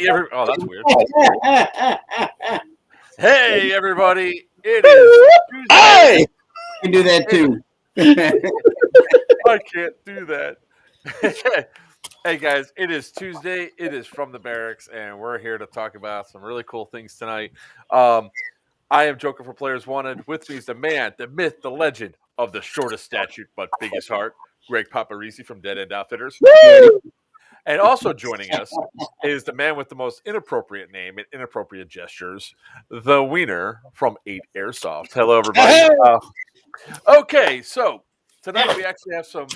Oh, that's weird. Hey, everybody. It is Tuesday. Hey! You can do that too. I can't do that. Hey, guys. It is Tuesday. It is From the Barracks, and we're here to talk about some really cool things tonight. I am Joker for Players Wanted. With me is the man, the myth, the legend of the shortest statute but biggest heart, Greg Paparisi from Dead End Outfitters. Woo! And also joining us is the man with the most inappropriate name and inappropriate gestures, the Wiener from 8 Airsoft. Hello, everybody. Okay, so tonight we actually have some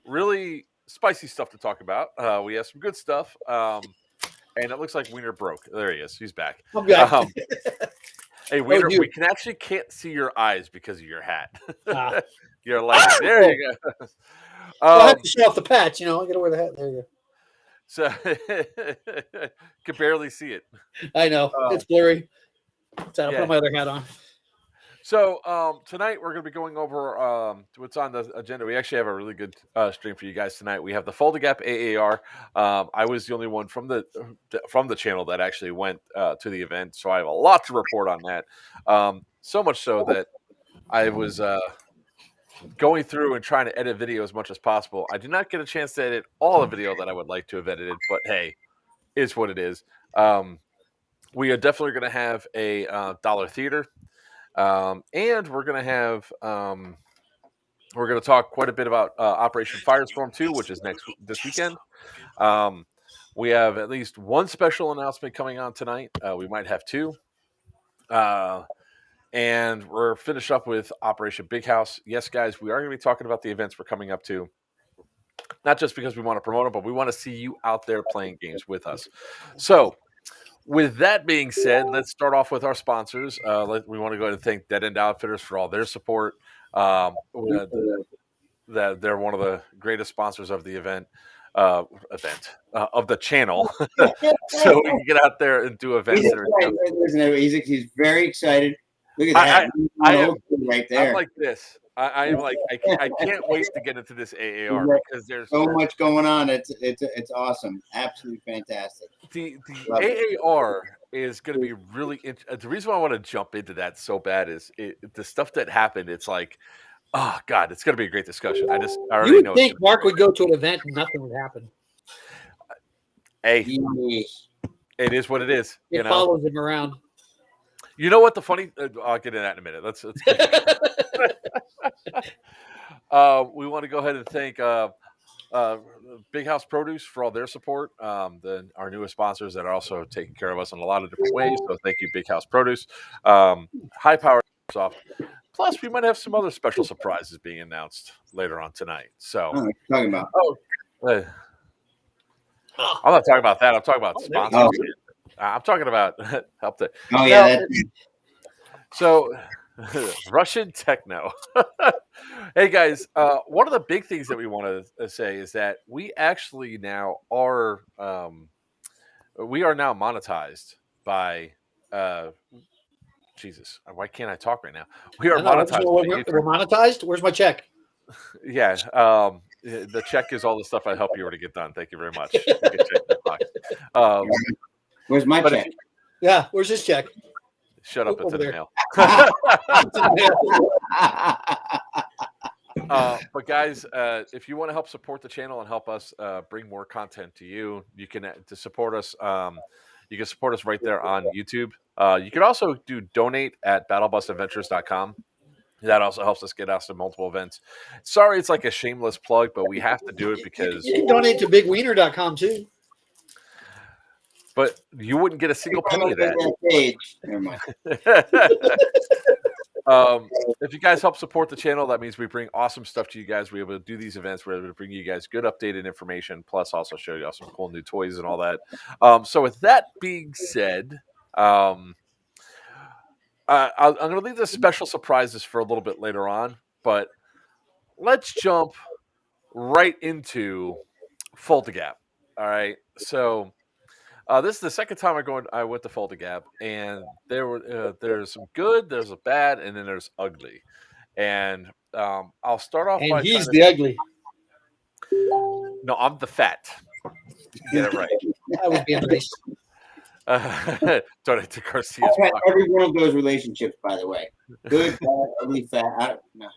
really spicy stuff to talk about. We have some good stuff, and it looks like Wiener broke. There he is. He's back. I'm back. Hey, Wiener, we can't see your eyes because of your hat. You're like, there you go. I have to show off the patch, I got to wear the hat. There you go. So can barely see it. I know it's blurry. So I'll yeah. put my other hat on. So tonight we're going to be going over what's on the agenda. We actually have a really good stream for you guys tonight. We have the Fulda Gap AAR. I was the only one from the channel that actually went to the event, so I have a lot to report on that. So much so that I was going through and trying to edit video as much as possible. I did not get a chance to edit all the video that I would like to have edited, but hey, it's what it is. We are definitely going to have a dollar theater, and we're going to have we're going to talk quite a bit about Operation Firestorm 2, which is this weekend. We have at least one special announcement coming on tonight. We might have two. And we're finished up with Operation Big House. Yes, guys, we are going to be talking about the events we're coming up to. Not just because we want to promote them, but we want to see you out there playing games with us. So, with that being said, let's start off with our sponsors. We want to go ahead and thank Dead End Outfitters for all their support. They're one of the greatest sponsors of the event. Of the channel. So we can get out there and do events. He's very excited. Look at that. I am right there. I'm like this. I can't wait to get into this AAR because there's so much going on. It's awesome. Absolutely fantastic. The AAR is going to be really the reason why I want to jump into that so bad is the stuff that happened. It's like, oh God, it's going to be a great discussion. I already you would know. Think Mark would go to an event and nothing would happen. Hey, it is what it is. It follows him around. You know what the funny? I'll get into that in a minute. Let's we want to go ahead and thank Big House Produce for all their support. Our newest sponsors that are also taking care of us in a lot of different ways. So thank you, Big House Produce. High Power Airsoft. Plus, we might have some other special surprises being announced later on tonight. So, what are you talking about? I'm not talking about that. I'm talking about sponsors. I'm talking about help to. Oh yeah. So, Russian techno. Hey guys, one of the big things that we want to say is that we actually now are monetized by. Jesus, why can't I talk right now? We are monetized. We're monetized. Where's my check? Yeah, the check is all the stuff I help you to get done. Thank you very much. Where's my check? Yeah, where's his check? Shut up, it's in the mail. But guys, if you want to help support the channel and help us bring more content to you, you can to support us. You can support us right there on YouTube. You can also do donate at battlebusadventures.com. That also helps us get us to multiple events. Sorry, it's like a shameless plug, but we have to do it because you can donate to bigwiener.com too. But you wouldn't get a single penny of that. Page. Never mind. If you guys help support the channel, that means we bring awesome stuff to you guys. We're able to do these events. We're able to bring you guys good updated information, plus also show you some cool new toys and all that. So with that being said, I'm going to leave the special surprises for a little bit later on, but let's jump right into Fulda Gap. All right. So this is the second time I went to Fulda Gap, and there's some good, there's a bad, and then there's ugly. And I'll start off by he's the ugly. No, I'm the fat. Get it right. That would be nice. Donate to Garcia's I've had pocket. every one of those relationships, by the way. Good, bad, ugly, fat. No,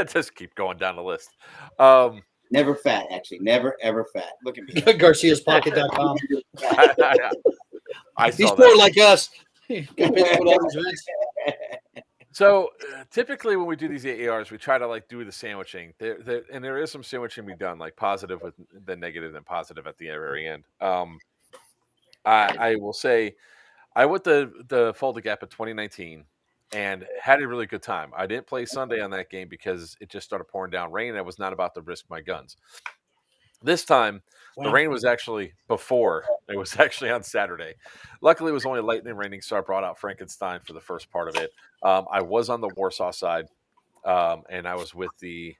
Just keep going down the list. never fat. Actually, never ever fat. Look at me. GarciasPocket.com. I He's saw poor that. like us. Got paid to put all these events. So typically when we do these AARs, we try to like do the sandwiching. There is some sandwiching we done, like positive with then negative, then positive at the very end. I will say I went the Fulda Gap in 2019 and had a really good time. I didn't play Sunday on that game because it just started pouring down rain and I was not about to risk my guns. This time, the Wow. rain was actually before. It was actually on Saturday. Luckily, it was only lightning raining, so I brought out Frankenstein for the first part of it. I was on the Warsaw side, and I was with the.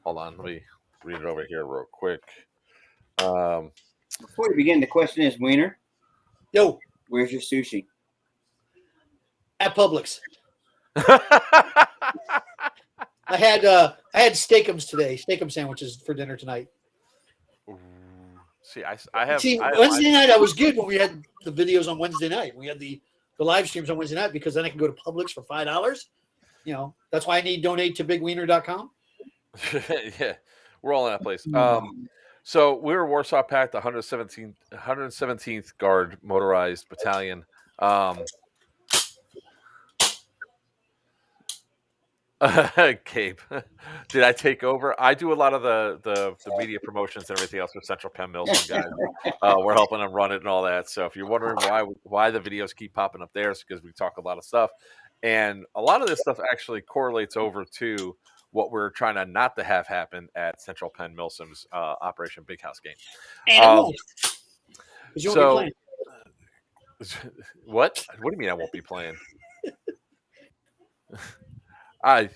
Hold on, let me read it over here real quick. Before we begin, the question is, Wiener, Yo, where's your sushi? at Publix. I had steakums today, steakum sandwiches for dinner tonight. See, I have. See, I have Wednesday night I was good when we had the videos on Wednesday night. We had the live streams on Wednesday night because then I can go to Publix for $5. You know, that's why I need donate to bigwiener.com. Yeah, we're all in that place. So we were Warsaw Pact, 117th Guard Motorized Battalion. Cape, did I take over? I do a lot of the media promotions and everything else with Central Penn Milsim guys. We're helping them run it and all that. So if you're wondering why the videos keep popping up there, it's because we talk a lot of stuff, and a lot of this stuff actually correlates over to what we're trying to not to have happen at Central Penn Milsim's Operation Big House game. And it won't. 'Cause you won't be playing. What? What do you mean I won't be playing?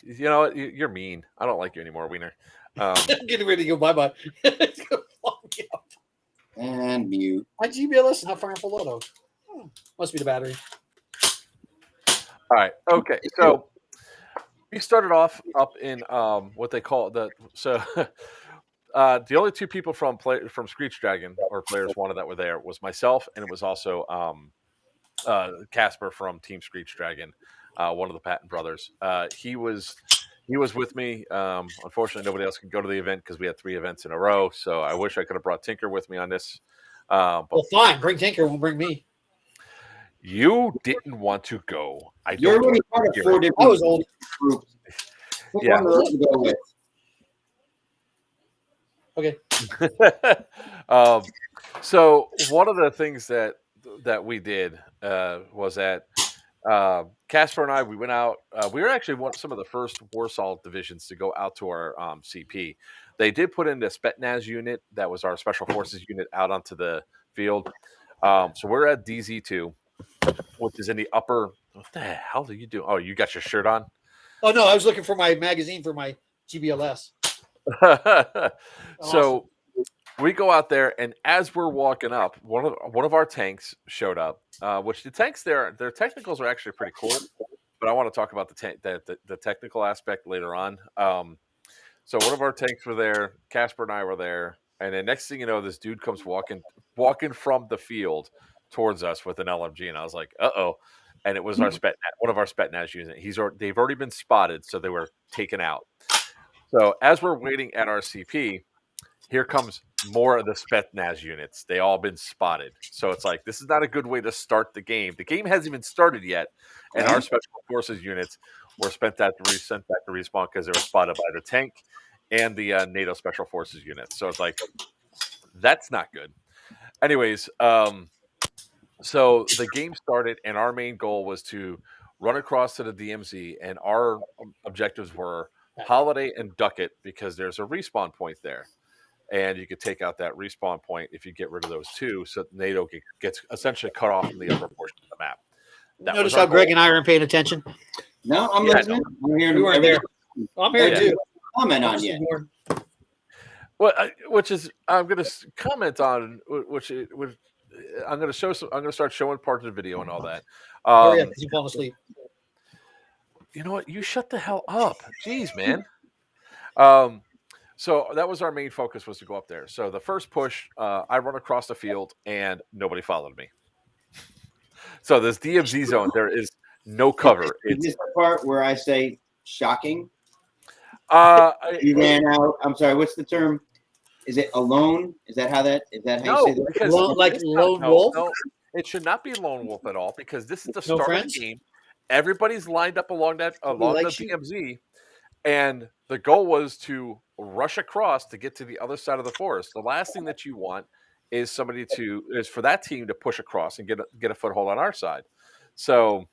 You know what? You're mean. I don't like you anymore, Wiener. I'm getting ready to go bye-bye. And mute. My GBLS is not firing full auto. Must be the battery. All right. Okay. So we started off up in what they call the only two people from Screech Dragon or Players Wanted that were there was myself, and it was also Casper from Team Screech Dragon, one of the Patton brothers. He was with me. Unfortunately, nobody else could go to the event because we had 3 events in a row. So I wish I could have brought Tinker with me on this. But well, fine. Bring Tinker. Won't bring me. You didn't want to go. You're already part of 4 different I was old. groups. Yeah. One of those to go with. Okay. So one of the things that we did was that Casper and I, we went out. We were actually some of the first Warsaw divisions to go out to our CP. They did put in the Spetsnaz unit, that was our Special Forces unit, out onto the field. So we're at DZ2, which is in the upper. What the hell are you doing? Oh, you got your shirt on? Oh no, I was looking for my magazine for my GBLS. So we go out there, and as we're walking up, one of our tanks showed up. Which the tanks their technicals are actually pretty cool, but I want to talk about the technical aspect later on. So one of our tanks were there. Casper and I were there, and then next thing you know, this dude comes walking from the field towards us with an LMG, and I was like, "Uh-oh!" And it was one of our Spetsnaz units. They've already been spotted, so they were taken out. So as we're waiting at our CP, here comes more of the Spetsnaz units. They all been spotted. So it's like, this is not a good way to start the game. The game hasn't even started yet. And our Special Forces units were sent back to respawn because they were spotted by the tank and the NATO Special Forces units. So it's like, that's not good. Anyways, so the game started, and our main goal was to run across to the DMZ, and our objectives were Holiday and Ducat because there's a respawn point there. And you could take out that respawn point if you get rid of those two, so NATO gets essentially cut off from the upper portion of the map. Notice how Greg and I aren't paying attention? No, I'm listening. I'm here. We weren't there. I'm here too. Comment on you. Well, which is I'm going to comment on, which I'm going to show. I'm going to start showing parts of the video and all that. Hurry up, because you're falling asleep. You know what? You shut the hell up. Jeez, man. So that was our main focus, was to go up there. So the first push, I run across the field and nobody followed me. So this DMZ zone, there is no cover. Is It's this the part where I say shocking? uh You ran out. I'm sorry. What's the term? Is it alone? Is that how you no, say that? because Like it's lone no, wolf? no, it should not be lone wolf at all because this is the No start friends? of the game. Everybody's lined up along the likes you? DMZ, and the goal was to rush across to get to the other side of the forest. The last thing that you want is for that team to push across and get a foothold on our side. So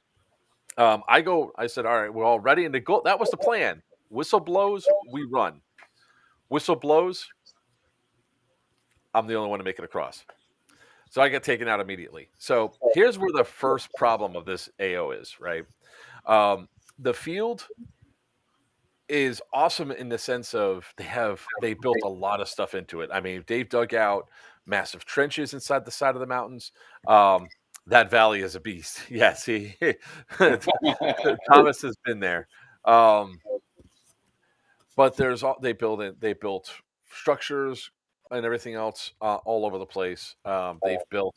I said, all right, we're all ready. And the goal, that was the plan. Whistle blows, we run. Whistle blows, I'm the only one to make it across. So I get taken out immediately. So here's where the first problem of this AO is, right? The field is awesome in the sense of they built a lot of stuff into it. I mean, they've dug out massive trenches inside the side of the mountains. That valley is a beast. Yes, Thomas has been there. But they built structures and everything else all over the place. They've built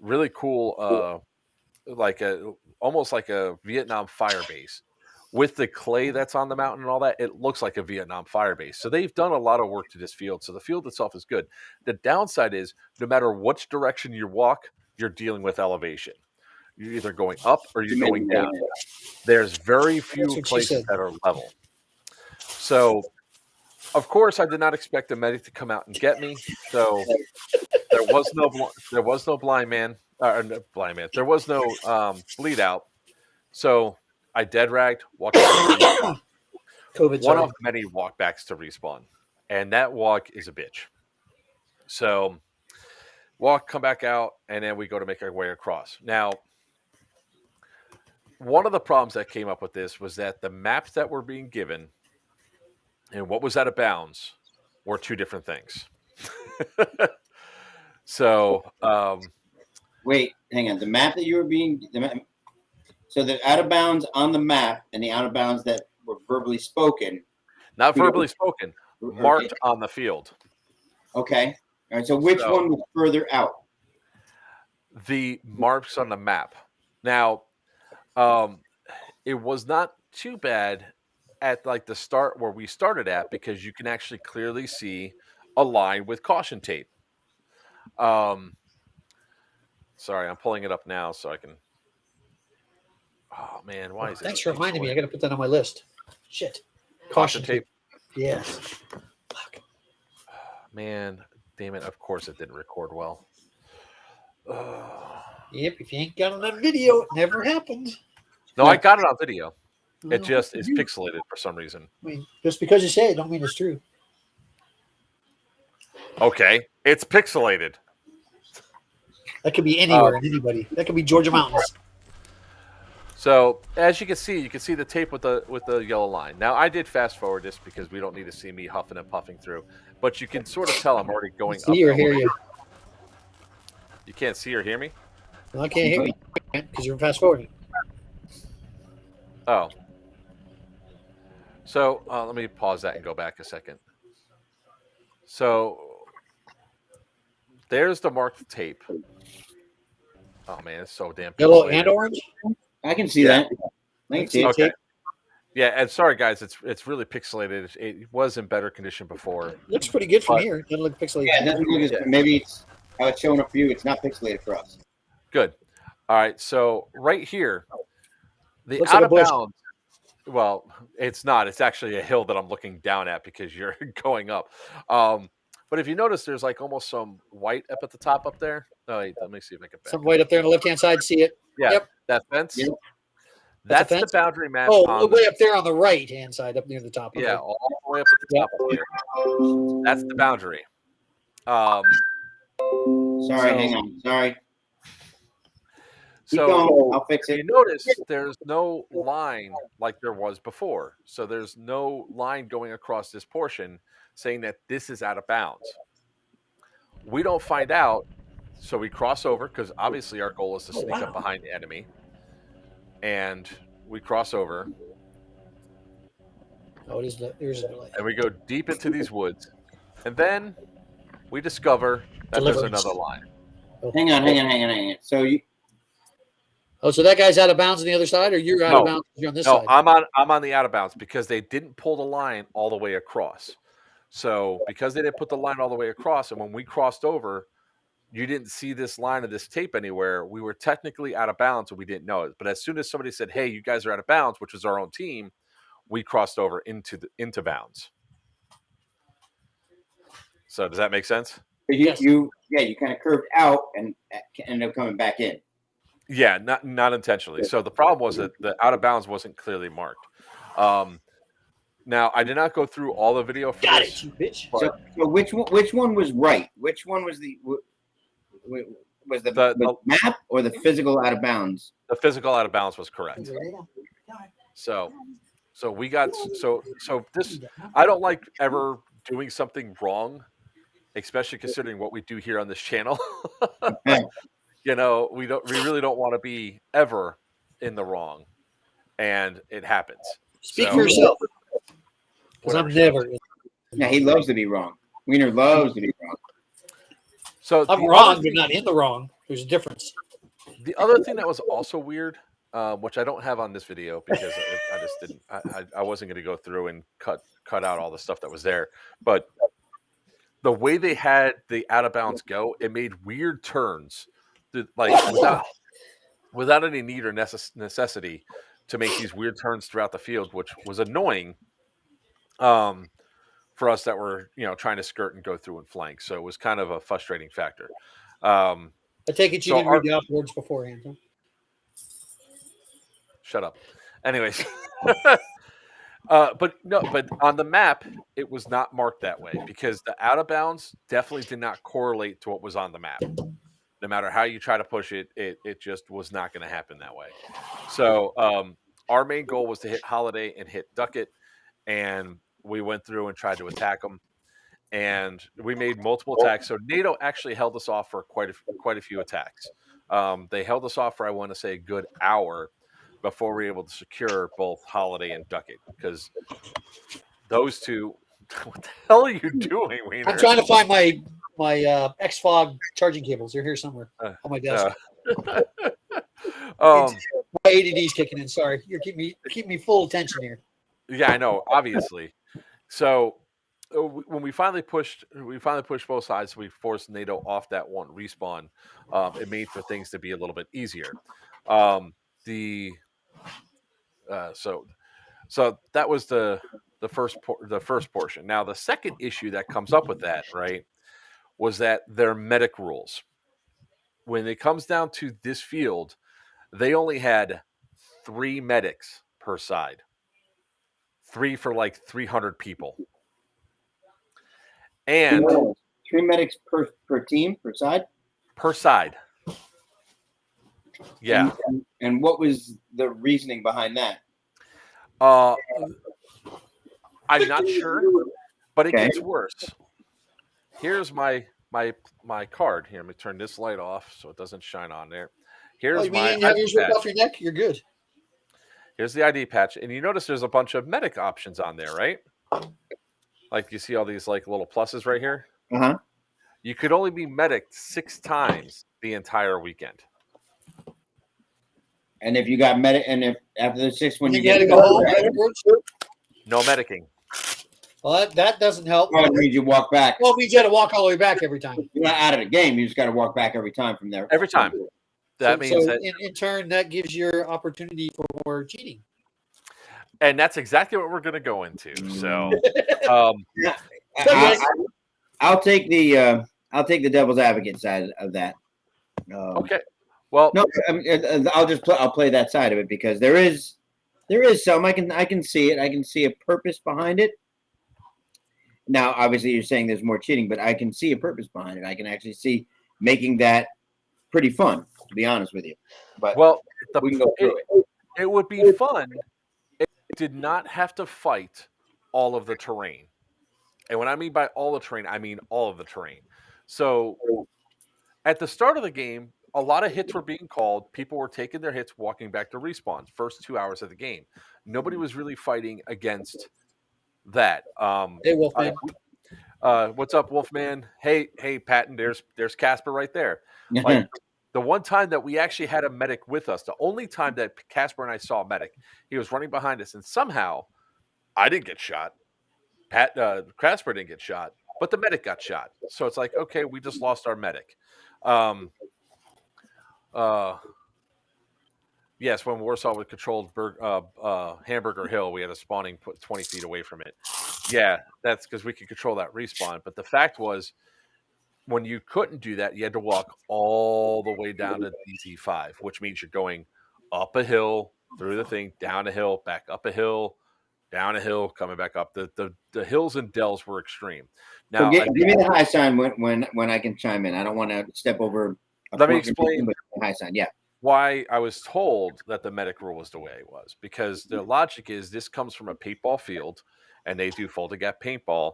really cool, almost like a Vietnam fire base with the clay that's on the mountain and all that. It looks like a Vietnam fire base. So they've done a lot of work to this field. So the field itself is good. The downside is no matter which direction you walk, you're dealing with elevation. You're either going up or you're going down. There's very few places that are level. So, of course, I did not expect a medic to come out and get me. So there was no blind man. There was no bleed out. So I dead ragged, walked out. One of many walkbacks to respawn, and that walk is a bitch. So come back out, and then we go to make our way across. Now, one of the problems that came up with this was that the maps that were being given and what was out of bounds were two different things. So, wait, hang on. The map that you were so the out of bounds on the map and the out of bounds that were verbally spoken. Not verbally spoken, marked on the field. Okay. All right. So which one was further out? The marks on the map. Now, it was not too bad at like the start where we started at because you can actually clearly see a line with caution tape. Sorry, I'm pulling it up now so I can. Oh man, why is it? Thanks for reminding me. I got to put that on my list. Shit. Caution tape. Yes. Fuck. Man, damn it! Of course it didn't record well. Yep. If you ain't got it on video, it never happens. No, I got it on video. It just is pixelated for some reason. I mean, just because you say it, don't mean it's true. Okay, it's pixelated. That could be anywhere and anybody. That could be Georgia mountains. So as you can see the tape with the yellow line. Now I did fast forward this because we don't need to see me huffing and puffing through, but you can sort of tell I'm already going up. See or hear you? You can't see or hear me? Well, I can't hear you because you're fast forwarding. Oh. So let me pause that and go back a second. So there's the marked tape. Oh man, it's so damn yellow and orange. I can see that. I can see it. Okay. Yeah, and sorry guys, it's really pixelated. It was in better condition before. Looks pretty good from here. It doesn't look pixelated. Yeah, it doesn't look as maybe it's how it's showing up for you. It's not pixelated for us. Good. All right, so right here, the looks out like of bounds. Well, it's not. It's actually a hill that I'm looking down at because you're going up. But if you notice, there's like almost some white up at the top up there. Oh, wait, let me see if I can back. Some white up there on the left-hand side. See it? Yeah, yep. That fence. Yep. That's the boundary match. Oh, way up there on the right-hand side, up near the top. Yeah, all the way up at the top of here. That's the boundary. Sorry, hang on. Sorry. So I'll fix it. You notice there's no line like there was before. So there's no line going across this portion saying that this is out of bounds. We don't find out, so we cross over because obviously our goal is to sneak up behind the enemy. And we cross over. Oh, it is. There's a light. And we go deep into these woods. And then we discover that there's another line. Hang on. So Oh, so that guy's out of bounds on the other side, or you're out of bounds? You're on this No, side. I'm on the out of bounds because they didn't pull the line all the way across. So because they didn't put the line all the way across, and when we crossed over, you didn't see this line of this tape anywhere. We were technically out of bounds and we didn't know it. But as soon as somebody said, "Hey, you guys are out of bounds," which was our own team, we crossed over into bounds. So does that make sense? You kind of curved out and ended up coming back in. Yeah, not intentionally. So the problem was that the out of bounds wasn't clearly marked. Now I did not go through all the video for Got this. it, you bitch. So which one was right? Which one was the map or the physical out of bounds? The physical out of bounds was correct. So we got so this. I don't like ever doing something wrong, especially considering what we do here on this channel. You know, we really don't want to be ever in the wrong, and it happens. Speak for yourself. Because I'm never. Yeah, he loves to be wrong. Wiener loves to be wrong. So I'm wrong, but not in the wrong. There's a difference. The other thing that was also weird, which I don't have on this video because I just didn't. I wasn't going to go through and cut out all the stuff that was there, but the way they had the out of bounds go, it made weird turns, like without any need or necessity to make these weird turns throughout the field, which was annoying. For us that were, trying to skirt and go through and flank. So it was kind of a frustrating factor. I take it you didn't read the outboards beforehand, huh? Shut up. Anyways. But on the map, it was not marked that way because the out of bounds definitely did not correlate to what was on the map. No matter how you try to push it, it just was not going to happen that way. So our main goal was to hit Holiday and hit Duckett, and we went through and tried to attack them, and we made multiple attacks. So NATO actually held us off for quite a few attacks. They held us off for, I want to say, a good hour before we were able to secure both Holiday and Duckett, because those two. What the hell are you doing, Wiener? I'm trying to find my XFOG charging cables. They're here somewhere on my desk. My ADD's kicking in. Sorry, you're keeping me full attention here. Yeah, I know. Obviously. So when we finally pushed both sides. We forced NATO off that one respawn. It made for things to be a little bit easier. So that was the first portion. Now the second issue that comes up with that, right, was that their medic rules. When it comes down to this field, they only had 3 medics per side. 3 for like 300 people. And 3 medics per team, per side? Per side. Yeah. And what was the reasoning behind that? I'm not sure, but it gets worse. Here's my card. Here, let me turn this light off so it doesn't shine on there. Here's my you have yours ripped off your neck? You're good. Here's the ID patch, and you notice there's a bunch of medic options on there, right? Like you see all these like little pluses right here. Uh-huh. You could only be medicked 6 times the entire weekend. And if you got if after the 6th one you get to go home afterwards? No medicing. Well, that doesn't help. Well, it means you walk back. Well, it means you got to walk all the way back every time. You're not out of the game. You just got to walk back every time from there. Every time. That means that in turn, that gives your opportunity for more cheating. And that's exactly what we're going to go into. So, I'll take the devil's advocate side of that. Okay. Well, no, I'll play that side of it because there is some I can see it. I can see a purpose behind it. Now, obviously, you're saying there's more cheating, but I can see a purpose behind it. I can actually see making that pretty fun, to be honest with you. But we can go through it. It would be fun if it did not have to fight all of the terrain. And when I mean by all the terrain, I mean all of the terrain. So at the start of the game, a lot of hits were being called. People were taking their hits, walking back to respawns. First 2 hours of the game, nobody was really fighting against that. Hey, Wolfman. What's up, Wolfman? Hey, Patton. There's Casper right there. Like The one time that we actually had a medic with us, the only time that Casper and I saw a medic, he was running behind us, and somehow I didn't get shot. Casper didn't get shot, but the medic got shot. So it's like, okay, we just lost our medic. Yes, when Warsaw was controlled Hamburger Hill, we had a spawning put 20 feet away from it. Yeah, that's because we could control that respawn. But the fact was, when you couldn't do that, you had to walk all the way down to DT5, which means you're going up a hill, through the thing, down a hill, back up a hill, down a hill, coming back up. The hills and dells were extreme. Now, so give me the high sign when I can chime in. I don't want to step over. Let me explain the high sign. Yeah. Why I was told that the medic rule was the way it was, because the logic is this comes from a paintball field, and they do Fulda Gap paintball,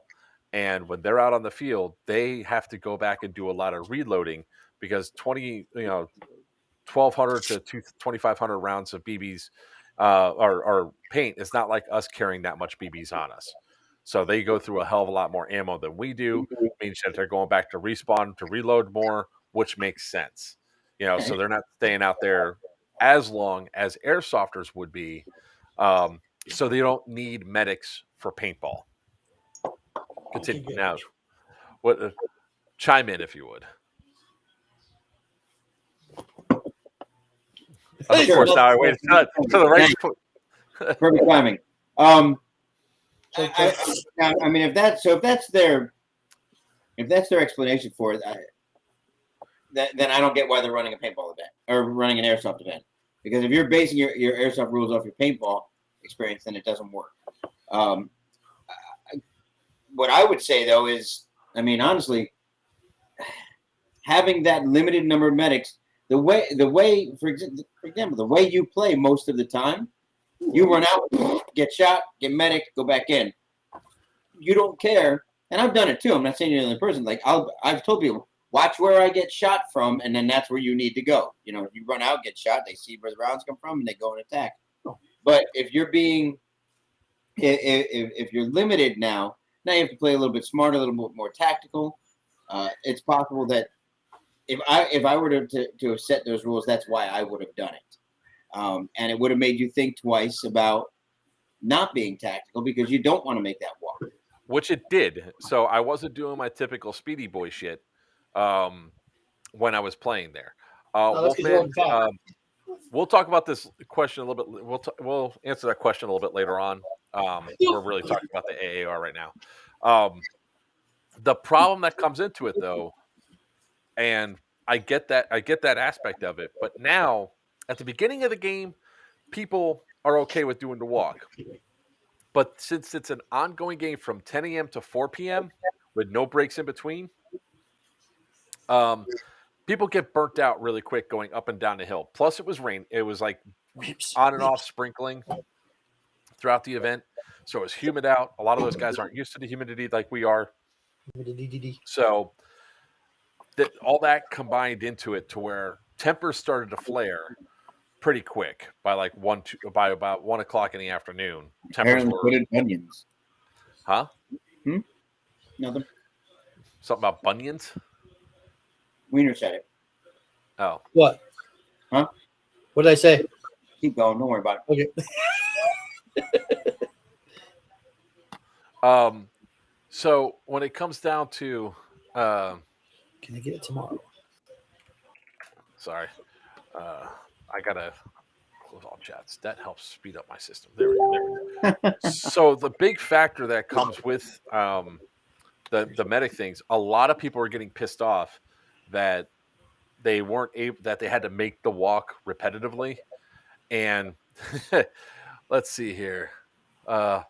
and when they're out on the field, they have to go back and do a lot of reloading because 1,200 to 2,500 rounds of BBs or paint is not like us carrying that much BBs on us. So they go through a hell of a lot more ammo than we do. Means that they're going back to respawn to reload more, which makes sense. So they're not staying out there as long as airsofters would be. So they don't need medics for paintball. Continue now. Chime in if you would. Of course, now I waited to the right. Perfect timing. I mean, if that's their explanation for it, then I don't get why they're running a paintball event or running an airsoft event. Because if you're basing your airsoft rules off your paintball experience, then it doesn't work. What I would say though is, I mean, honestly, having that limited number of medics, the way, for example, the way you play most of the time, you run out, get shot, get medic, go back in. You don't care, and I've done it too. I'm not saying you're the only person. Like I've told people, watch where I get shot from, and then that's where you need to go. You run out, get shot, they see where the rounds come from, and they go and attack. But if you're if you're limited now you have to play a little bit smarter, a little bit more tactical. It's possible that if I were to have set those rules, that's why I would have done it. And it would have made you think twice about not being tactical because you don't want to make that walk. Which it did. So I wasn't doing my typical speedy boy shit when I was playing there. Wolfman, we'll talk about this question a little bit. We'll answer that question a little bit later on. We're really talking about the AAR right now. The problem that comes into it, though, and I get that aspect of it, but now at the beginning of the game, people are okay with doing the walk. But since it's an ongoing game from 10 a.m. to 4 p.m. with no breaks in between, people get burnt out really quick going up and down the hill. Plus, it was rain. It was like on and off sprinkling throughout the event. So it was humid out. A lot of those guys aren't used to the humidity like we are. So all that combined into it to where tempers started to flare pretty quick by about 1 o'clock in the afternoon. Tempers were bunions. Huh? Nothing. Something about bunions? Wiener said it. Oh. What? Huh? What did I say? Keep going. Don't worry about it. Okay. So when it comes down to can I get it tomorrow? Sorry. I gotta close all chats. That helps speed up my system. There we go. So the big factor that comes with the medic things, a lot of people are getting pissed off that they weren't able, that they had to make the walk repetitively. And let's see here. Then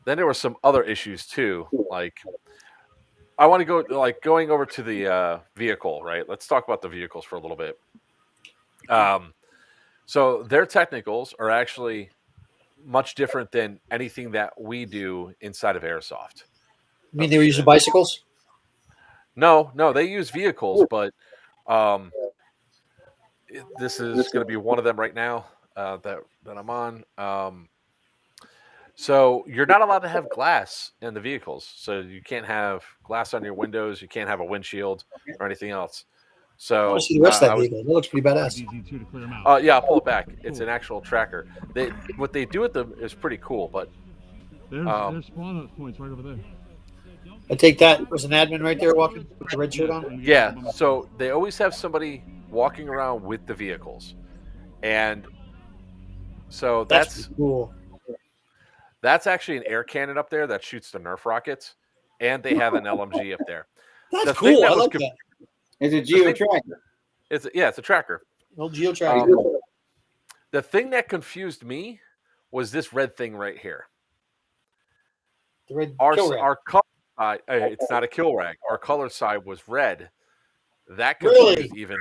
there were some other issues too. Like I want to go going over to the vehicle, right? Let's talk about the vehicles for a little bit. So their technicals are actually much different than anything that we do inside of Airsoft. You mean they were using bicycles? No, they use vehicles, but this is going to be one of them right now that I'm on. So you're not allowed to have glass in the vehicles. So you can't have glass on your windows. You can't have a windshield or anything else. I want So to see the rest of I that was, vehicle. That looks pretty badass. Easy too to clear them out. yeah, I'll pull it back. It's an actual tracker. What they do with them is pretty cool, but There's spawn points right over there. I take that. There's an admin right there walking with the red shirt on. yeah. So they always have somebody walking around with the vehicles, and so That's cool. that's actually an air cannon up there that shoots the Nerf rockets, and they have an LMG up there. That's The thing cool. that I was like that. It's a geo tracker. It's a tracker. Old geo tracker. The thing that confused me was this red thing right here. The red Our kill rack. our color side, it's not a kill rag. Our color side was red. That Really? confused even.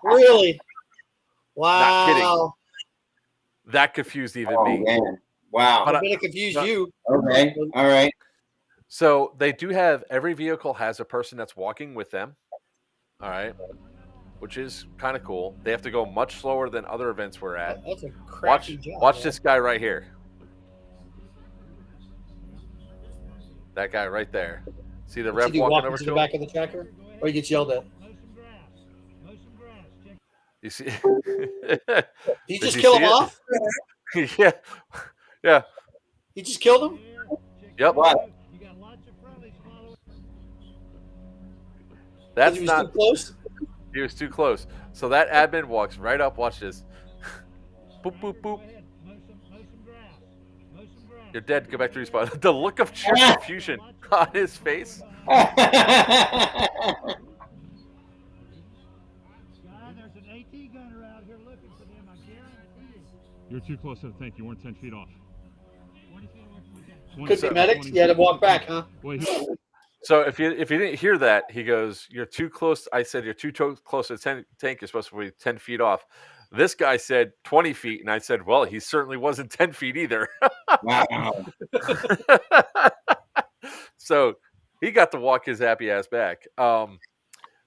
Really? Not kidding. Wow. That confused even Oh me. man! Wow. But I'm gonna confuse you. Okay. All right. So they do have every vehicle has a person that's walking with them. All right, which is kind of cool. They have to go much slower than other events we're at. That's a crappy job. Watch man. this guy right here. That guy right there. See the What's rev he do, walking walk over into to the him? back of the tracker, or he gets yelled at. You see? Did he Did just you kill see him it? off? yeah, yeah, He just killed him. yep. What? That's He was not. too close. He was too close. So that admin walks right up. Watch this. Boop boop boop. You're dead. Go back to respawn. The look of sheer confusion on his face. You're too close to the tank. You weren't 10 feet off. Could be medics. You had to walk back, huh? Wait, So if you didn't hear that, he goes, "You're too close." I said, "You're too close to the tank. You're supposed to be 10 feet off." This guy said 20 feet, and I said, "Well, he certainly wasn't 10 feet either." Wow. So he got to walk his happy ass back.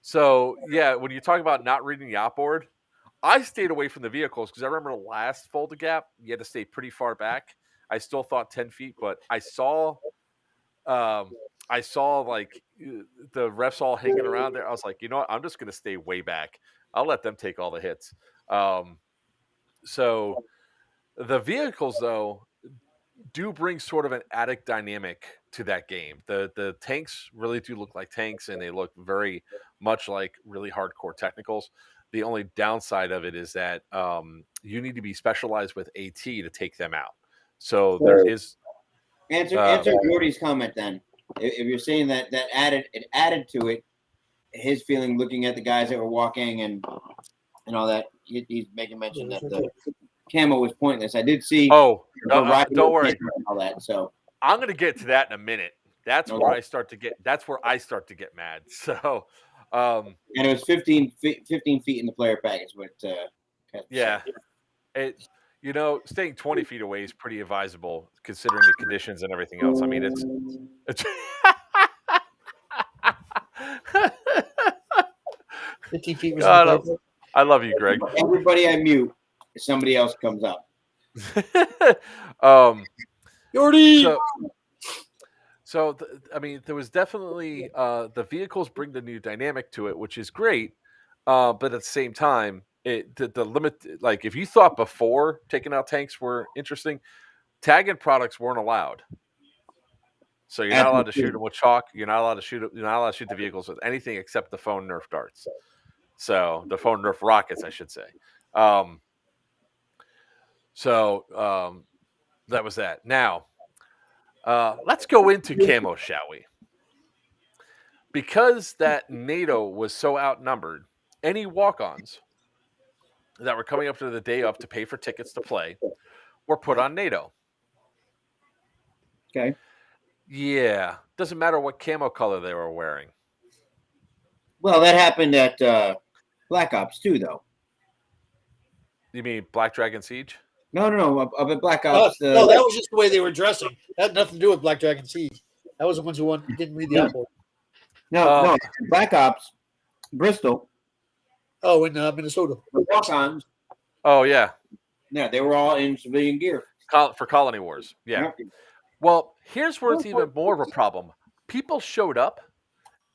So yeah, when you talk about not reading the outboard, I stayed away from the vehicles because I remember the last Fulda Gap, you had to stay pretty far back. I still thought 10 feet, but I saw like the refs all hanging around there. I was like, you know what? I'm just going to stay way back. I'll let them take all the hits. So the vehicles, though, do bring sort of an added dynamic to that game. The tanks really do look like tanks, and they look very much like really hardcore technicals. The only downside of it is that you need to be specialized with AT to take them out. So there is Answer Jordy's comment then. If you're saying that it added to it, his feeling looking at the guys that were walking and all that, he's making mention that the camo was pointless. I did see. don't worry. And all that. So I'm going to get to that in a minute. That's Okay. where I start to get. That's where I start to get mad. So, and it was 15 feet in the player package. But yeah, staying 20 feet away is pretty advisable considering the conditions and everything else. I mean, it's 15 feet was God, the I love you, Greg. everybody I mute, somebody else comes up. Jordy. I mean, there was definitely the vehicles bring the new dynamic to it, which is great. But at the same time, the limit, like if you thought before taking out tanks were interesting, tagging products weren't allowed. So you're not allowed to shoot them with chalk. You're not allowed to shoot the vehicles with anything except the foam Nerf darts. So the foam Nerf rockets, I should say. That was that. Now, let's go into camo, shall we? Because that NATO was so outnumbered, any walk-ons that were coming up to the day of to pay for tickets to play were put on NATO. Okay. Yeah. Doesn't matter what camo color they were wearing. Well, that happened at Black Ops too, though. You mean Black Dragon Siege? No. Up at Black Ops. No, that was just the way they were dressing. That had nothing to do with Black Dragon Siege. That was the ones who didn't read the outboard. No. Black Ops, Bristol. Oh, in Minnesota. The walk-ons. Oh, yeah. Yeah, they were all in civilian gear. For Colony Wars. Yeah. Well, here's where it's even more of a problem. People showed up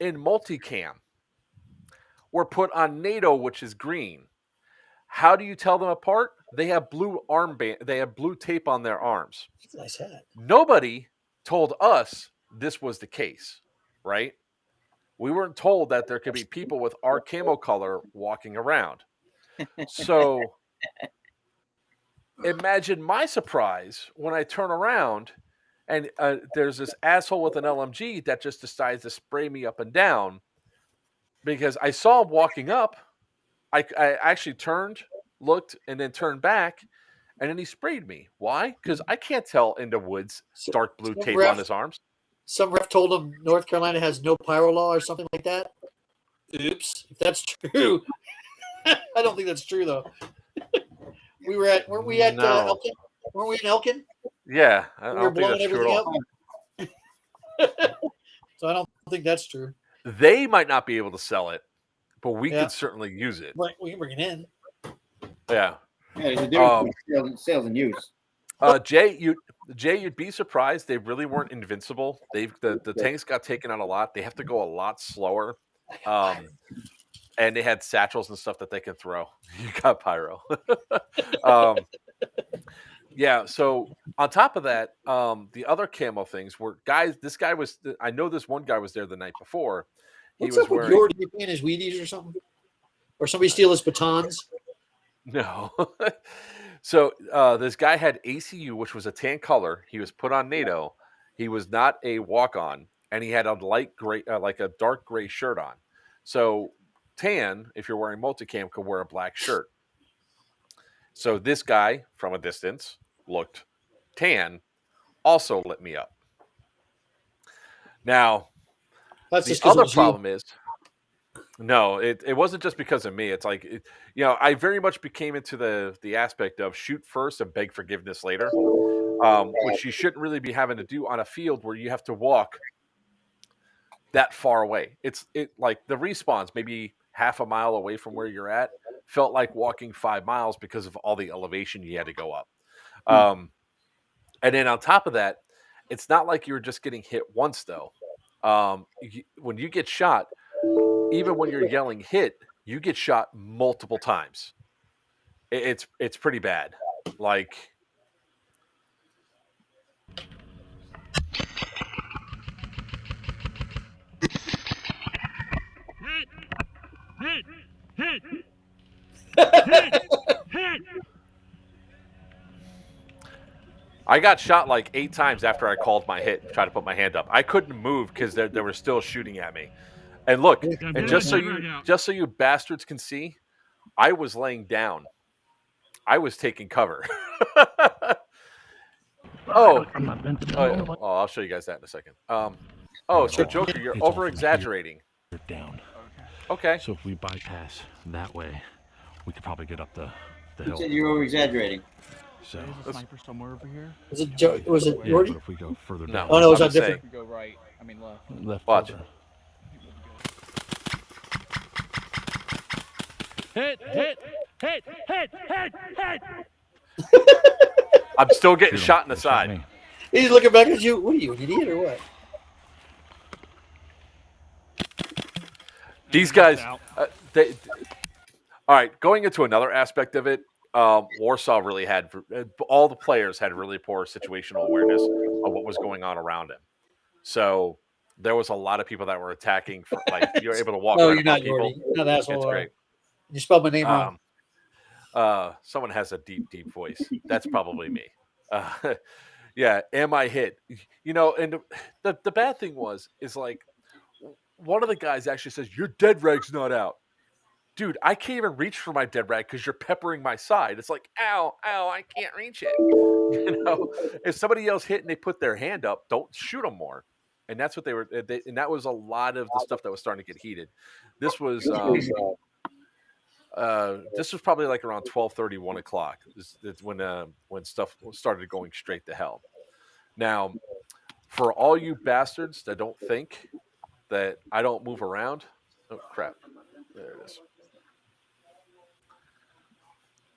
in multicam were put on NATO, which is green. How do you tell them apart? They have blue armband. They have blue tape on their arms. That's a nice hat. Nobody told us this was the case, right? We weren't told that there could be people with our camo color walking around. So imagine my surprise when I turn around and there's this asshole with an LMG that just decides to spray me up and down because I saw him walking up. I actually turned, looked, and then turned back, and then he sprayed me. Why? Because I can't tell in the woods dark blue tape on his arms. Some ref told him North Carolina has no pyro law or something like that. Oops, if that's true. I don't think that's true though. Weren't we at Elkin? Weren't we in Elkin? Yeah, We were blowing everything up. So I don't think that's true. They might not be able to sell it, but we could certainly use it. Right, we can bring it in. Yeah. There's a difference between sales and use. Jay, you'd be surprised. They really weren't invincible. The tanks got taken out a lot. They have to go a lot slower. And they had satchels and stuff that they can throw. You got pyro. Yeah. So on top of that, the other camo things were guys. This guy was. I know this one guy was there the night before. What's up with your in his Wheaties or something? Or somebody steal his batons? No. So this guy had ACU, which was a tan color. He was put on NATO. He was not a walk-on, and he had a light gray, like a dark gray shirt on. So tan, if you're wearing multicam, could wear a black shirt. So this guy, from a distance, looked tan, also lit me up. Now, the other problem is, no, it wasn't just because of me. It's like, I very much became into the aspect of shoot first and beg forgiveness later, which you shouldn't really be having to do on a field where you have to walk that far away. It like the respawns maybe half a mile away from where you're at felt like walking 5 miles because of all the elevation you had to go up. And then on top of that, it's not like you were just getting hit once though. When you get shot, even when you're yelling hit, you get shot multiple times. It's pretty bad. Like, Hit! I got shot like 8 times after I called my hit and tried to put my hand up. I couldn't move because they were still shooting at me. And look, and just so you bastards can see, I was laying down. I was taking cover. I'll show you guys that in a second. So Joker, you're over-exaggerating. You're down. Okay. So if we bypass that way, we could probably get up the You hill. said you were over-exaggerating. So There's a sniper somewhere over here. Was it Joe? Was it yeah, Jordy? but if we go further No. down, Oh, no, it was I'm not different. If you go right, I mean left. left. Watch. further. Hit! I'm still getting Shoot 'em. shot in the They shot side. me. He's looking back at you. What are you, an idiot or what? These guys, all right, going into another aspect of it, Warsaw really had, all the players had really poor situational awareness of what was going on around him. So there was a lot of people that were attacking, like you're able to walk No, right you're above not, people. Jordy. You're not an asshole. It's great. You spelled my name wrong. Someone has a deep, deep voice. That's probably me. Yeah, am I hit? And the bad thing is like, one of the guys actually says, your dead rag's not out. Dude, I can't even reach for my dead rag because you're peppering my side. It's like, ow, I can't reach it. If somebody else hit and they put their hand up, don't shoot them more. And that's what and that was a lot of the stuff that was starting to get heated. This was probably like around 12:30, 1 o'clock. It's when stuff started going straight to hell. Now, for all you bastards that don't think that I don't move around, oh crap, there it is.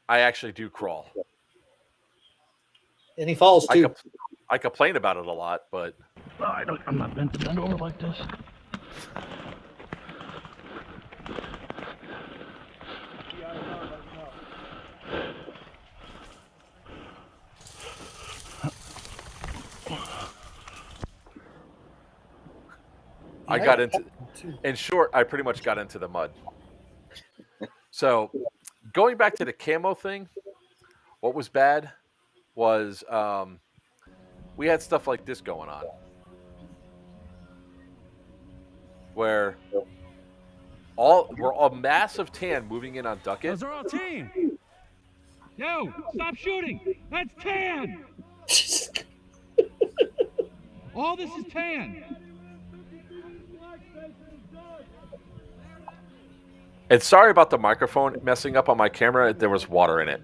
I actually do crawl. And he falls too. I complain about it a lot, but I'm not meant to bend over like this. I got into, in short, I pretty much got into the mud. So going back to the camo thing, what was bad was we had stuff like this going on where we're a mass of tan moving in on Ducket. Those are all team. Yo, stop shooting. That's tan. All this is tan. And sorry about the microphone messing up on my camera. There was water in it.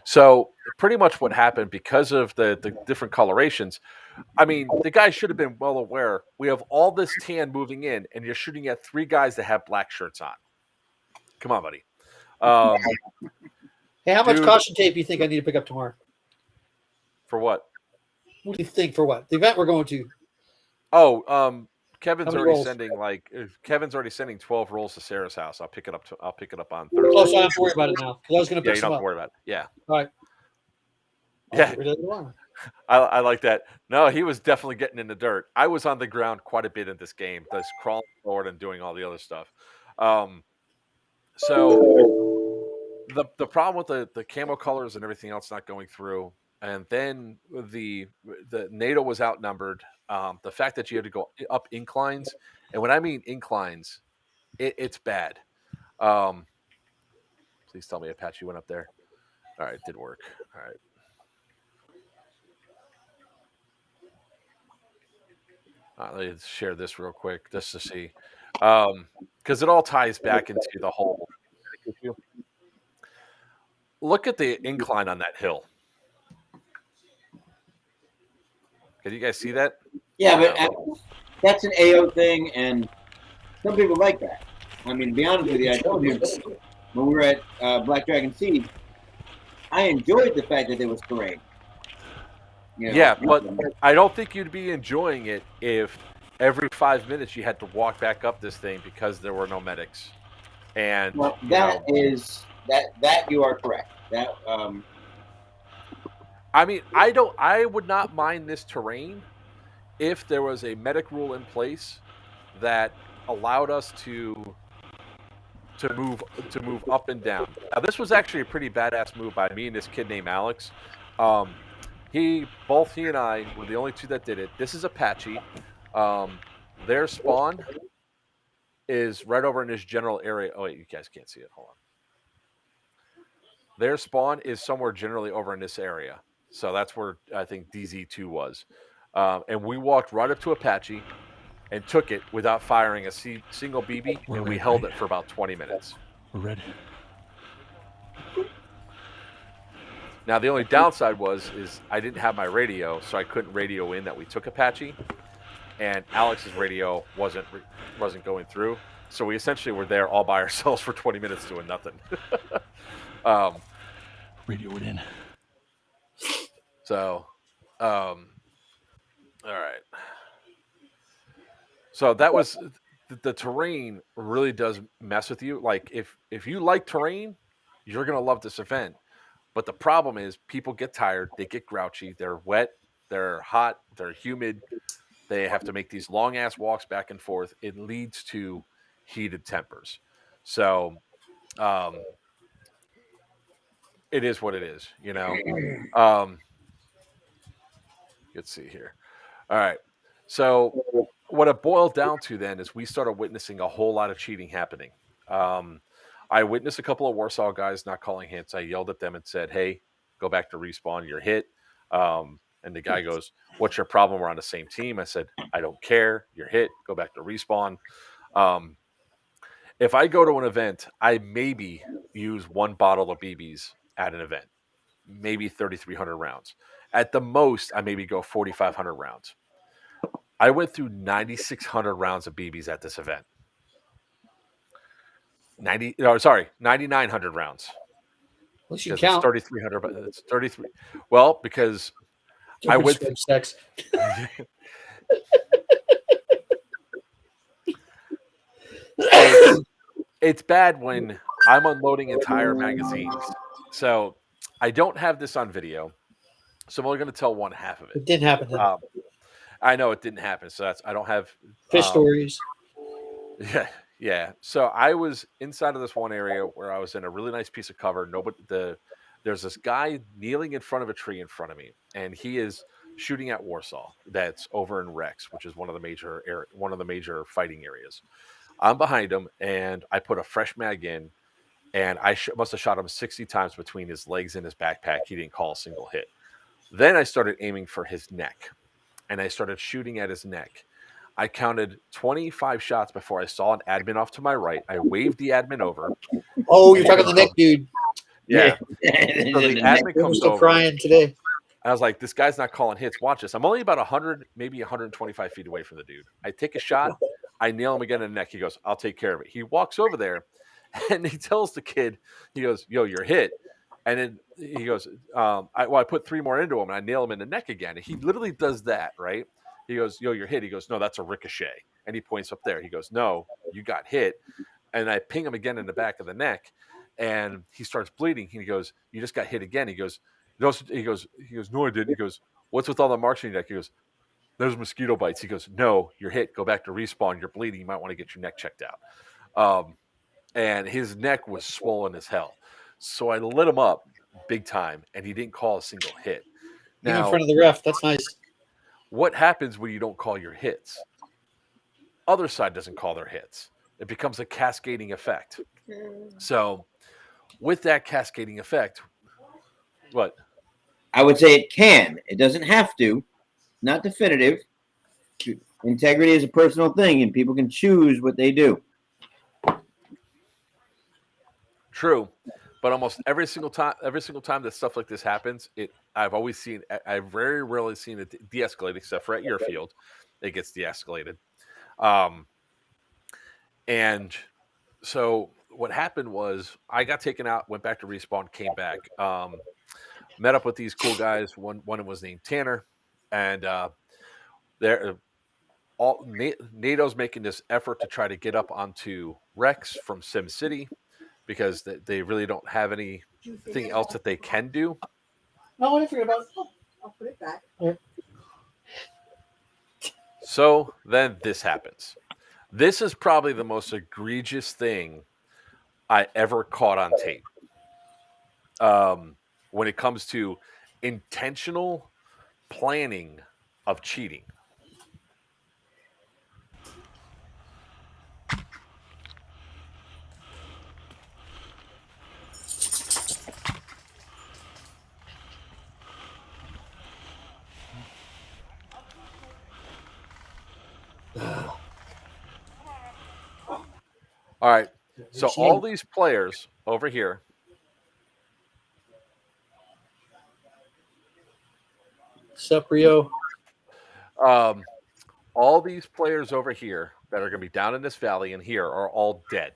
So pretty much what happened because of the different colorations, I mean, the guys should have been well aware. We have all this tan moving in, and you're shooting at 3 guys that have black shirts on. Come on, buddy. Hey, how much caution tape do you think I need to pick up tomorrow? For what? What do you think for what? The event we're going to. Oh, Kevin's already rolls? sending 12 rolls to Sarah's house. I'll pick it up on Thursday. Oh, so I don't have to worry about it now. Because I was going to Yeah, pick you some don't have up. to worry about it. Yeah. All right. Yeah. Get rid of it tomorrow. I like that. No, he was definitely getting in the dirt. I was on the ground quite a bit in this game, just crawling forward and doing all the other stuff. So the problem with the camo colors and everything else not going through, and then the NATO was outnumbered. The fact that you had to go up inclines, and when I mean inclines, it's bad. Please tell me Apache went up there. All right, it did work. All right. Let me share this real quick just to see, because it all ties back into the whole. Look at the incline on that hill. Can you guys see that? Yeah, but that's an AO thing, and some people like that. I mean, to be honest with you, I told you when we were at Black Dragon Siege, I enjoyed the fact that there was terrain. You know? Yeah, but I don't think you'd be enjoying it if every 5 minutes you had to walk back up this thing because there were no medics. And well, that you are correct. That I mean, I would not mind this terrain if there was a medic rule in place that allowed us to move up and down. Now, this was actually a pretty badass move by me and this kid named Alex. Both he and I were the only two that did it. This is Apache. Their spawn is right over in this general area. Oh wait, you guys can't see it. Hold on. Their spawn is somewhere generally over in this area. So that's where I think DZ2 was. And we walked right up to Apache and took it without firing a single BB, and we held it for about 20 minutes. We're ready. Now, the only downside is I didn't have my radio, so I couldn't radio in that we took Apache, and Alex's radio wasn't going through. So we essentially were there all by ourselves for 20 minutes doing nothing. Radio it in. So, all right. So that was the terrain really does mess with you. Like if you like terrain, you're gonna love this event. But the problem is people get tired, they get grouchy, they're wet, they're hot, they're humid. They have to make these long ass walks back and forth. It leads to heated tempers. So, it is what it is, you know. Let's see here. All right. So what it boiled down to then is we started witnessing a whole lot of cheating happening. I witnessed a couple of Warsaw guys not calling hits. I yelled at them and said, "Hey, go back to respawn. You're hit." And the guy goes, "What's your problem? We're on the same team." I said, "I don't care. You're hit. Go back to respawn." If I go to an event, I maybe use one bottle of BBs at an event, maybe 3,300 rounds. At the most, I maybe go 4,500 rounds. I went through 9,600 rounds of BBs at this event. 9,900 rounds. Well, you Because count. it's 3,300, but it's 33. Well, because I went through sex. it's bad when I'm unloading entire magazines. So I don't have this on video. So I'm only going to tell one half of it. It didn't happen. I know it didn't happen, so I don't have Fish stories. Yeah, yeah. So I was inside of this one area where I was in a really nice piece of cover. There's this guy kneeling in front of a tree in front of me, and he is shooting at Warsaw. That's over in Rex, which is one of the major fighting areas. I'm behind him, and I put a fresh mag in, and I must have shot him 60 times between his legs and his backpack. He didn't call a single hit. Then I started aiming for his neck, and I started shooting at his neck. I counted 25 shots before I saw an admin off to my right. I waved the admin over. Oh, you're talking the neck dude. Yeah. So the admin I'm comes still over. crying today. I was like, this guy's not calling hits. Watch this. I'm only about 100, maybe 125 feet away from the dude. I take a shot. I nail him again in the neck. He goes, I'll take care of it. He walks over there, and he tells the kid, he goes, yo, you're hit. And then he goes, I put 3 more into him, and I nail him in the neck again. And he literally does that, right? He goes, yo, you're hit. He goes, no, that's a ricochet. And he points up there. He goes, no, you got hit. And I ping him again in the back of the neck, and he starts bleeding. He goes, you just got hit again. He goes, no, I didn't. He goes, what's with all the marks on your neck? He goes, there's mosquito bites. He goes, no, you're hit. Go back to respawn. You're bleeding. You might want to get your neck checked out. And his neck was swollen as hell. So I lit him up big time, and he didn't call a single hit. Now, in front of the ref. That's nice. What happens when you don't call your hits? Other side doesn't call their hits. It becomes a cascading effect. So with that cascading effect, what? I would say it can. It doesn't have to. Not definitive. Integrity is a personal thing, and people can choose what they do. True. But almost every single time that stuff like this happens, I've very rarely seen it de-escalate, except for at your field. It gets de-escalated. And so what happened was I got taken out, went back to respawn, came back, met up with these cool guys. One was named Tanner, and NATO's making this effort to try to get up onto Rex from Sim City because they really don't have anything else that they can do. No, I didn't forget about it. I'll put it back. Yeah. So then this happens. This is probably the most egregious thing I ever caught on tape. When it comes to intentional planning of cheating. All right. So all these players over here. Sup, Rio? All these players over here that are going to be down in this valley and here are all dead.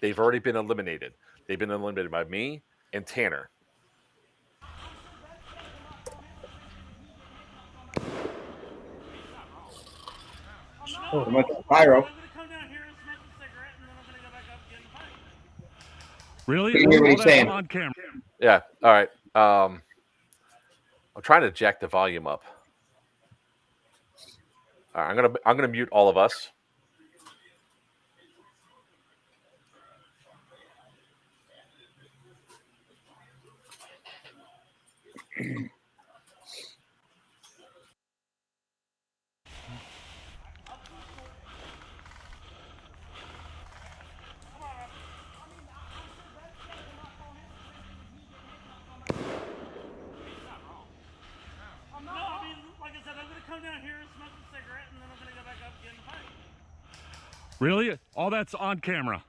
They've already been eliminated. They've been eliminated by me and Tanner. So much pyro. Really? You hear what he's All that's saying. on camera. Yeah. All right. I'm trying to jack the volume up. All right, I'm gonna mute all of us. Really? All that's on camera.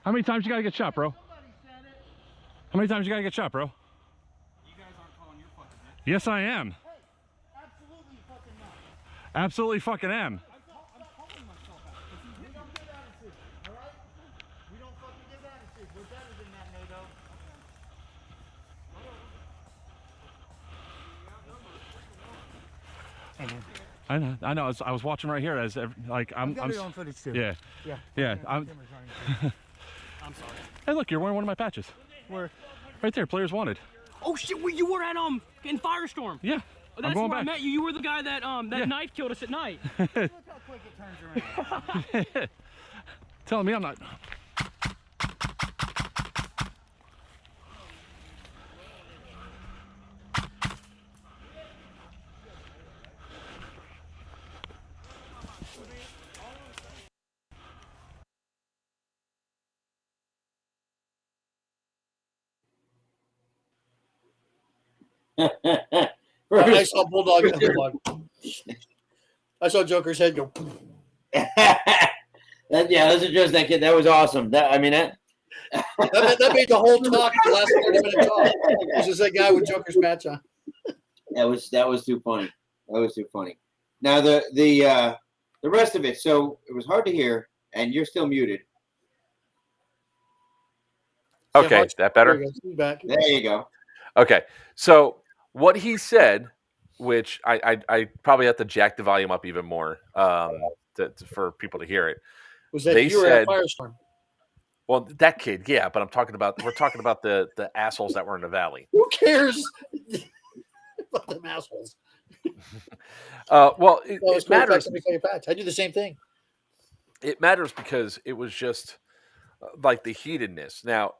How many times you gotta get shot, bro? How many times you gotta get shot, bro? You guys aren't calling your fucking hit. Yes, I am. Hey, absolutely fucking not. Absolutely fucking am. I'm calling myself out. We don't give attitude, all right? We don't fucking give attitude. We're better than that, NATO. I know. I was watching right here as like I'm. Got it on footage too. Yeah. Yeah. I'm I'm sorry. Hey, look, you're wearing one of my patches. Where? Right there, players wanted. Oh shit! Where you were at in Firestorm? Yeah. Oh, that's going where I back. met you. You were the guy that that knife killed us at night. Look how quick it turns around. Telling me I'm not. I saw Bulldog. I saw Joker's head go. Let's address that kid. That was awesome. That made the whole talk the last 30-minute talk. It was just that guy with Joker's patch on. That was too funny. That was too funny. Now the rest of it. So it was hard to hear, and you're still muted. Okay, is that better? There you go. Okay, so what he said, which I probably have to jack the volume up even more for people to hear it. Was that you were at Firestorm? Well, that kid, yeah, but we're talking about the assholes that were in the valley. Who cares about them assholes? Well, it matters. I do the same thing. It matters because it was just like the heatedness. Now,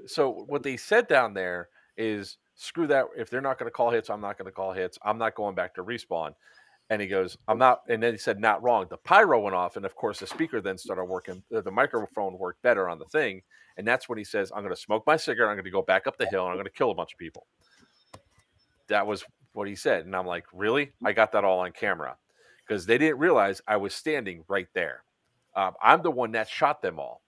so what they said down there is, screw that. If they're not going to call hits, I'm not going to call hits. I'm not going back to respawn. And he goes, I'm not. And then he said, not wrong. The pyro went off. And of course, the speaker then started working. The microphone worked better on the thing. And that's when he says, I'm going to smoke my cigarette. I'm going to go back up the hill and I'm going to kill a bunch of people. That was what he said. And I'm like, really? I got that all on camera because they didn't realize I was standing right there. I'm the one that shot them all.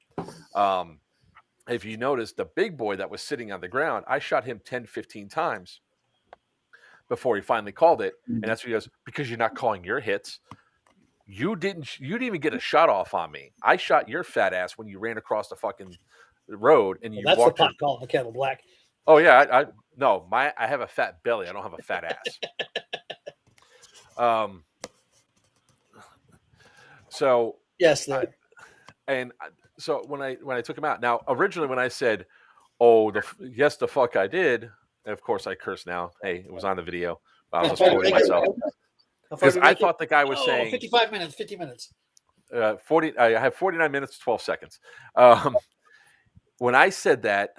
If you notice, the big boy that was sitting on the ground, I shot him 10, 15 times before he finally called it. And that's what he goes, because you're not calling your hits. You didn't even get a shot off on me. I shot your fat ass when you ran across the fucking road and you that's walked. That's the pot calling the kettle black. Oh yeah, I have a fat belly. I don't have a fat ass. So yes, so when I took him out, now originally when I said, "Oh, the fuck I did," and of course I curse now. Hey, it was on the video. I was just quoting myself because I thought the guy was saying 55 minutes, 50 minutes. 40. I have 49 minutes, 12 seconds. When I said that,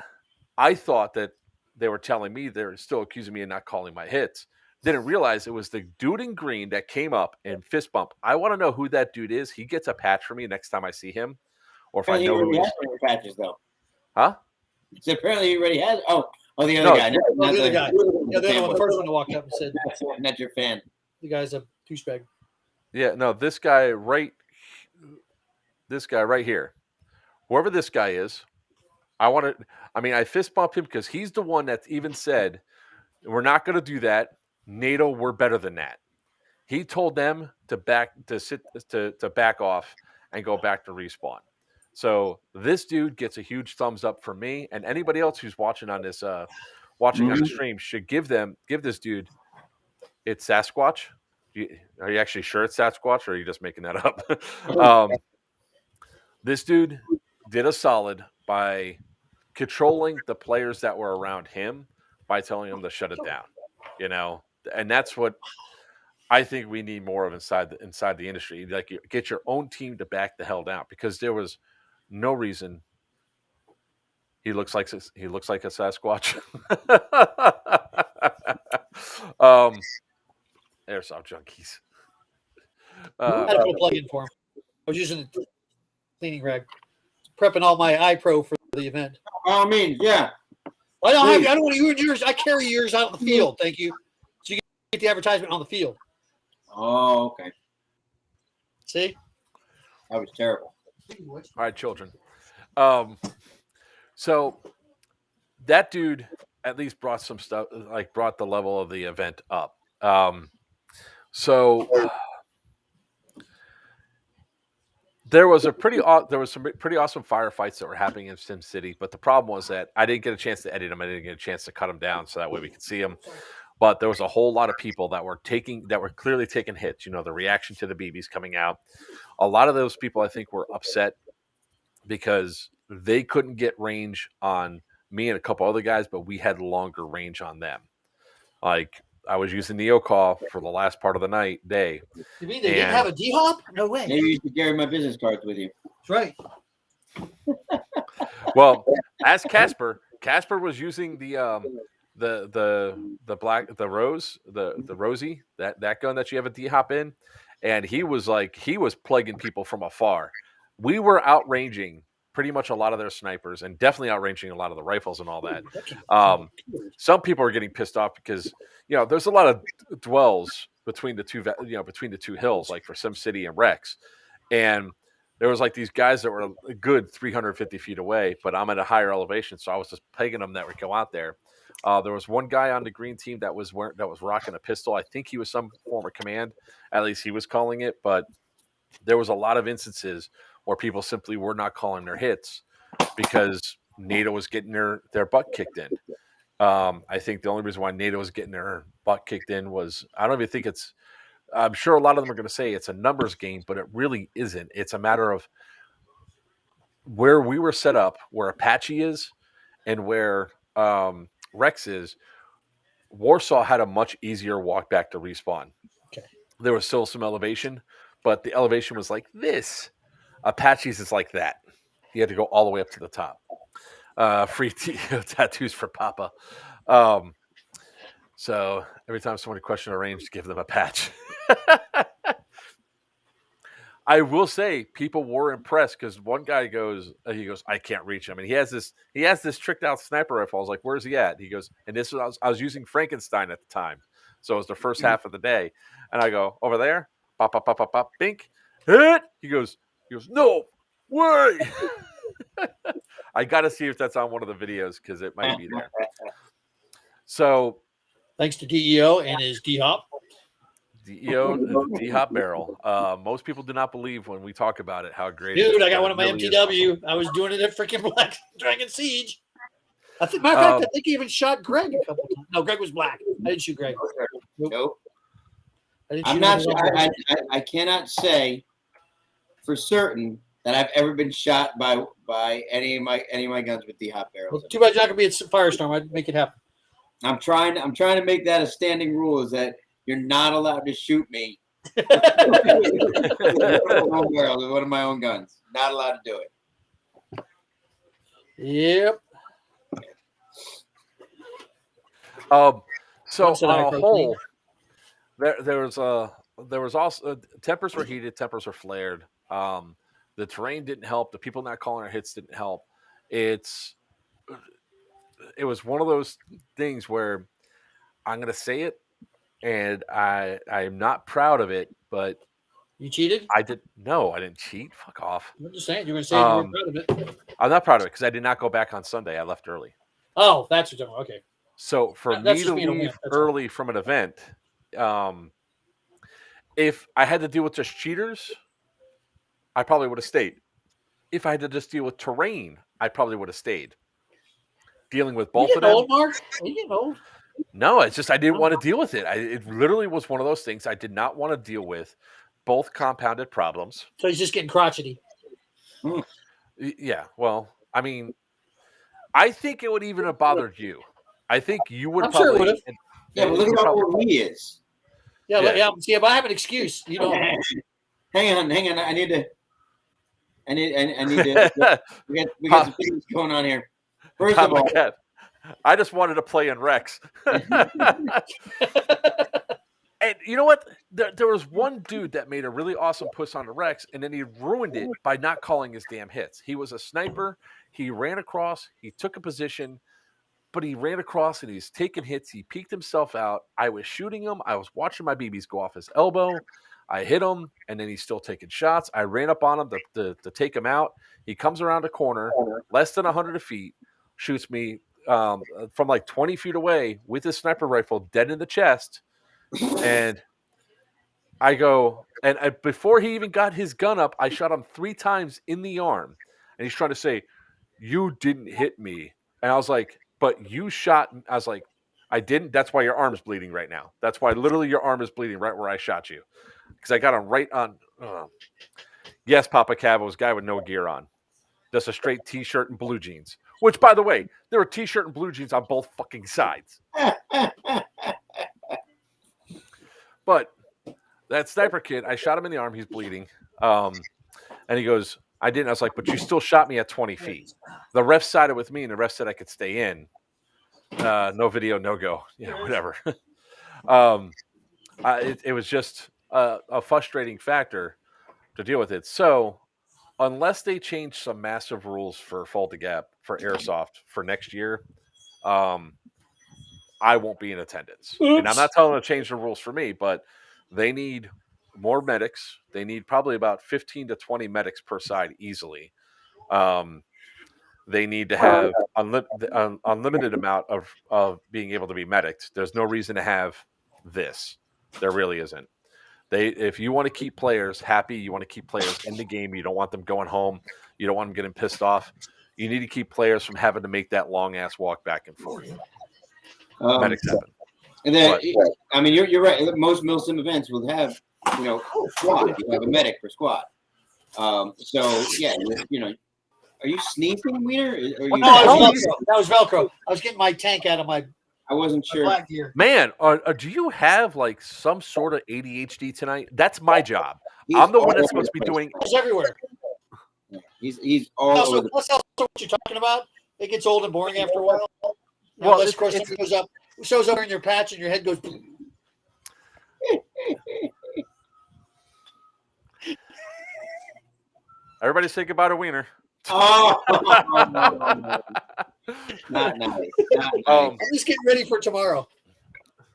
I thought that they were telling me they're still accusing me of not calling my hits. Didn't realize it was the dude in green that came up and fist bump. I want to know who that dude is. He gets a patch for me next time I see him, or if I know who he is. Patches though. Huh? So apparently he already has. Oh, the other guy. The other guy. Yeah, the other one, the first one to walk up and said, "Not your fan." The guy's a douchebag. Yeah, no, this guy right here, whoever this guy is, I fist bumped him because he's the one that even said, we're not going to do that. NATO, we're better than that. He told them to back off and go back to respawn. So this dude gets a huge thumbs up from me, and anybody else who's watching on this on the stream should give this dude. It's Sasquatch. Are you actually sure it's Sasquatch, or are you just making that up? This dude did a solid by controlling the players that were around him by telling them to shut it down, and that's what I think we need more of inside the industry. Like, get your own team to back the hell down, because there was no reason. He looks like a Sasquatch. Airsoft junkies. I had to put a plug in for him. I was using a cleaning rag, prepping all my iPro for the event. Oh, yeah. I don't want to use yours. I carry yours out in the field. Thank you. So you get the advertisement on the field. Oh, okay. See? That was terrible. All right, children. So that dude at least brought some stuff, like brought the level of the event up. So there was some pretty awesome firefights that were happening in Sim City, but the problem was that I didn't get a chance to edit them. I didn't get a chance to cut them down so that way we could see them. But there was a whole lot of people that were clearly taking hits. The reaction to the BBs coming out. A lot of those people, I think, were upset because they couldn't get range on me and a couple other guys, but we had longer range on them. Like I was using Neo Call for the last part of the day. You mean they didn't have a D-hop? No way. Maybe you should carry my business cards with you. That's right. Well, as Casper was using the Rosie, that gun that you have a D-hop in, and he was plaguing people from afar. We were outranging pretty much a lot of their snipers and definitely outranging a lot of the rifles and all that. Some people are getting pissed off because, there's a lot of dwells between the two hills, like for SimCity and Rex. And there was like these guys that were a good 350 feet away, but I'm at a higher elevation. So I was just pegging them that would go out there. There was one guy on the green team that was rocking a pistol. I think he was some form of command. At least he was calling it. But there was a lot of instances where people simply were not calling their hits because NATO was getting their butt kicked in. I think the only reason why NATO was getting their butt kicked in was, I don't even think I'm sure a lot of them are going to say it's a numbers game, but it really isn't. It's a matter of where we were set up, where Apache is, and where Rex is. Warsaw had a much easier walk back to respawn. Okay. There was still some elevation, but the elevation was like this. Apache's is like that. You had to go all the way up to the top. Free tattoos for Papa. So every time somebody questions a range, give them a patch. I will say people were impressed because one guy goes, I can't reach him. And he has this tricked out sniper rifle. I was like, where's he at? He goes, and this was, I was using Frankenstein at the time. So it was the first half of the day. And I go, over there, pop, pop, pop, pop, pop, bink, hit. He goes, no way. I got to see if that's on one of the videos because it might be there. So thanks to DEO and his D-hop. DEO, D-hop barrel. Most people do not believe when we talk about it how great Dude, it is. I got one of my MTW. I was doing it at freaking Black Dragon Siege. Matter of fact, I think he even shot Greg a couple times. No, Greg was black. I didn't shoot Greg. Nope. I'm not sure. I cannot say for certain that I've ever been shot by any of my guns with D-hop barrels. Well, too bad you're not gonna be at Firestorm. I'd make it happen. I'm trying to make that a standing rule, is that you're not allowed to shoot me with one of my own guns. Not allowed to do it. Yep. So on a whole, there was also tempers were heated, tempers were flared. The terrain didn't help. The people not calling our hits didn't help. It was one of those things where I'm going to say it, and I'm not proud of it, but you cheated. I didn't cheat. Fuck off. I'm just saying you're going to say you weren't proud of it. I'm not proud of it because I did not go back on Sunday. I left early. Oh, that's what you're talking about. Okay. So for me to leave early from an event, if I had to deal with just cheaters, I probably would have stayed. If I had to just deal with terrain, I probably would have stayed. Dealing with both of them. Old, Mark? Are you getting old? No, it's just I didn't want to deal with it. It literally was one of those things I did not want to deal with. Both compounded problems. So he's just getting crotchety. Yeah, well, I mean, I think it would even have bothered you. I think you would probably. Sure it would have. Yeah, but look how old he is. Yeah. See, but I have an excuse. You know. Hang on. I need to. We got some things going on here. First of all, I just wanted to play in Rex. And you know what? There was one dude that made a really awesome push on the Rex, and then he ruined it by not calling his damn hits. He was a sniper. He ran across. He took a position, but he ran across and he's taking hits. He peeked himself out. I was shooting him. I was watching my BBs go off his elbow. I hit him, and then he's still taking shots. I ran up on him to take him out. He comes around a corner, less than 100 feet, shoots me from like 20 feet away with his sniper rifle dead in the chest. And I go, and before he even got his gun up, I shot him 3 times in the arm. And he's trying to say, you didn't hit me. And I was like, but you shot. I was like, I didn't. That's why your arm's bleeding right now. That's why literally your arm is bleeding right where I shot you. Because I got him right on. Yes, Papa Cavo's guy with no gear on. Just a straight T-shirt and blue jeans. Which, by the way, there were t-shirt and blue jeans on both fucking sides. But that sniper kid, I shot him in the arm. He's bleeding. And he goes, I didn't. I was like, but you still shot me at 20 feet. The ref sided with me, and the ref said I could stay in. No video, no go. Yeah, whatever. It was just a frustrating factor to deal with it. So unless they change some massive rules for Fulda Gap for Airsoft for next year, I won't be in attendance. Oops. And I'm not telling them to change the rules for me, but they need more medics. They need probably about 15 to 20 medics per side easily. They need to have unlimited amount of being able to be medics. There's no reason to have this. There really isn't. If you want to keep players happy, you want to keep players in the game, you don't want them going home, you don't want them getting pissed off, you need to keep players from having to make that long ass walk back and forth. Medics happen. And then, I mean, you're right. Most Milsim events will have, squad. You have a medic per squad. So yeah, are you sneezing, Wiener? No, that was Velcro. I was getting my tank out of my. I wasn't sure. Black gear. Man, do you have like some sort of ADHD tonight? That's my job. I'm the one that's supposed to be doing. It's everywhere. He's all over the. That's also what you're talking about. It gets old and boring after a while. Well, unless, of course, something shows up in your patch and your head goes. Everybody say goodbye to Wiener. Oh, not nice. I'm just getting ready for tomorrow.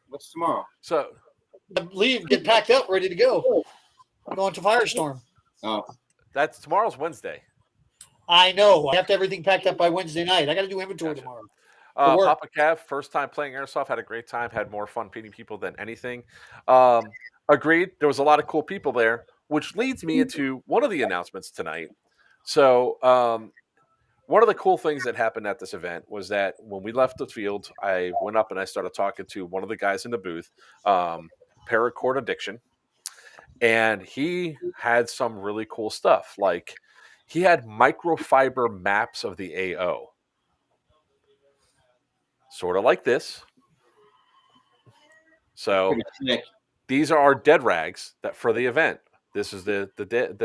What's tomorrow? So, leave, get packed up, ready to go. I'm going to Firestorm. Oh, that's tomorrow's Wednesday. I know. I have to have everything packed up by Wednesday night. I got to do inventory tomorrow. Papa Cav, first time playing Airsoft, had a great time, had more fun meeting people than anything. Agreed. There was a lot of cool people there, which leads me into one of the announcements tonight. So one of the cool things that happened at this event was that when we left the field, I went up and I started talking to one of the guys in the booth, Paracord Addiction, and he had some really cool stuff. Like he had microfiber maps of the AO. Sort of like this. So these are our dead rags that for the event. This is the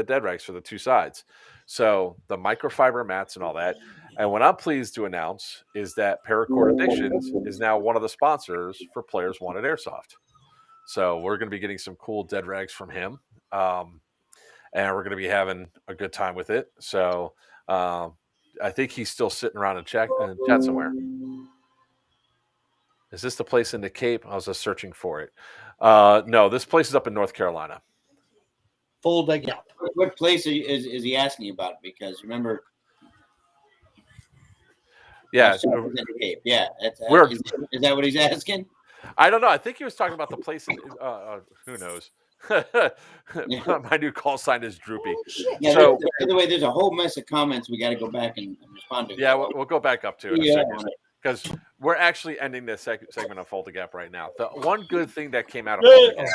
dead rags for the two sides. So the microfiber mats and all that. And what I'm pleased to announce is that Paracord Addictions is now one of the sponsors for Players Wanted Airsoft. So we're going to be getting some cool dead rags from him. And we're going to be having a good time with it. So I think he's still sitting around and chat somewhere. Is this the place in the Cape? I was just searching for it. No, this place is up in North Carolina. Fulda Gap. What place is he asking about? Because remember, yeah, is that what he's asking? I don't know. I think he was talking about the place. Who knows? My new call sign is Droopy. Yeah, so, by the way, there's a whole mess of comments we got to go back and respond to. Yeah, we'll go back up to it in a second. Because we're actually ending this segment of Fulda Gap right now. The one good thing that came out of Fulda Gap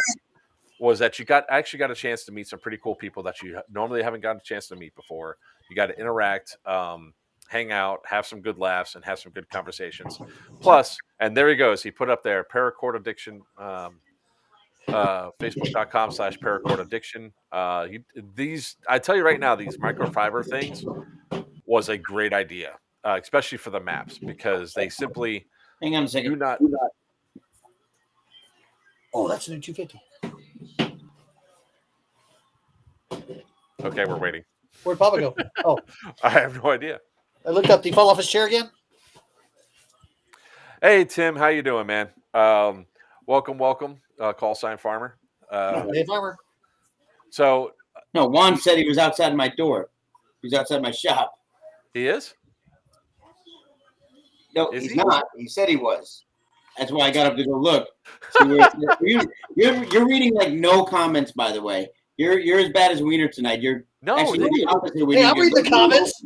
was that you actually got a chance to meet some pretty cool people that you normally haven't gotten a chance to meet before. You got to interact, hang out, have some good laughs, and have some good conversations. Plus, and there he goes. He put up there, Paracord Addiction, Facebook.com/Paracord Addiction. I tell you right now, these microfiber things was a great idea. Especially for the maps, because they simply hang on a second. Do not. Oh, that's a new 250. Okay, we're waiting. Where'd Papa go? Oh, I have no idea. I looked up. Did he fall off his chair again? Hey, Tim, how you doing, man? Welcome. Call sign Farmer. Hey, Farmer. So, no, Juan said he was outside my door. He's outside my shop. He is. No, he's not. He said he was. That's why I got up to go look. So you're reading like no comments, by the way. You're as bad as Wiener tonight. You're actually the opposite. Hey, I'm reading the comments.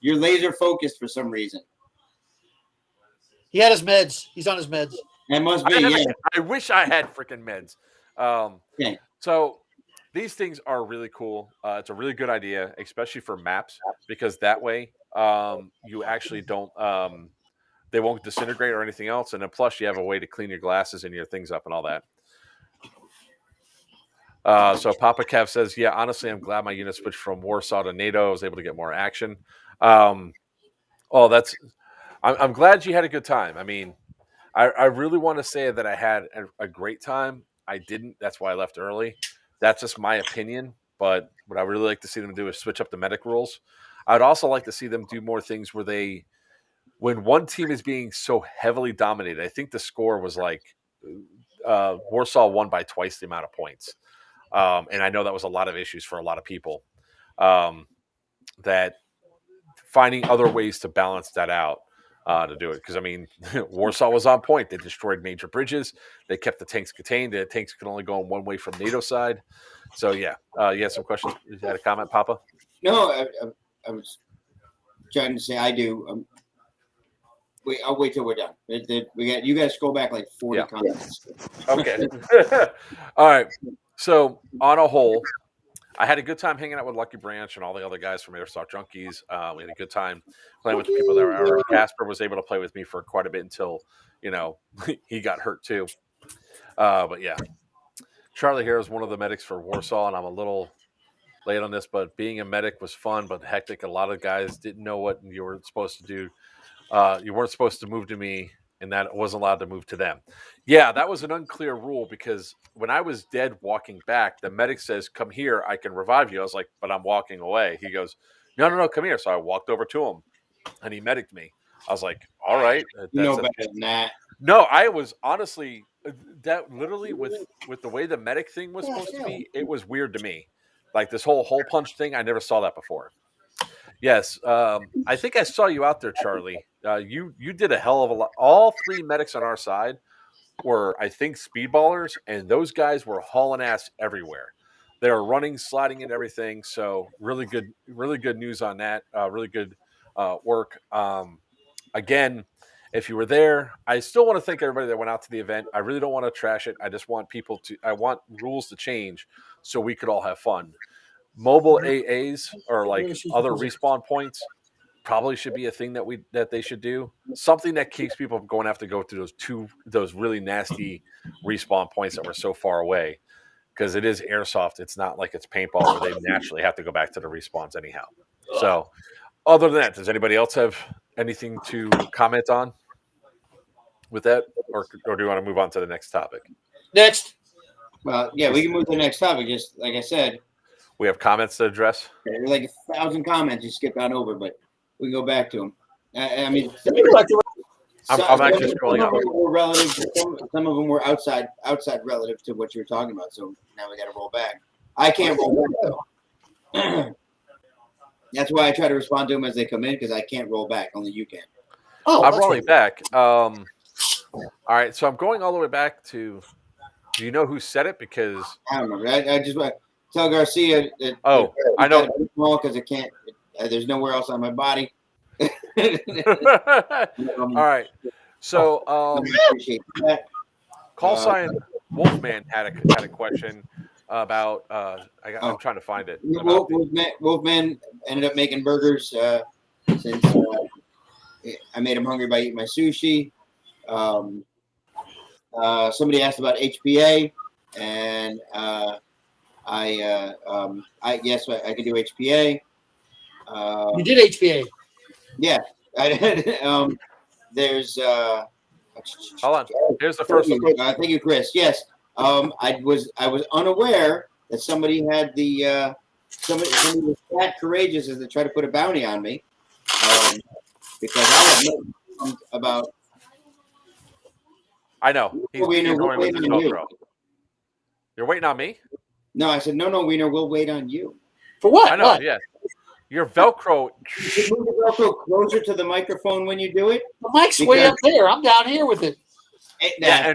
You're laser focused for some reason. He had his meds. He's on his meds. That must be. I wish I had freaking meds. Okay. So these things are really cool. It's a really good idea, especially for maps, because that way you actually don't. They won't disintegrate or anything else, and then plus you have a way to clean your glasses and your things up and all that. So Papa Kev says, yeah, honestly, I'm glad my unit switched from Warsaw to NATO. I was able to get more action. I'm glad you had a good time. I mean, I really want to say that I had a great time. I didn't. That's why I left early. That's just my opinion. But what I really like to see them do is switch up the medic rules. I'd also like to see them do more things where when one team is being so heavily dominated, I think the score was like Warsaw won by twice the amount of points. And I know that was a lot of issues for a lot of people. That finding other ways to balance that out to do it. Because, I mean, Warsaw was on point. They destroyed major bridges. They kept the tanks contained. The tanks could only go in one way from NATO side. So, yeah. You had some questions? You had a comment, Papa? No, I was trying to say I do. I'll wait till we're done. You guys go back like 40 comments. Okay. All right. So, on a whole, I had a good time hanging out with Lucky Branch and all the other guys from Airsoft Junkies. We had a good time playing with the people that were. Casper was able to play with me for quite a bit until, he got hurt too. But yeah, Charlie here is one of the medics for Warsaw, and I'm a little late on this, but being a medic was fun but hectic. A lot of guys didn't know what you were supposed to do. You weren't supposed to move to me, and that wasn't allowed to move to them. Yeah, that was an unclear rule because when I was dead walking back, the medic says, come here, I can revive you. I was like, but I'm walking away. He goes, no, come here. So I walked over to him, and he medicked me. I was like, all right. Better than that. No, I was honestly, that literally with the way the medic thing was supposed to be, it was weird to me. Like this whole hole punch thing, I never saw that before. Yes, I think I saw you out there, Charlie. You did a hell of a lot. All three medics on our side were, I think, speedballers, and those guys were hauling ass everywhere. They were running, sliding, and everything. So really good news on that. Really good work. Again, if you were there, I still want to thank everybody that went out to the event. I really don't want to trash it. I just want I want rules to change so we could all have fun. Mobile AAs or like other respawn points probably should be a thing that they should do. Something that keeps people from going to have to go through those really nasty respawn points that were so far away. Because it is Airsoft. It's not like it's paintball where they naturally have to go back to the respawns anyhow. So other than that, does anybody else have anything to comment on with that? Or do you want to move on to the next topic? Next. Well, yeah, we can move to the next topic. Just like I said, we have comments to address. There's like 1,000 comments you skipped on over, but we can go back to them. I mean, I'm actually scrolling up. Some of them were outside relative to what you were talking about. So now we got to roll back. I can't roll back though. That's why I try to respond to them as they come in because I can't roll back. Only you can. Oh, I'm rolling back. All right, so I'm going all the way back to. Do you know who said it? Because I don't know. I just want to tell Garcia that. Oh, I know. Because it can't. There's nowhere else on my body. All right. So, call sign Wolfman had a question about. I'm trying to find it. Wolfman ended up making burgers since I made him hungry by eating my sushi. Somebody asked about HPA, and yes, I can do HPA. You did HPA. Yeah, I did. There's hold on. Here's the first one. Thank you, Chris. Yes, I was unaware that somebody had the somebody was that courageous as to try to put a bounty on me because I have no about. I know. He's ignoring with his GoPro. You're waiting on me? No, I said no, Wiener. We'll wait on you. For what? I know. What? Yeah. Your Velcro. You move the Velcro closer to the microphone when you do it. The mic's way up there. I'm down here with it. Yeah,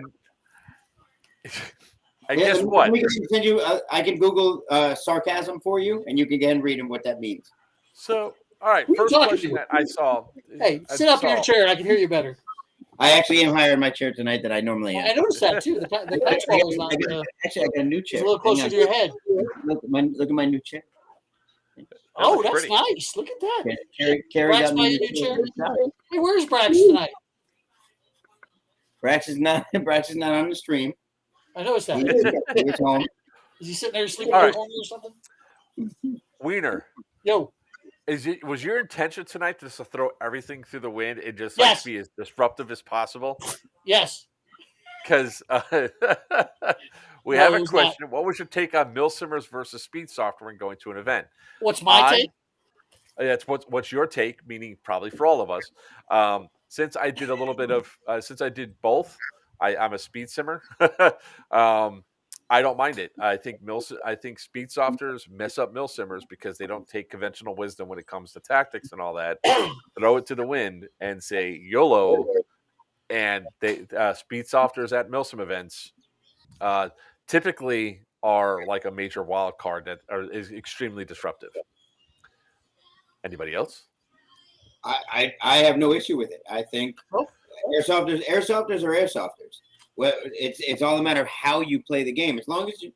and guess what? We can send you. I can Google sarcasm for you, and you can again read what that means. So, all right. First question that I saw. Hey, sit up in your chair. I can hear you better. I actually am higher in my chair tonight than I normally am. I noticed that too. The control is not. Actually, I got a new chair. It's a little closer to your head. Look at my new chair. Oh, looks that's pretty. nice. Look at that. Carrie Brax got by me your the new chair. shot. Hey, where's Brax tonight? Brax is not on the stream. I noticed that. He's home. Is he sitting there sleeping All in right. the corner or something? Wiener, Yo, was your intention tonight just to throw everything through the wind and just Yes. be as disruptive as possible? yes. Because we No, have it a was question. What was your take on Milsimmers versus Speed Software when going to an event? What's my take? That's what's your take, meaning probably for all of us. Since I did a little bit of, since I did both, I'm a speed simmer. I don't mind it. I think speed softers mess up mill simmers because they don't take conventional wisdom when it comes to tactics and all that. Throw it to the wind and say YOLO. And they speed softers at Milsim events typically are like a major wild card that is extremely disruptive. Anybody else? I have no issue with it. I think airsofters are airsofters. Well, it's all a matter of how you play the game. As long as you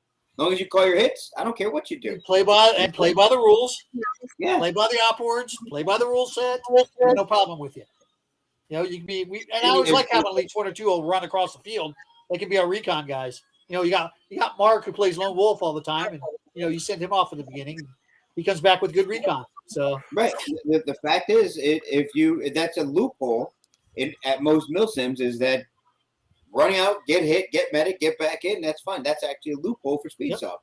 call your hits, I don't care what you do. Play by the rules. Yeah. Play by the op words. Play by the rule set. No problem with you. You know, you can be. And I always like having at least one or two will run across the field. They can be our recon guys. You know, you got Mark who plays lone wolf all the time, and you send him off in the beginning. He comes back with good recon. So right. The fact is, if that's a loophole at most milsims is that running out, get hit, get medic, get back in. That's fine. That's actually a loophole for speed softers.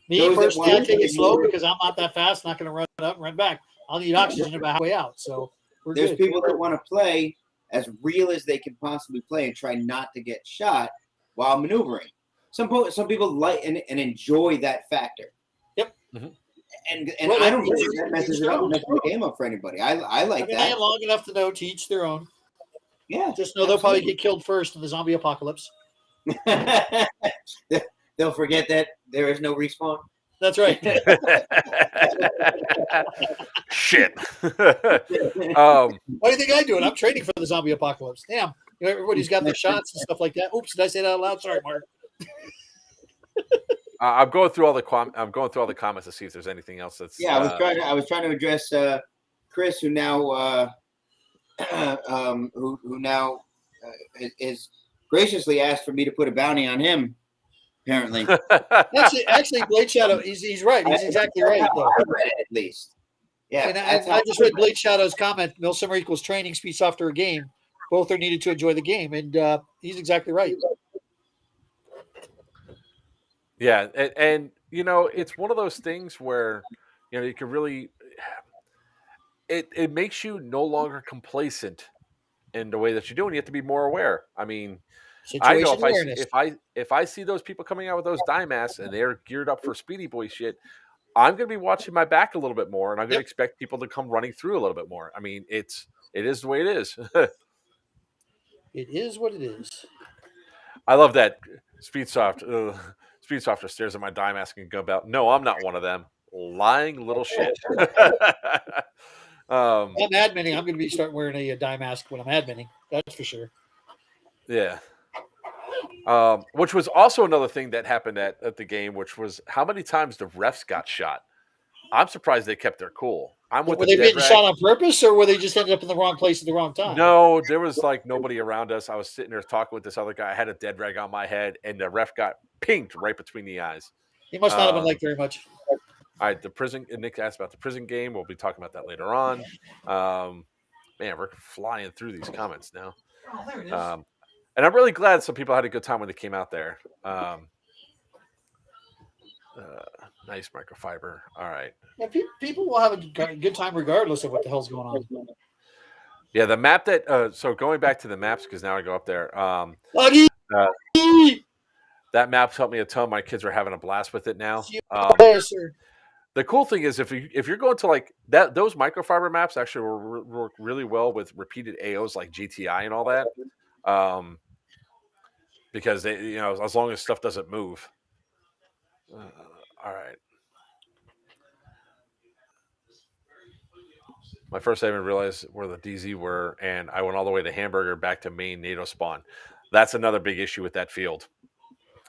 Me personally, I take it slow because I'm not that fast. Not going to run up and run back. I'll need oxygen about halfway out. So there's people that want to play as real as they can possibly play and try not to get shot while maneuvering. Some people like and enjoy that factor. Yep. Mm-hmm. And I don't think that messes the game up for anybody. I like that. I am long enough to know to each their own. Yeah. Just know they'll probably get killed first in the zombie apocalypse. They'll forget that there is no respawn. That's right. Shit. What do you think I'm doing? I'm training for the zombie apocalypse. Damn. Everybody's got their shots and stuff like that. Oops, did I say that out loud? Sorry, Mark. I'm going through all the comments to see if there's anything else that's. Yeah, I was trying to address Chris, who now is graciously asked for me to put a bounty on him. Apparently, actually, Blade Shadow, he's right. He's exactly right, though. At least, yeah. And I just read Blade Shadow's comment. Milsimmer equals training, speed software, game. Both are needed to enjoy the game, and he's exactly right. Yeah, and it's one of those things where you can really it makes you no longer complacent in the way that you're doing. You have to be more aware. I mean, I know if I see those people coming out with those dye masks and they're geared up for Speedy Boy shit, I'm going to be watching my back a little bit more, and I'm going to expect people to come running through a little bit more. I mean, it is the way it is. It is what it is. I love that Speedsoft stares at my dye mask and go about, no, I'm not one of them. Lying little shit. I'm adminning. I'm going to be starting wearing a dye mask when I'm adminning. That's for sure. Yeah. Which was also another thing that happened at the game, which was how many times the refs got shot. I'm surprised they kept their cool. Were they being shot on purpose, or were they just ended up in the wrong place at the wrong time? No, there was like nobody around us. I was sitting there talking with this other guy. I had a dead rag on my head, and the ref got pinged right between the eyes. He must not have been liked very much. All right, Nick asked about the prison game. We'll be talking about that later on. Man, we're flying through these comments now. Oh, there it is. And I'm really glad some people had a good time when they came out there. Nice microfiber. All right. Yeah, people will have a good time regardless of what the hell's going on. Yeah, the map that so going back to the maps, because now I go up there. That map's helped me a ton. My kids are having a blast with it now. The cool thing is if you're going to like that, those microfiber maps actually work really well with repeated AOs like GTI and all that. Because they, as long as stuff doesn't move. All right. My first I even realized where the DZ were, and I went all the way to Hamburger back to main NATO spawn. That's another big issue with that field,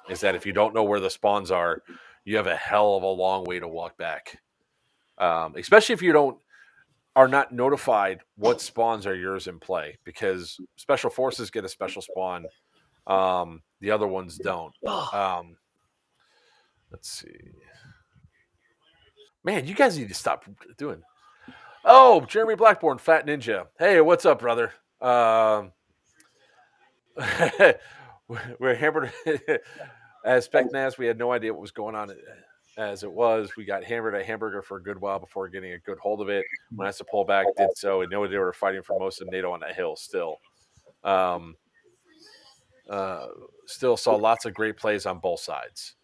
is that if you don't know where the spawns are, you have a hell of a long way to walk back. especially if you are not notified what spawns are yours in play, because special forces get a special spawn. The other ones don't. Let's see. Man, you guys need to stop doing. Oh, Jeremy Blackburn, Fat Ninja. Hey, what's up, brother? We're hammered as Specnaz. We had no idea what was going on as it was. We got hammered at Hamburger for a good while before getting a good hold of it. When I had to pull back, did so. And knew they were fighting for most of NATO on that hill still. Still saw lots of great plays on both sides.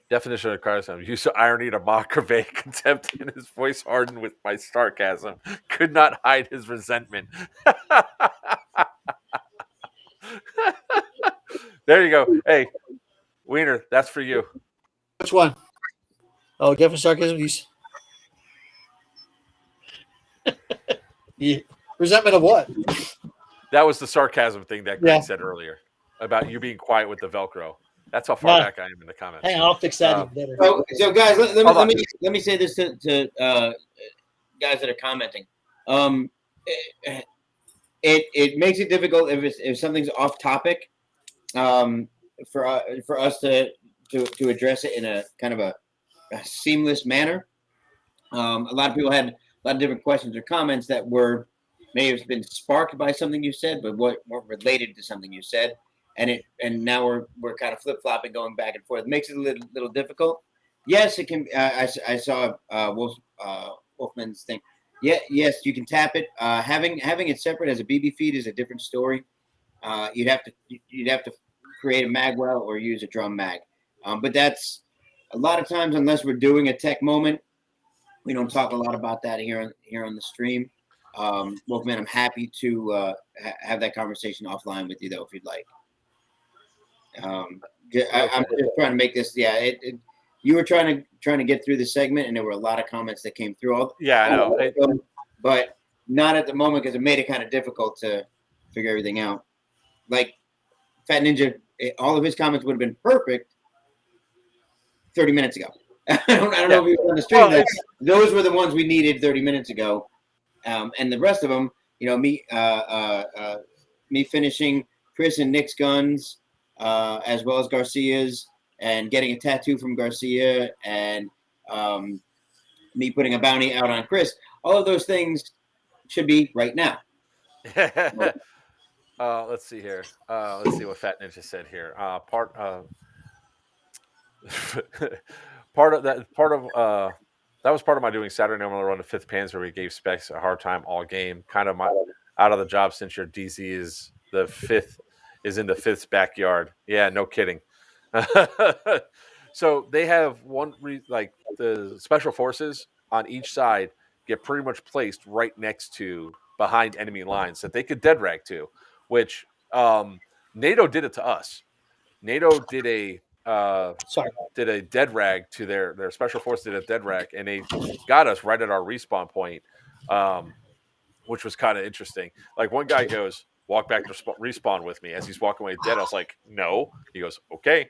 Definition of sarcasm: use of irony to mock, convey contempt, and his voice hardened with my sarcasm. Could not hide his resentment. There you go. Hey, Wiener, that's for you. Which one? Oh, definitely sarcasm. Yeah. Resentment of what? That was the sarcasm thing that Greg said earlier about you being quiet with the Velcro. That's how far back I am in the comments. Hang on, I'll fix that even better. So guys, let me say this to guys that are commenting. It makes it difficult if something's off topic, for us to address it in a kind of a seamless manner. A lot of people had a lot of different questions or comments that may have been sparked by something you said, but weren't related to something you said. And now we're kind of flip-flopping, going back and forth. It makes it a little difficult. Yes, it can. I saw Wolfman's thing. Yeah, yes, you can tap it. Having it separate as a BB feed is a different story. You'd have to create a mag well or use a drum mag. But that's a lot of times, unless we're doing a tech moment, we don't talk a lot about that here on the stream. Wolfman, I'm happy to have that conversation offline with you though, if you'd like. I'm just trying to make this. Yeah, you were trying to get through the segment, and there were a lot of comments that came through. I know, but not at the moment because it made it kind of difficult to figure everything out. Like Fat Ninja, all of his comments would have been perfect 30 minutes ago. I don't know if you were on the stream. Well, those were the ones we needed 30 minutes ago, and the rest of them, me finishing Chris and Nick's guns. As well as Garcia's, and getting a tattoo from Garcia, and me putting a bounty out on Chris. All of those things should be right now. Let's see here. Let's see what Fat Ninja said here. Part of that was part of my doing Saturday night when I run the 5th Panzer. We gave Specs a hard time all game. Kind of my out of the job since your DZ is the 5th. Is in the 5th's backyard. Yeah, no kidding. So they have the special forces on each side get pretty much placed right next to behind enemy lines that they could dead rag to, which NATO did it to us. NATO did a dead rag to their special force did a dead rag, and they got us right at our respawn point, which was kind of interesting. Like one guy goes, walk back to respawn with me as he's walking away dead. I was like, no. He goes, okay.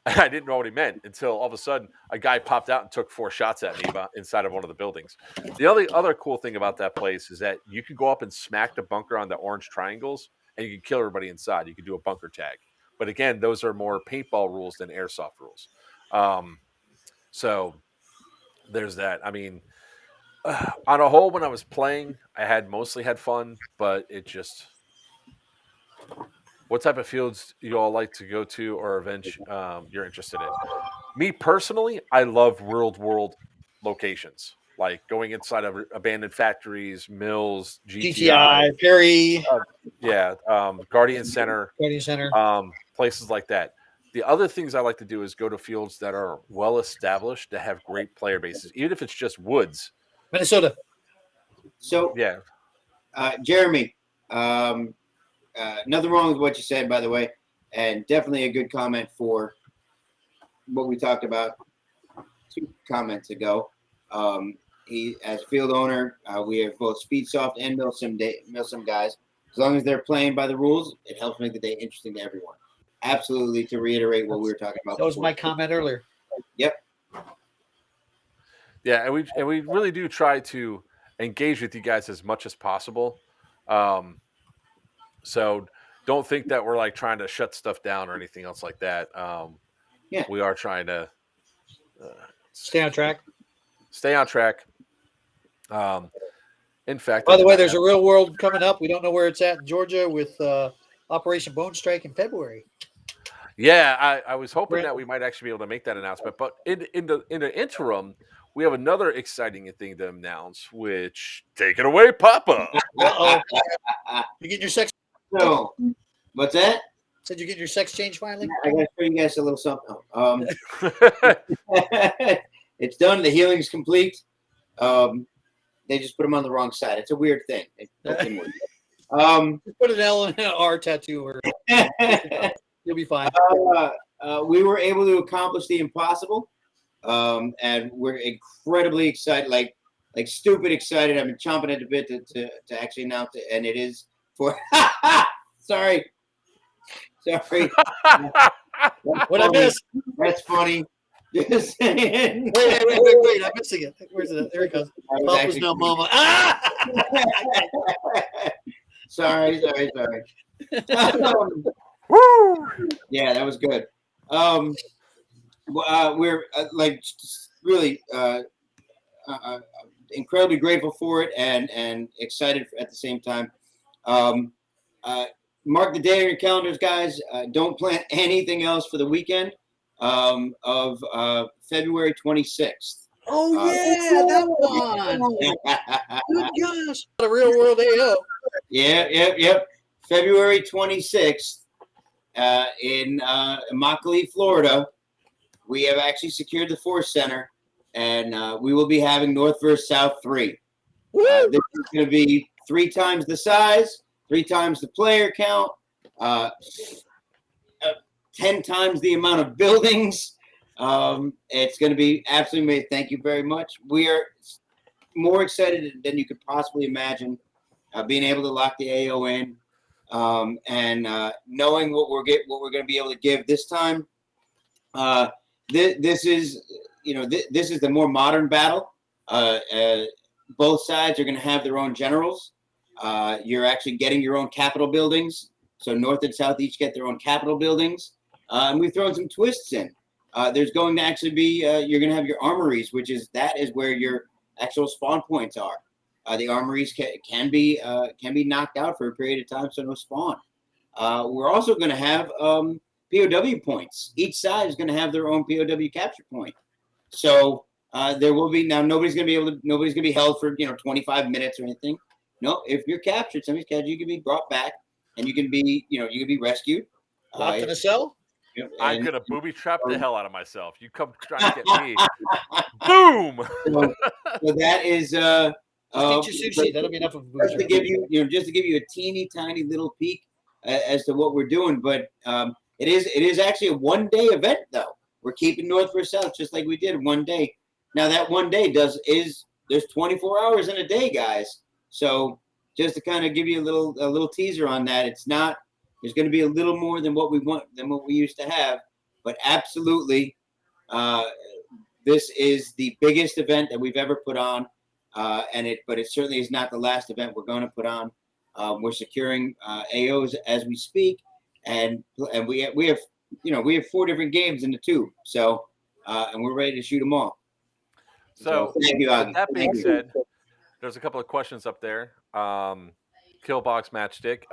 I didn't know what he meant until all of a sudden a guy popped out and took 4 shots at me inside of one of the buildings. The other cool thing about that place is that you could go up and smack the bunker on the orange triangles and you can kill everybody inside. You can do a bunker tag. But again, those are more paintball rules than airsoft rules. So there's that. I mean, on a whole, when I was playing, I mostly had fun, but it just... What type of fields you all like to go to or events you're interested in? Me personally, I love world locations, like going inside of abandoned factories, mills, GTI, Perry, Guardian Center, places like that. The other things I like to do is go to fields that are well established, that have great player bases, even if it's just woods. Minnesota. So yeah, Jeremy. Nothing wrong with what you said, by the way, and definitely a good comment for what we talked about 2 comments ago. He, as field owner, we have both Speedsoft and Milsim guys. As long as they're playing by the rules, it helps make the day interesting to everyone. Absolutely, to reiterate what we were talking about. That was my comment earlier. Yep. Yeah, and we really do try to engage with you guys as much as possible. So don't think that we're like trying to shut stuff down or anything else like that. Yeah. We are trying to Stay on track. stay on track. In fact, By the way, there's a real world coming up. We don't know where it's at in Georgia with Operation Bone Strike in February. Yeah, I was hoping that we might actually be able to make that announcement, but in the interim, we have another exciting thing to announce. Which take it away, Papa. Uh-oh. You getting your sex? So, what's that? Said you getting your sex change finally? I gotta show you guys a little something. It's done. The healing's complete. They just put them on the wrong side. It's a weird thing. Put an L and an R tattoo, or you'll be fine. We were able to accomplish the impossible, and we're incredibly excited, like stupid excited. I've been chomping at the bit to actually announce it, and it is for. Sorry. What I missed? That's funny. Just saying. Wait! I'm missing it. Where's it? There it goes. Papa's now mama. Ah! Sorry. Woo! Yeah, that was good. We're really incredibly grateful for it and excited at the same time. Mark the day on your calendars, guys. Don't plan anything else for the weekend of February 26th. Oh yeah, that one. Good gosh, the real world AO. Yep. February 26th in Immokalee, Florida. We have actually secured the Force Center, and we will be having North versus South 3. This is going to be 3 times the size, 3 times the player count, 10 times the amount of buildings. It's going to be absolutely amazing. Thank you very much. We are more excited than you could possibly imagine, being able to lock the AO in, and knowing what we're going to be able to give this time. This is the more modern battle. Both sides are going to have their own generals. You're actually getting your own Capitol buildings. So North and South each get their own Capitol buildings. And we've thrown some twists in. There's going to actually be, you're going to have your armories, that is where your actual spawn points are. The armories can be knocked out for a period of time, so no spawn. We're also going to have POW points. Each side is going to have their own POW capture point. So there will be, now nobody's going to be held for 25 minutes or anything. No, if you're captured, somebody's captured, you can be brought back, and you can be rescued. Locked in a cell. I'm gonna booby trap the hell out of myself. You come try to get me. Boom. So that is Just eat your sushi. That'll be enough of a booby just to give you a teeny tiny little peek as to what we're doing. But it is actually a 1-day event, though. We're keeping North versus South just like we did one day. Now that 1 day there's 24 hours in a day, guys. So just to kind of give you a little teaser on that, there's going to be a little more than what we used to have, but absolutely, this is the biggest event that we've ever put on, but it certainly is not the last event we're going to put on. We're securing AOs as we speak, and we have 4 different games in the tube, so and we're ready to shoot them all. So thank you, with that being said, there's a couple of questions up there. Killbox Matchstick.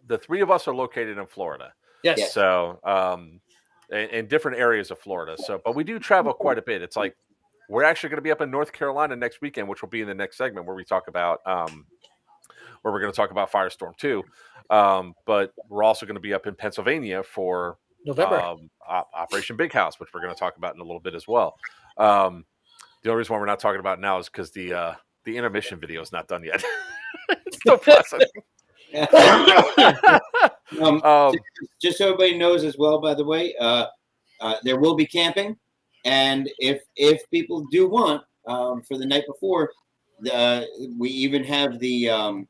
The 3 of us are located in Florida. Yes. So in different areas of Florida. So, but we do travel quite a bit. It's like we're actually going to be up in North Carolina next weekend, which will be in the next segment where we talk about where we're going to talk about Firestorm 2. But we're also going to be up in Pennsylvania for November Operation Big House, which we're going to talk about in a little bit as well. The only reason why we're not talking about it now is because the intermission video is not done yet. It's still processing. Just so everybody knows as well, by the way, there will be camping, and if people do want for the night before, we even have the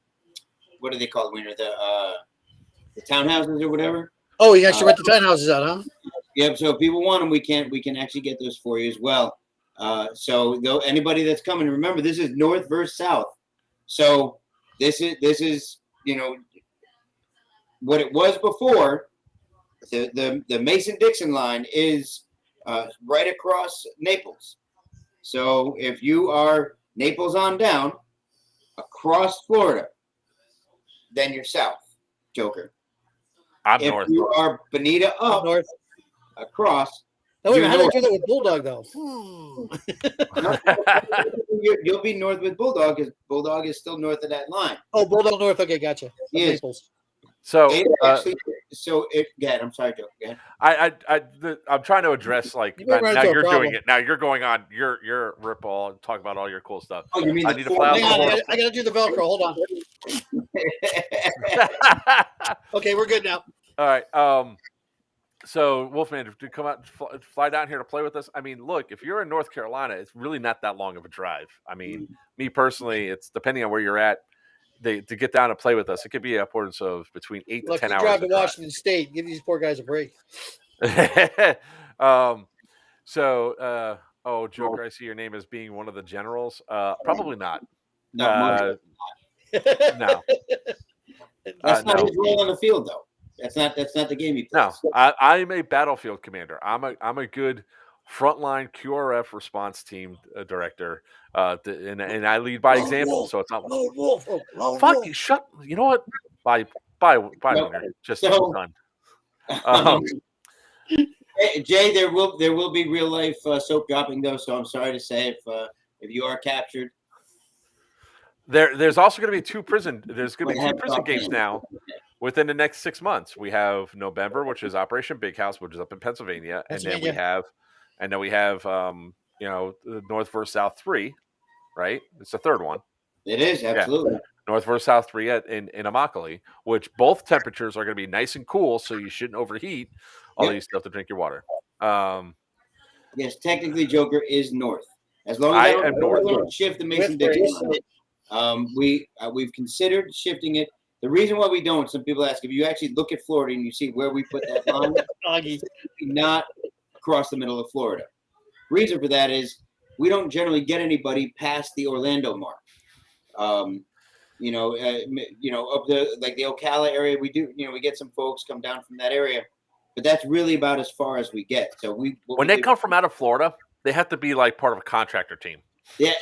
what do they call it, Winter? The townhouses or whatever. Oh, you actually rent the townhouses out, huh? Yep. So if people want them, we can actually get those for you as well. So though anybody that's coming, remember this is north versus south. So this is what it was before. The Mason-Dixon line is right across Naples. So if you are Naples on down across Florida, then you're south, Joker. I'm If north. you are Bonita up North. across, Oh, wait, you're how do I north. do that with Bulldog though? You'll be north with Bulldog because Bulldog is still north of that line. Oh, Bulldog North. Okay, gotcha. He is. Naples. So I'm sorry, Joe. Go ahead. I'm trying to address like You might run now into a you're doing problem. it. Now you're going on your ripple and talk about all your cool stuff. Oh, you mean I the need to four- fly out Hang on, the I got to do the Velcro. Hold on. horn. Okay, we're good now. All right. So Wolfman, to come out and fly down here to play with us. I mean, look, if you're in North Carolina, it's really not that long of a drive. I mean, me personally, it's depending on where you're at. To get down and play with us, it could be upwards of between 8 Look, to 10 you hours. drive to of drive. Washington State. Give these poor guys a break. Joker, I see your name as being one of the generals. Probably not. Not much. No. That's not no. his role on the field, though. That's not the game he plays. No, I'm a battlefield commander. I'm a good frontline QRF response team director, and I lead by example. So it's not Lone Wolf. Oh, Lone fuck Wolf. you. Shut. You know what? Bye. Wiener. Just done. Jay, there will be real life soap dropping though. So I'm sorry to say if you are captured. There's also going to be two prison. There's going to be two prison Stop games paying. now within the next 6 months. We have November, which is Operation Big House, which is up in Pennsylvania, and then we have the North versus South 3, right? It's the third one. It is absolutely North versus South 3 in Immokalee, which both temperatures are going to be nice and cool, so you shouldn't overheat. Although you still have to drink your water. Yes, technically, Joker is north. As long as I I am north. don't shift the Mason-Dixon line. We've considered shifting it. The reason why we don't, some people ask, if you actually look at Florida and you see where we put that line, it's not across the middle of Florida. Reason for that is we don't generally get anybody past the Orlando mark. Up the Ocala area, we do. We get some folks come down from that area, but that's really about as far as we get. So when they come from out of Florida, they have to be like part of a contractor team. Yeah.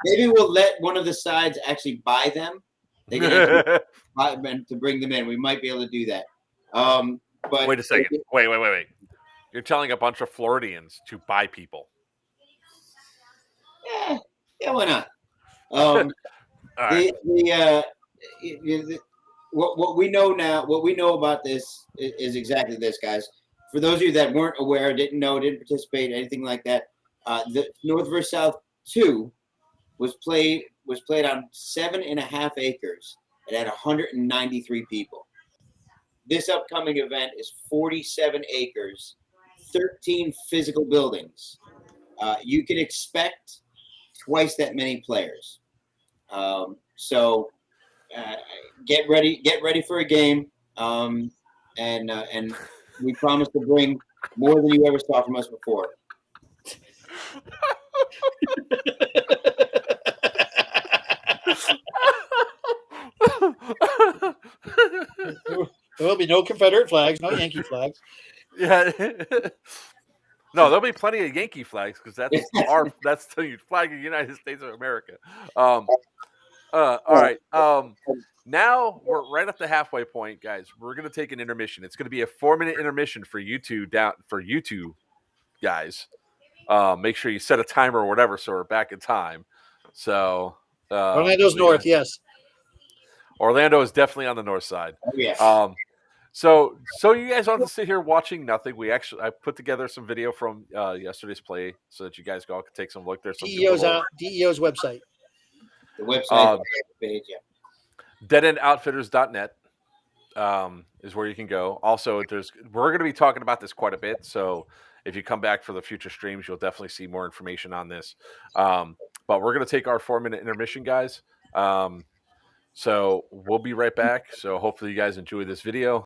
Maybe we'll let one of the sides actually buy them. They can buy them to bring them in. We might be able to do that. But wait a second. Wait. You're telling a bunch of Floridians to buy people. Yeah, why not? All right. What we know now, what we know about this is exactly this, guys. For those of you that weren't aware, didn't know, didn't participate, anything like that, the North versus South 2 was played on 7.5 acres. It had 193 people. This upcoming event is 47 acres, 13 physical buildings. You can expect twice that many players. So get ready for a game. And we promise to bring more than you ever saw from us before. There will be no Confederate flags, no Yankee flags. Yeah. No, there'll be plenty of Yankee flags because that's the flag of the United States of America. All right. Now we're right at the halfway point, guys. We're gonna take an intermission. It's gonna be a 4-minute intermission for you two guys. Make sure you set a timer or whatever, so we're back in time. So Orlando's north, yes. Orlando is definitely on the north side. Oh, yeah. So you guys don't have to sit here watching nothing. I put together some video from yesterday's play so that you guys all can take some look. There's some DEO's website. The website page, yeah. deadendoutfitters.net is where you can go. Also, we're going to be talking about this quite a bit. So if you come back for the future streams, you'll definitely see more information on this. But we're going to take our 4-minute intermission, guys. So we'll be right back. So hopefully you guys enjoy this video.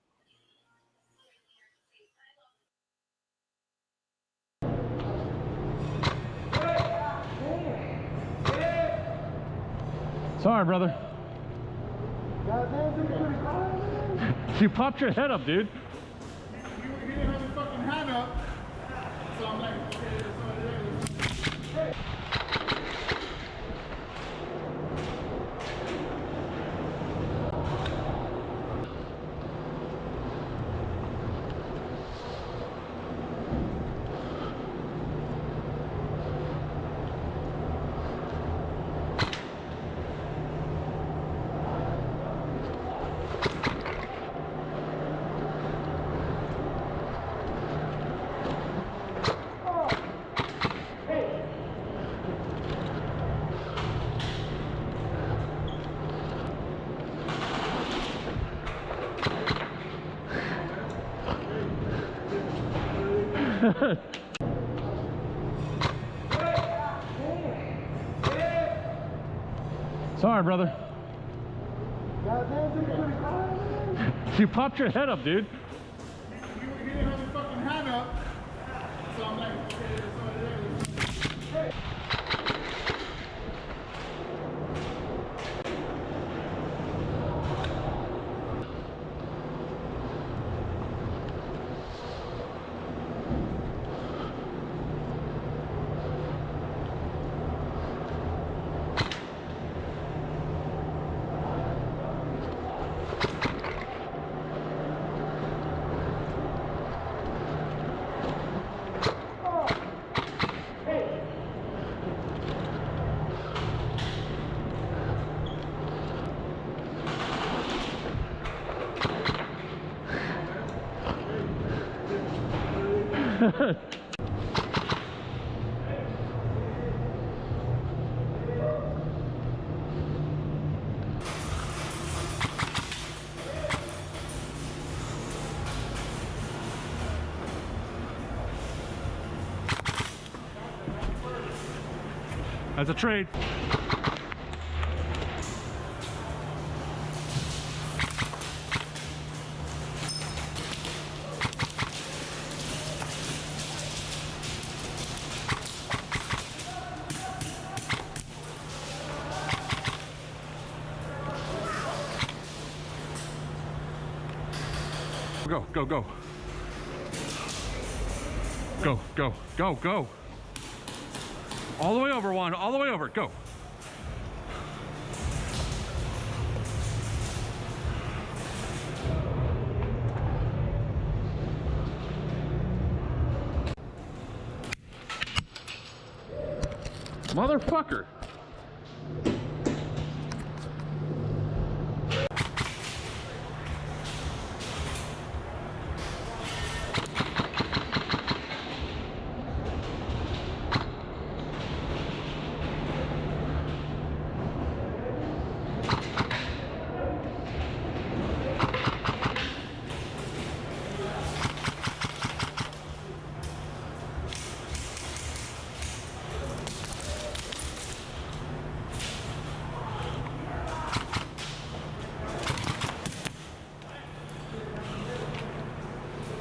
Sorry, brother. Goddamn, took pretty quiet. You popped your head up, dude. He didn't have his fucking hand up. So I'm like, okay, that's what it is. Sorry, brother. Goddamn, took pretty quiet. You popped your head up, dude. He didn't have his fucking hand up. So I'm like, okay, that's what it is. That's a trade. Go, go, go. Go, go, go, go. All the way over, Juan. All the way over. Go. Motherfucker.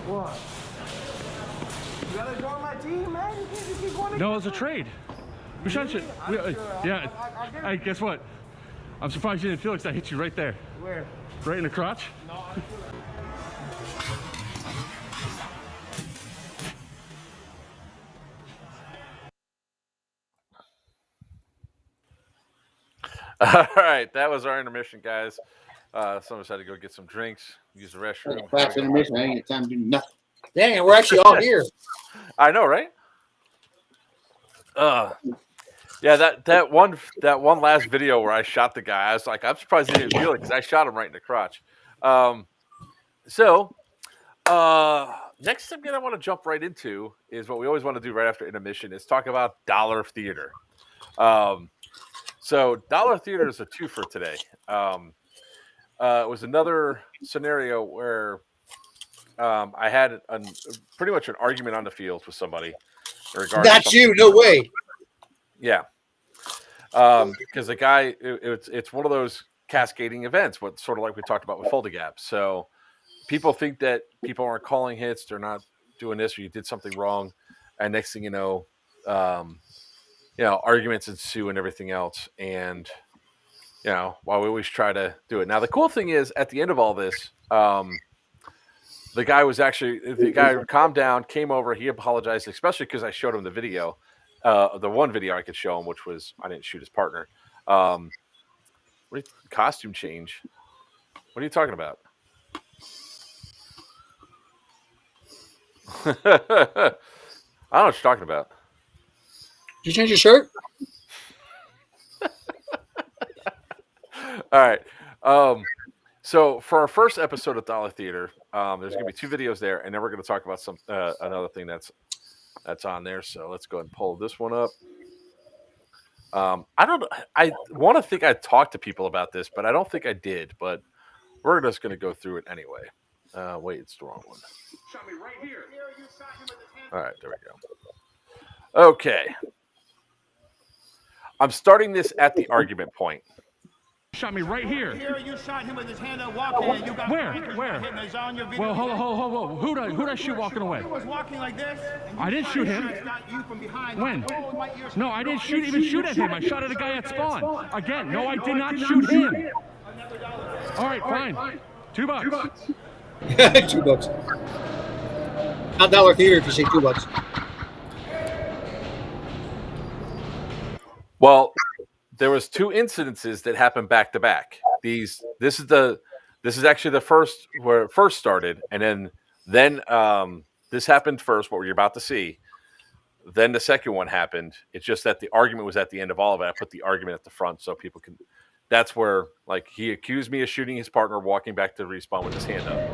What? You gotta join my team, man. You can't just keep going. No, it's a trade. We shot you. Yeah. Hey, guess what? I'm surprised you didn't feel it 'cause I hit you right there. Where? Right in the crotch. No, I feel it. All right, that was our intermission, guys. Some of us had to go get some drinks, use the restroom. Fast intermission. I ain't get time to do nothing. Dang, we're actually all here. I know, right? Yeah, that one last video where I shot the guy, I was like, I'm surprised he didn't feel it because I shot him right in the crotch. Next thing I want to jump right into is what we always want to do right after intermission is talk about dollar theater. So dollar theater is a twofer today. It was another scenario where I had pretty much an argument on the field with somebody. That's you, no way. Yeah. Because the guy, it's one of those cascading events, what sort of like we talked about with Fulda Gap. So people think that people aren't calling hits, they're not doing this, or you did something wrong, and next thing you know, arguments ensue and everything else. And you know, while we always try to do it. Now, the cool thing is, at the end of all this, the guy calmed down, came over, he apologized, especially because I showed him the video, the one video I could show him, which was I didn't shoot his partner. Costume change? What are you talking about? I don't know what you're talking about. Did you change your shirt? All right. So for our first episode of Dollar Theater, there's going to be 2 videos there, and then we're going to talk about another thing that's on there. So let's go ahead and pull this one up. I want to think I talked to people about this, but I don't think I did. But we're just going to go through it anyway. Wait, it's the wrong one. Shot me right here. All right, there we go. Okay. I'm starting this at the argument point. Shot me right here. Here you shot him with his hand up walking. You got Where? It's on your video. Well, hold. Who'd I shoot walking away? He was walking like this. I didn't shoot him. Got you from behind. When? Oh, my ears. No, I didn't even shoot at him. I shot at a guy at spawn. Again, no, I did not shoot him. All right, fine. $2. $2. Not Dollar Theater if you say $2. Well, there was 2 incidences that happened back to back. This is actually the first where it first started, and then this happened first. What you're about to see, then the second one happened. It's just that the argument was at the end of all of it. I put the argument at the front so people can. That's where he accused me of shooting his partner, walking back to respawn with his hand up.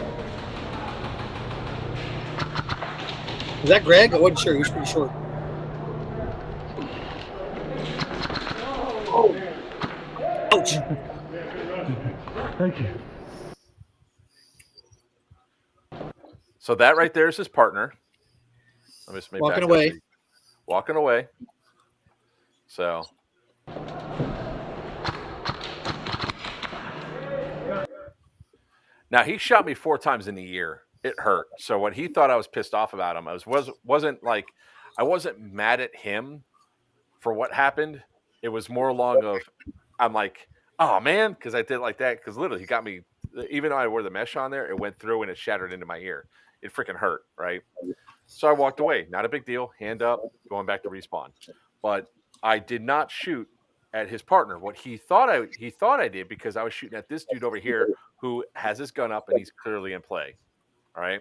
Was that Greg? I wasn't sure. He was pretty short. Ouch. Thank you. So that right there is his partner. Let me just make Walking away. Walking away. So. Now he shot me 4 times in the ear. It hurt. So when he thought I was pissed off about him, I wasn't mad at him for what happened. It was more along of I'm like, oh man, because I did like that because literally he got me. Even though I wore the mesh on there, it went through and it shattered into my ear. It freaking hurt, right? So I walked away. Not a big deal. Hand up, going back to respawn. But I did not shoot at his partner. What he thought I did because I was shooting at this dude over here who has his gun up and he's clearly in play. All right.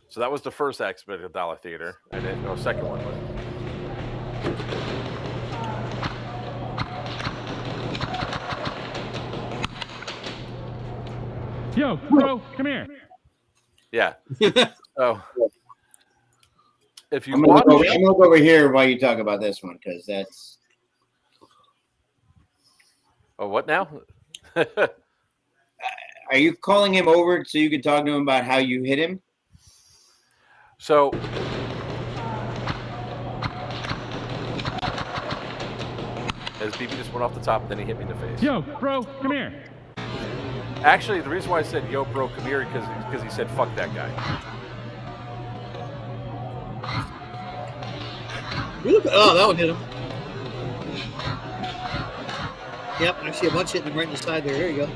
So that was the first aspect of Dollar Theater, and then second one was. Yo, bro, come here. Yeah. So if you I'm watch, gonna go over here while you talk about this one because that's. Oh, what now? Are you calling him over so you can talk to him about how you hit him? So as BB just went off the top, and then he hit me in the face. Yo, bro, come here. Actually, the reason why I said "Yo, bro, come here" because he said "fuck that guy." Oh, that one hit him. Yep, I see a bunch hitting him right in the side there. There you go.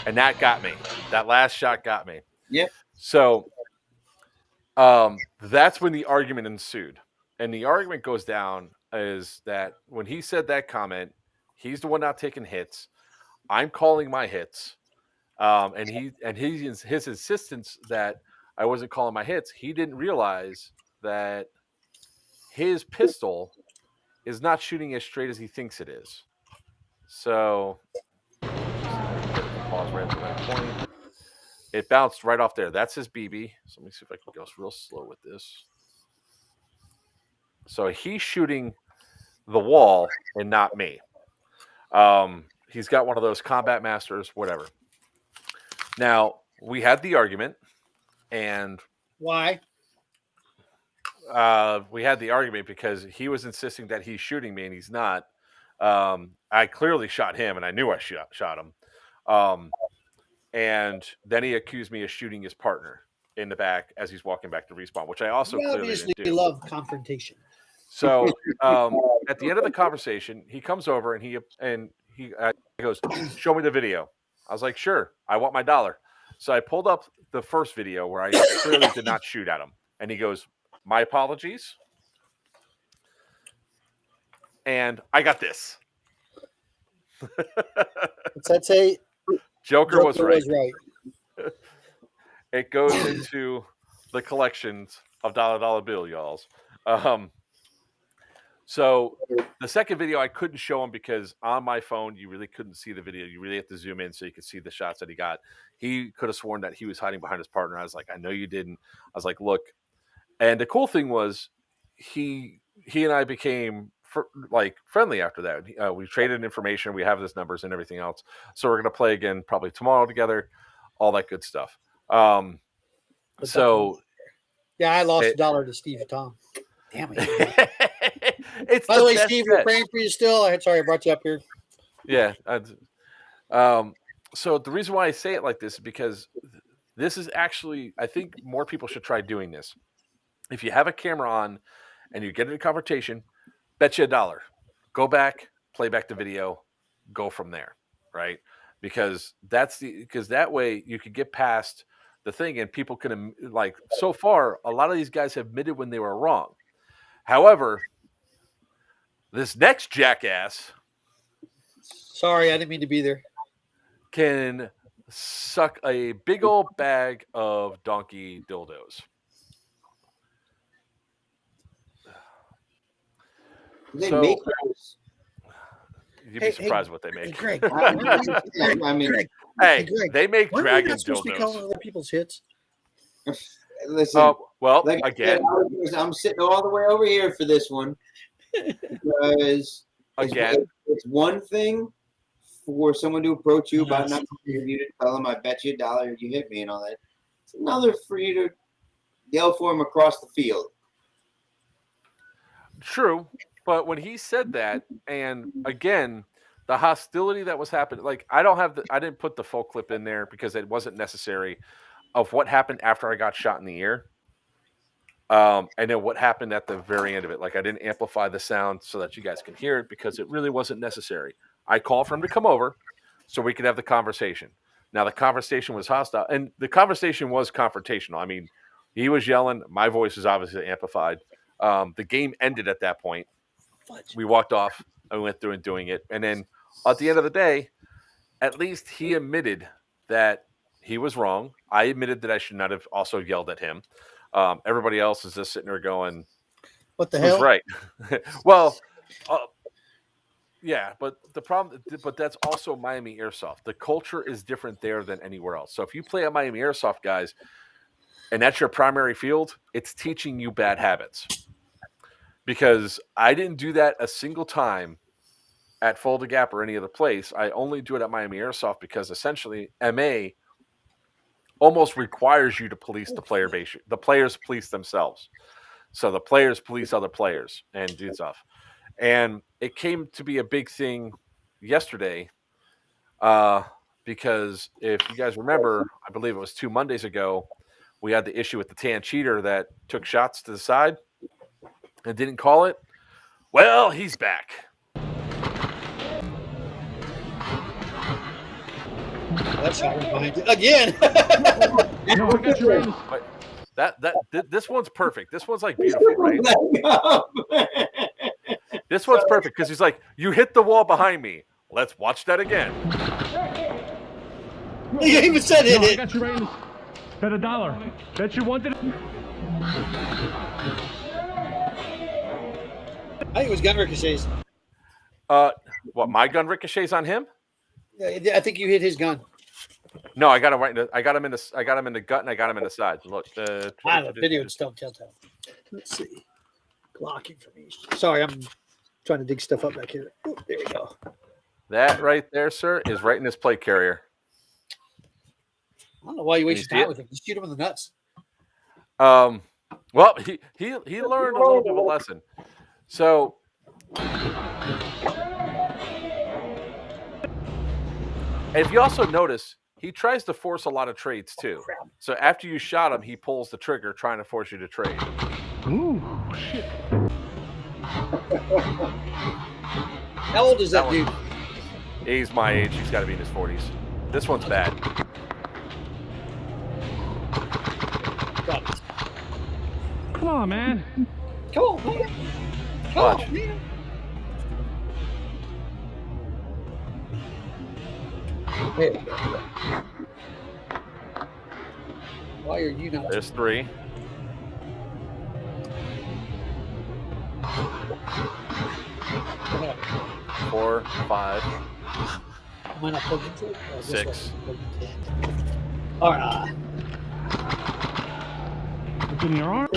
And that got me. That last shot got me. Yep. So that's when the argument ensued. And the argument goes down is that when he said that comment, he's the one not taking hits. I'm calling my hits. And his insistence that I wasn't calling my hits, he didn't realize that his pistol is not shooting as straight as he thinks it is. So pause right at the right point. It bounced right off there. That's his BB. So let me see if I can go real slow with this. So he's shooting the wall and not me. He's got one of those combat masters, whatever. Now, we had the argument, and Why? we had the argument because he was insisting that he's shooting me and he's not. I clearly shot him, and I knew I shot him. And then he accused me of shooting his partner in the back as he's walking back to respawn, which I also You clearly obviously didn't do. love confrontation. So at the end of the conversation, he comes over and he goes, "Show me the video." I was like, "Sure, I want my $1." So I pulled up the first video where I clearly did not shoot at him, and he goes, "My apologies." And I got this. What's that say? Joker was right. right. It goes into the collections of dollar bill, y'all. So the second video I couldn't show him because on my phone you really couldn't see the video. You really have to zoom in so you could see the shots that he got. He could have sworn that he was hiding behind his partner. I was like, "I know you didn't." I was like, "Look," and the cool thing was he and I became friendly after that. We traded information. We have his numbers and everything else. So we're gonna play again probably tomorrow together. All that good stuff. So yeah, I lost $1 to Steve and Tom. Damn it. It's by the way, Steve, we're praying for you still. Sorry, I brought you up here. Yeah. So the reason why I say it like this is because this is actually, I think more people should try doing this. If you have a camera on and you get in a confrontation, bet you $1. Go back, play back the video, go from there, right? Because that way you could get past the thing and people can, like, so far, a lot of these guys have admitted when they were wrong. However, this next jackass, sorry, I didn't mean to be there, can suck a big old bag of donkey dildos. They make those. You'd be surprised what they make. Hey, Greg. I mean, Greg. Hey, Greg, they make dragon supposed to be calling dildos. other people's hits? Listen. Well, like again, I'm sitting all the way over here for this one because it's one thing for someone to approach you about not you to tell them, "I bet you $1 you hit me," and all that. It's another for you to yell for him across the field. True, but when he said that, and again, the hostility that was happening, like I didn't put the full clip in there because it wasn't necessary of what happened after I got shot in the ear. And then what happened at the very end of it. Like I didn't amplify the sound so that you guys can hear it because it really wasn't necessary. I called for him to come over so we could have the conversation. Now the conversation was hostile and the conversation was confrontational. I mean, he was yelling. My voice is obviously amplified. The game ended at that point. We walked off and we went through and doing it. And then at the end of the day, at least he admitted that he was wrong. I admitted that I should not have also yelled at him. Everybody else is just sitting there going, "What the hell?" Right. Well, yeah, but that's also Miami Airsoft. The culture is different there than anywhere else. So if you play at Miami Airsoft, guys, and that's your primary field, it's teaching you bad habits. Because I didn't do that a single time at Fulda Gap or any other place. I only do it at Miami Airsoft because essentially MA almost requires you to police the player base. The players police themselves. So the players police other players and do stuff. And it came to be a big thing yesterday because if you guys remember, I believe it was 2 Mondays ago, we had the issue with the tan cheater that took shots to the side and didn't call it. Well, he's back. That's behind you again. No, I got you right. This one's perfect. This one's like beautiful, right? This one's perfect because he's like, "You hit the wall behind me. Let's watch that again." He even said No, I it. got you right. Bet $1. Bet you wanted it. I think it was gun ricochets. What, my gun ricochets on him? Yeah, I think you hit his gun. No, I got him right. I got him in the gut and I got him in the side. Look, the video is still telltale. Let's see. Block information. Sorry, I'm trying to dig stuff up back here. Oh, there we go. That right there, sir, is right in his plate carrier. I don't know why you waste You your see time with him. Just shoot him in the nuts. Well, he learned a little bit of a lesson. So if you also notice, he tries to force a lot of trades too. So after you shot him, he pulls the trigger trying to force you to trade. Ooh, shit. How old is that, That dude? He's my age. He's got to be in his 40s. This one's bad. Got it. Come on, man. Come on, man. Come Watch. on, man. Hey. Why are you not? There's 3. What happened? 4, 5. Am I not plugged into it? Oh, this 6. way. All right. Look in your arm.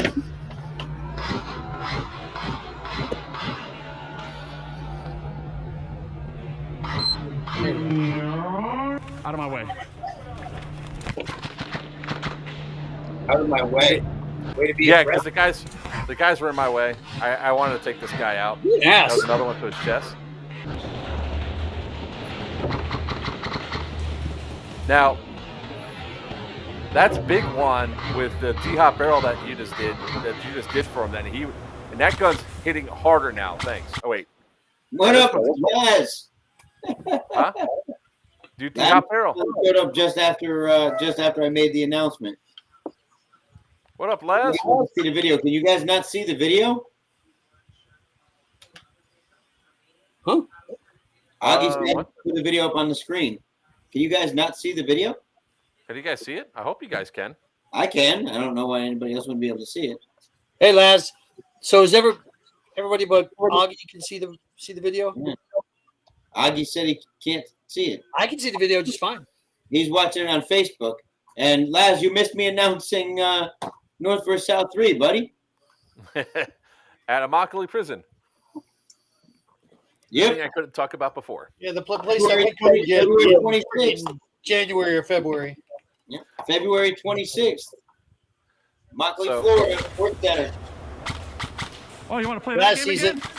Out of my way. Out of my way. Way to be Yeah, aggressive. because the guys were in my way. I wanted to take this guy out. Yes. That was another one to his chest. Now, that's big one with the D-hop barrel that you just did for him. And that gun's hitting harder now. Thanks. Oh wait, What up, Laz? huh? Do D-hop barrel. Showed up just after I made the announcement. What up, Les? See the video. Can you guys not see the video? Huh? Augie's had to what? put the video up on the screen. Can you guys not see the video? Can you guys see it? I hope you guys can. I can. I don't know why anybody else wouldn't be able to see it. Hey, Laz. So is everybody but Augie can see the video? Yeah. Augie said he can't see it. I can see the video just fine. He's watching it on Facebook. And Laz, you missed me announcing North versus South 3, buddy. At Immokalee Prison. Yep. Thing I couldn't talk about before. Yeah, the place February that we get February 26th. in January or February. Yeah. February 26th. Immokalee, So- Florida, Sports Center. Oh, you want to play that Last game season. again?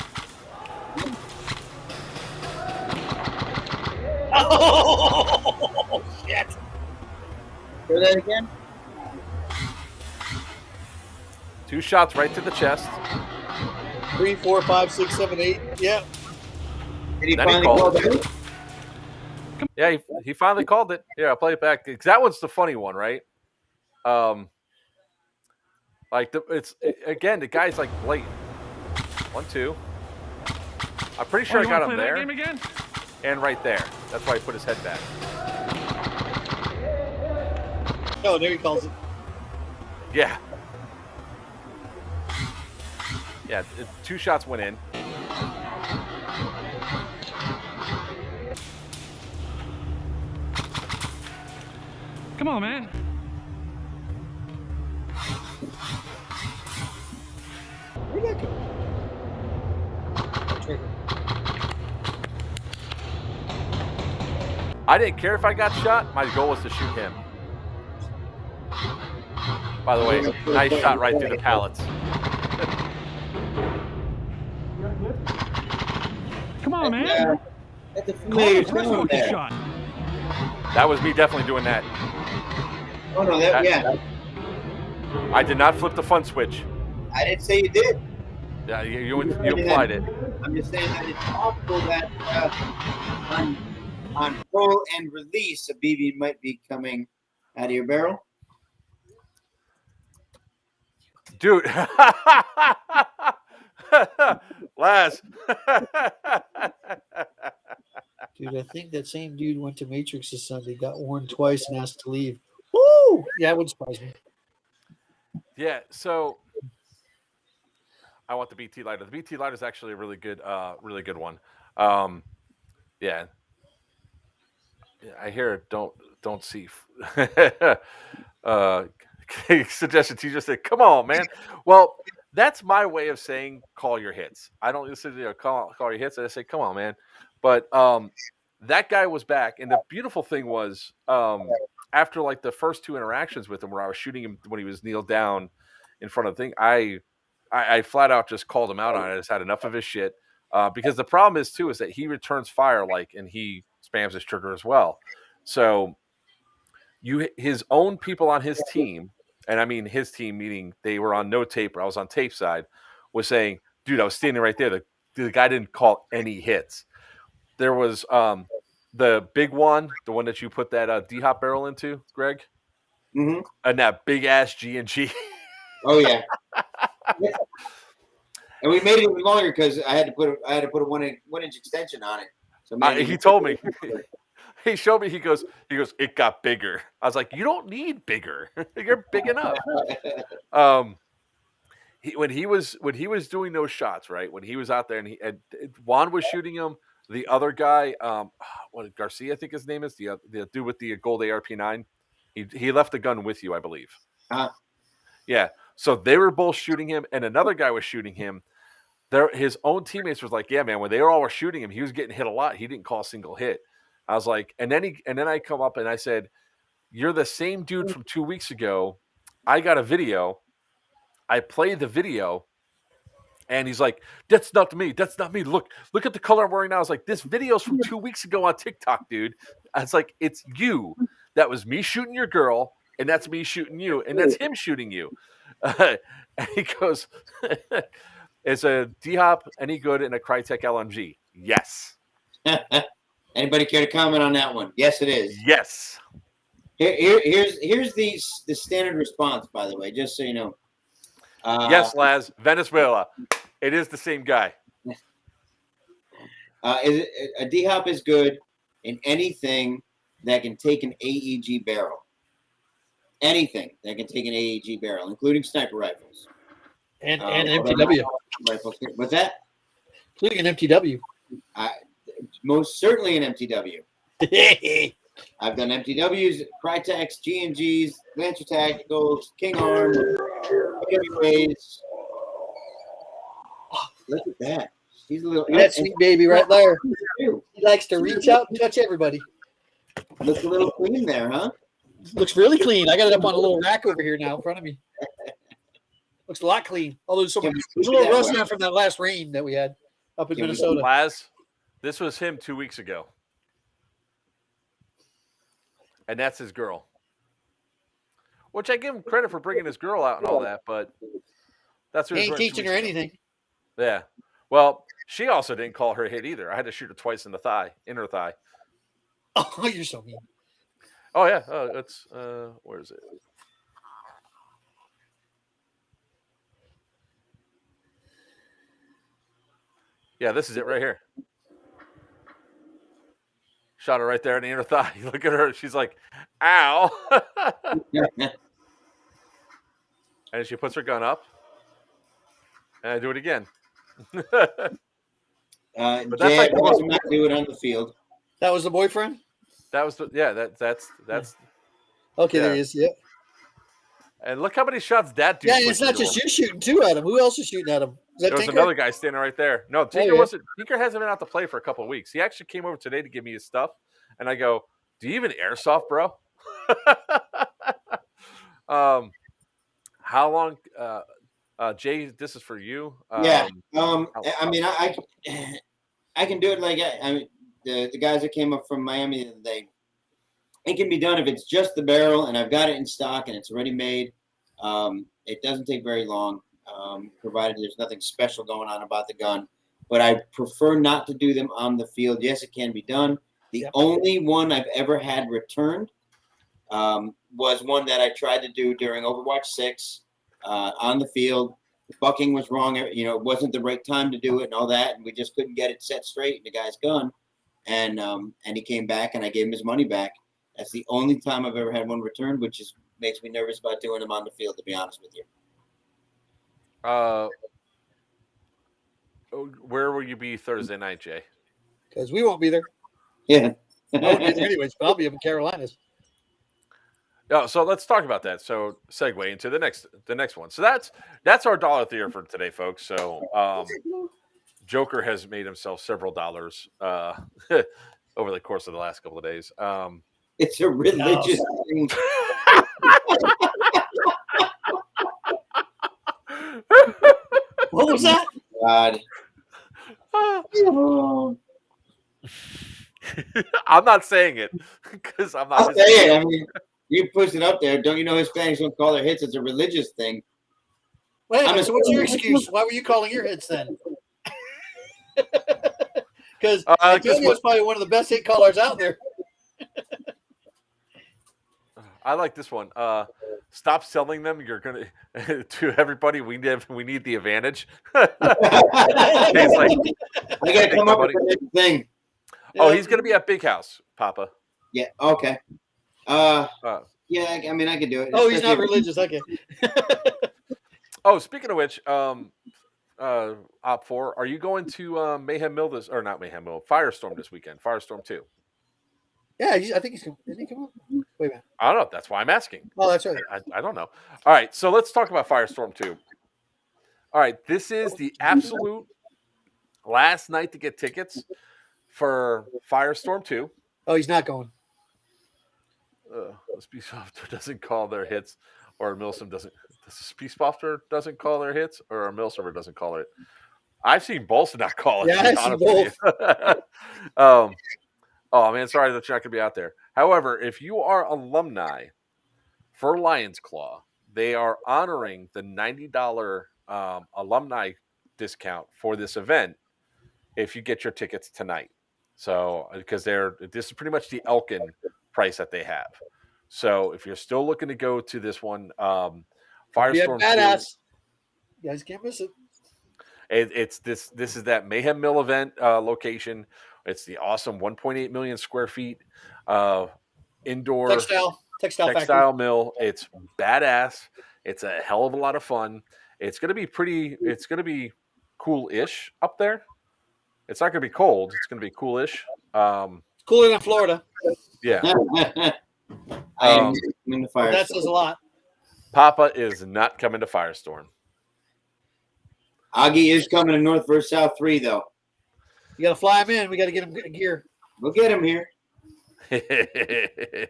Oh, shit. Say that again? 2 shots right to the chest. 3, 4, 5, 6, 7, 8. Yeah. Did he Then he finally called call it. it? Yeah, he finally called it. Yeah, I'll play it back. 'Cause that one's the funny one, right? Again, the guy's like blatant. 1, 2. I'm pretty sure Oh, I you got wanna him play there that game again? and right there. That's why he put his head back. Oh, there he calls it. Yeah. Yeah, 2 shots went in. Come on, man. Where'd that go? Trigger. I didn't care if I got shot. My goal was to shoot him. By the way, nice shot right through the pallets. Come on, man. That's a Call familiar the person tone with the there. shot. That was me definitely doing that. Oh, no, yeah. I did not flip the fun switch. I didn't say you did. Yeah, you implied it. I'm just saying that it's possible that on pull and release, a BB might be coming out of your barrel. Dude. Laz. Dude, I think that same dude went to Matrix this Sunday, got warned twice, and asked to leave. Woo! Yeah, it wouldn't surprise me. Yeah, so I want the BT lighter. The BT lighter is actually a really good one. Yeah. I hear don't see. Suggestion teacher said, "Come on, man." Well, that's my way of saying call your hits. I don't listen to call your hits. I just say, "Come on, man." But that guy was back, and the beautiful thing was after like the first 2 interactions with him, where I was shooting him when he was kneeled down in front of the thing, I flat out just called him out on it. I just had enough of his shit because the problem is too is that he returns fire and he spams his trigger as well. So his own people on his team, and I mean his team meaning they were on no tape, or I was on tape side, was saying, "Dude, I was standing right there. the guy didn't call any hits. There was the big one, the one that you put that D-hop barrel into, Greg, Mm-hmm. and that big ass G&G. Oh yeah. And we made it even longer because I had to put a 1 inch extension on it. So He told me. He showed me. He goes. It got bigger. I was like, you don't need bigger. You're big enough. When he was doing those shots, right? When he was out there and Juan was shooting him, the other guy, what Garcia, I think his name is, the dude with the gold ARP9. He left the gun with you, I believe. Yeah. So they were both shooting him, and another guy was shooting him. His own teammates was like, yeah, man, when they all were shooting him, he was getting hit a lot. He didn't call a single hit. I was like, and then I come up and I said, you're the same dude from 2 weeks ago. I got a video. I played the video, and he's like, that's not me. That's not me. Look at the color I'm wearing now. I was like, this video's from 2 weeks ago on TikTok, dude. I was like, it's you. That was me shooting your girl, and that's me shooting you, and that's him shooting you. And he goes, is a D-Hop any good in a Crytek LMG? Yes. Anybody care to comment on that one? Yes, it is. Yes. Here's the standard response, by the way, just so you know. Yes, Laz. Venezuela. It is the same guy. A D-Hop is good in anything that can take an AEG barrel. Anything that can take an AEG barrel, including sniper rifles. And MTW. Rifles. What's that? Including an MTW. Most certainly an MTW. I've done MTWs, Crytek's, G&Gs, Lancer Tacticals, King Arm, heavyweights. Look at that. She's a little. That sweet baby right there. He likes to reach out and touch everybody. Looks a little clean there, huh? Looks really clean. I got it up on a little rack over here now in front of me. Looks a lot clean. Although there's a little rust now from that last rain that we had up in Minnesota. Laz, this was him 2 weeks ago. And that's his girl. Which I give him credit for bringing his girl out and all that, but that's what he ain't teaching her anything. Yeah. Well, she also didn't call her hit either. I had to shoot her twice in the inner thigh. Oh, you're so mean. Oh yeah. It's where is it? Yeah, this is it right here. Shot her right there in the inner thigh. Look at her. She's like, ow. And she puts her gun up. And I do it again. Jay, I would not do it on the field. That was the boyfriend? That was that's okay, yeah. There he is. Yeah. And look how many shots that dude. Yeah, it's not just you shooting two at him. Who else is shooting at him? Is that there was Tinker? another guy standing right there. No, Tinker wasn't. Tinker hasn't been out to play for a couple of weeks. He actually came over today to give me his stuff, and I go, "Do you even airsoft, bro?" How long? Jay, this is for you. I mean, I can do it. Like I mean, the guys that came up from Miami the other day. It can be done if it's just the barrel and I've got it in stock and it's already made. It doesn't take very long, provided there's nothing special going on about the gun. But I prefer not to do them on the field. Yes, it can be done. The only one I've ever had returned was one that I tried to do during Overwatch 6 on the field. The bucking was wrong. You know, it wasn't the right time to do it and all that. And we just couldn't get it set straight in the guy's gun. And he came back and I gave him his money back. That's the only time I've ever had one returned, which makes me nervous about doing them on the field, to be honest with you. Where will you be Thursday night, Jay? Because we won't be there. Yeah. I won't be there anyways, but I'll be up in Carolinas. Oh, so let's talk about that. So segue into the next one. So that's our dollar theory for today, folks. So Joker has made himself several dollars over the course of the last couple of days. It's a religious thing. What was that? God. I'm not saying it because I'm not. I'll say it. I mean, you push it up there. Don't you know Hispanics don't call their hits? It's a religious thing. Wait a minute. So what's your excuse? Why were you calling your hits then? Because this Antonio's probably one of the best hit callers out there. I like this one. Stop selling them. You're gonna to everybody. We need the advantage. He's like, I gotta come up with buddy. a different thing. Oh, he's gonna be at Big House, Papa. Yeah. Okay. Yeah. I mean, I could do it. Oh, he's not religious. Okay. Oh, speaking of which, Op 4, are you going to Mayhem Mill or not Mayhem Mill, Firestorm this weekend? Firestorm 2. Yeah, I think he's. Didn't he come up? Wait a minute. I don't know. That's why I'm asking. Oh, that's right. I don't know. All right, so let's talk about Firestorm 2. All right, this is the absolute last night to get tickets for Firestorm 2. Oh, he's not going. The Speedsoft doesn't call their hits, or Milsim doesn't. The Speedsoft doesn't call their hits, or Milsim doesn't call it. I've seen both not call it. Yeah, I've seen both. Oh man, sorry that you're not gonna be out there. However, if you are alumni for Lions Claw, they are honoring the $90 alumni discount for this event if you get your tickets tonight. So because this is pretty much the Elkin price that they have. So if you're still looking to go to this one, Firestorm, badass. You guys can't miss it. It's this is that Mayhem Mill event location. It's the awesome 1.8 million square feet indoor textile mill. It's badass. It's a hell of a lot of fun. It's gonna be cool-ish up there. It's not gonna be cold. It's gonna be cool-ish. It's cooler than Florida. Yeah. I am in the fire. That says a lot. Papa is not coming to Firestorm. Augie is coming to North versus South 3, though. You got to fly him in. We got to get him gear. We'll get him here. The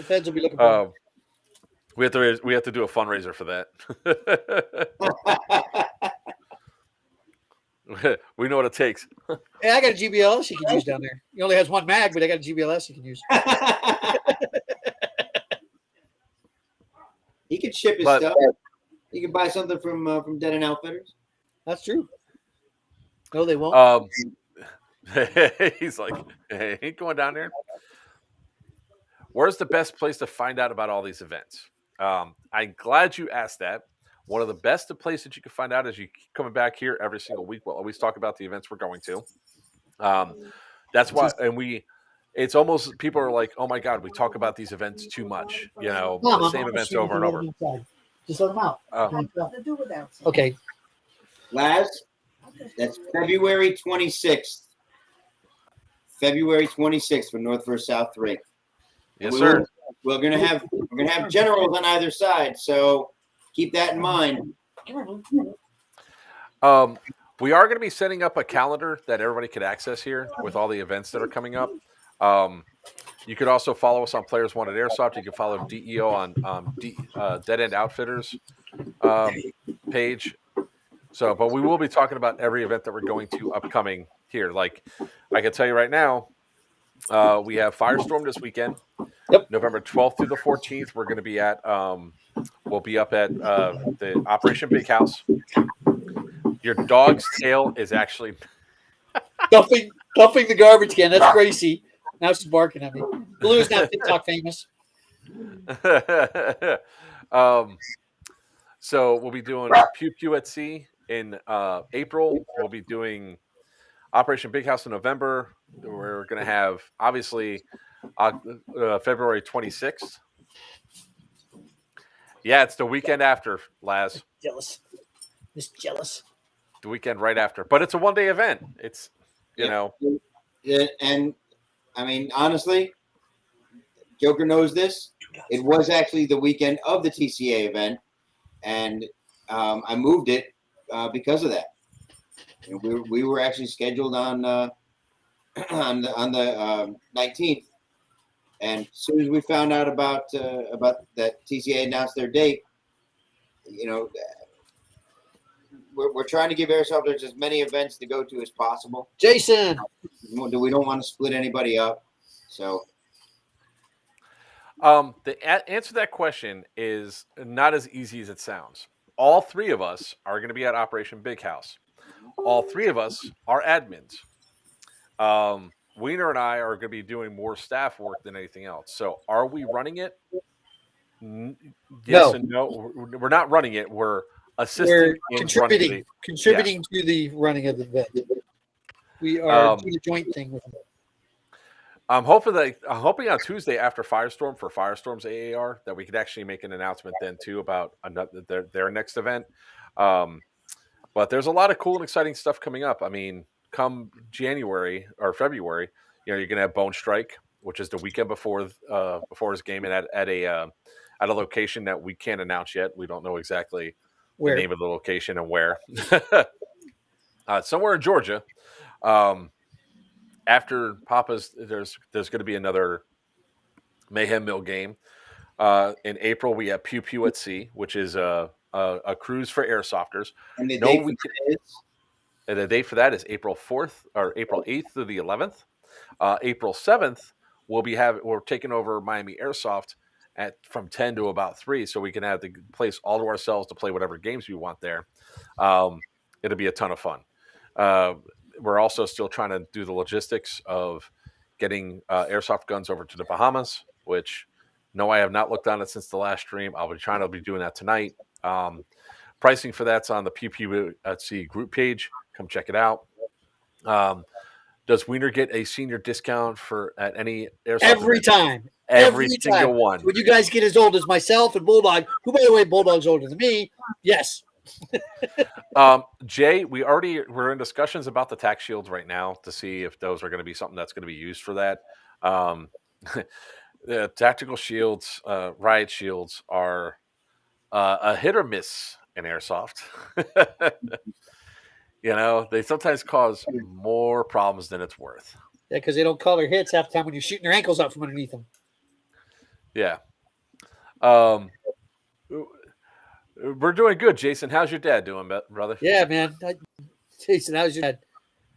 feds will be looking for him. We have to do a fundraiser for that. We know what it takes. Hey, I got a GBLS you can use down there. He only has one mag, but I got a GBLS you can use. He could ship his stuff. He could buy something from Dead and Outfitters. That's true. No, they won't. He's like, hey, ain't going down there. Where's the best place to find out about all these events? I'm glad you asked that. One of the best places that you can find out is you coming back here every single week. We'll always talk about the events we're going to. That's why, and it's almost, people are like, oh my God, we talk about these events too much. You know, the same events over and over. Just let them out. Okay. Laz, that's February 26th. February 26th for North versus South 3. Yes, sir. We're gonna have generals on either side, so keep that in mind. We are going to be setting up a calendar that everybody could access here with all the events that are coming up. You could also follow us on Players Wanted Airsoft. You can follow DEO on Dead End Outfitters page. So, but we will be talking about every event that we're going to upcoming here. Like I can tell you right now, we have Firestorm this weekend. Yep. November 12th through the 14th. We're going to be at we'll be up at the Operation Big House. Your dog's tail is actually Dumping the garbage can. That's Gracie. Now she's barking at me. Blue's not TikTok famous. So we'll be doing Pew Pew at Sea in April. We'll be doing Operation Big House in November. We're going to have, obviously, February 26th. Yeah, it's the weekend after, Laz. Jealous. Just jealous. The weekend right after. But it's a one-day event. It's, you know. And, I mean, honestly, Joker knows this. It was actually the weekend of the TCA event, and I moved it because of that. And we were actually scheduled on the 19th, and as soon as we found out about that TCA announced their date, you know, we're trying to give airsofters as many events to go to as possible. Jason, we don't want to split anybody up, so. The answer to that question is not as easy as it sounds. All three of us are going to be at Operation Big House. all three of us are admins. Wiener and I are going to be doing more staff work than anything else. So, are we running it? Yes No. and no. We're not running it. We're assisting We're in contributing running contributing to the running of the event. We are doing a joint thing with them. I'm hoping on Tuesday after Firestorm for Firestorm's AAR that we could actually make an announcement then too about their next event. But there's a lot of cool and exciting stuff coming up. I mean, come January or February, you're going to have Bone Strike, which is the weekend before his game, and at a location that we can't announce yet. We don't know exactly Where? the name of the location and where. Somewhere in Georgia. After Papa's, there's going to be another Mayhem Mill game. In April, we have Pew Pew at Sea, which is a cruise for airsofters. And the date for that is? And the date for that is April 4th or April 8th through the 11th. April 7th, we're taking over Miami Airsoft from 10 to about 3, so we can have the place all to ourselves to play whatever games we want there. It'll be a ton of fun. We're also still trying to do the logistics of getting airsoft guns over to the Bahamas, which no, I have not looked on it since the last stream. I'll be trying to be doing that tonight. Pricing for that's on the Pew Pew at Sea group page. Come check it out. Does Wiener get a senior discount at any airsoft Every event? time. Every single time. one. When you guys get as old as myself and Bulldog, who, by the way, Bulldog's older than me, yes. Jay, we're in discussions about the tax shields right now to see if those are going to be something that's going to be used for that. The tactical shields, riot shields are a hit or miss in airsoft. They sometimes cause more problems than it's worth. Yeah, because they don't call their hits half the time when you're shooting their ankles out from underneath them. Yeah. We're doing good, Jason. How's your dad doing, brother? Yeah, man. Jason, how's your dad?